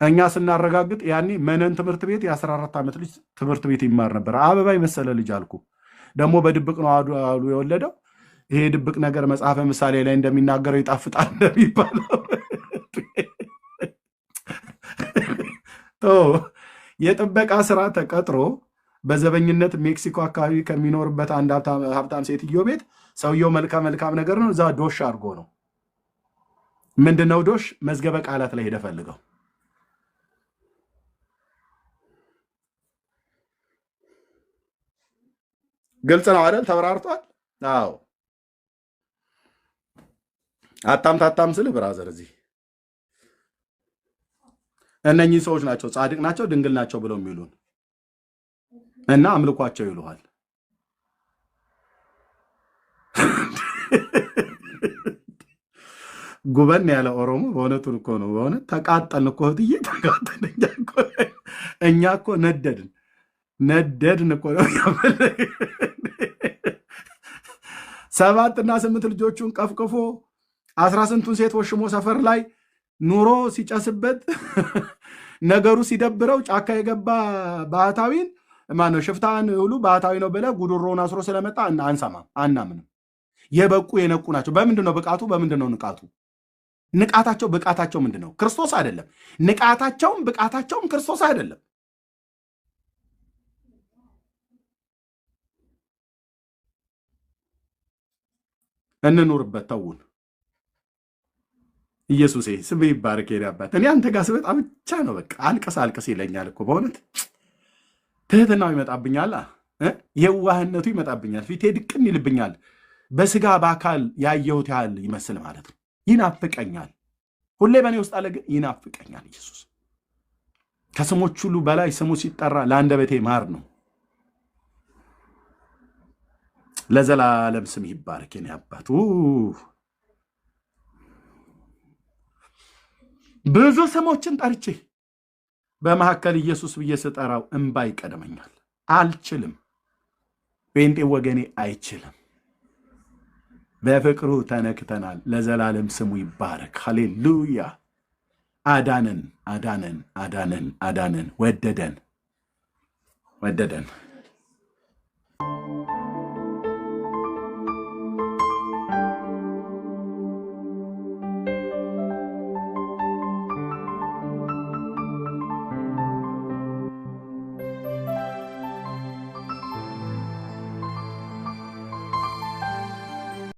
እኛ ስናረጋግጥ ያኔ መነን ትምህርት ቤት የ14 ዓመት ልጅ ትምህርት ቤት ይማር ነበር። አበባ የመሰለ ልጅ አልኩ። ደግሞ በድብቅ ነው አሉ የወለደው። ይሄ ድብቅ ነገር መጽሐፈ ምሳሌ ላይ እንደሚናገረው ይጣፍጣል እንደሚባለው የጥበቃ ስራ ተቀጥሮ በዘበኝነት ሜክሲኮ አካባቢ ከሚኖርበት አንድ ሀብታም ሴትዮ ቤት ሰውየው መልካም ነገር ነው። እዛ ዶሽ አድርጎ ነው። ምንድነው ዶሽ? መዝገበ ቃላት ላይ ሄደ ፈልገው ግልጽ ነው አይደል? ተብራርቷል። አዎ አታም ስል ብራዘር እዚህ እነኚህ ሰዎች ናቸው ጻድቅ ናቸው ድንግል ናቸው ብለው የሚሉን እና አምልኳቸው ይሉሃል። ጉበን ያለ ኦሮሞ በእውነቱን እኮ ነው። በእውነት ተቃጠልን እኮ እህትዬ ተቃጠልን። እኛ እኮ ነደድን እኮ ነው። 7 እና 8 ልጆቹን ቀፍቅፎ 18ቱን ሴት ወሽሞ ሰፈር ላይ ኑሮ ሲጨስበት ነገሩ ሲደብረው ጫካ የገባ ባህታዊን ማነው ሽፍታን ሁሉ ባህታዊ ነው ብለህ ጉድሮውን አስሮ ስለመጣ አንሰማም አናምንም። የበቁ የነቁ ናቸው። በምንድነው ብቃቱ? በምንድነው ንቃቱ? ንቃታቸው ብቃታቸው ምንድነው? ክርስቶስ አይደለም። ንቃታቸውም ብቃታቸውም ክርስቶስ አይደለም። እንኑርበት። ተውን። ኢየሱስ ስም ይባረክ። አባት እኔ አንተ ጋር ስመጣ ብቻ ነው በቃ አልቀስ አልቀስ ይለኛል እኮ በእውነት ትህትናው ይመጣብኛል፣ የዋህነቱ ይመጣብኛል፣ ፊቴ ድቅን ይልብኛል። በስጋ በአካል ያየሁት ያህል ይመስል ማለት ነው። ይናፍቀኛል። ሁሌ በእኔ ውስጥ አለ፣ ግን ይናፍቀኛል። ኢየሱስ ከስሞች ሁሉ በላይ ስሙ ሲጠራ ለአንደበቴ ማር ነው። ለዘላለም ስም ይባረክ የኔ አባት። ብዙ ስሞችን ጠርቼ በመካከል ኢየሱስ ብዬ ስጠራው እንባ ይቀደመኛል። አልችልም። ጴንጤ ወገኔ አይችልም። በፍቅሩ ተነክተናል። ለዘላለም ስሙ ይባረክ። ሃሌሉያ። አዳነን፣ አዳነን፣ አዳነን፣ አዳነን። ወደደን፣ ወደደን።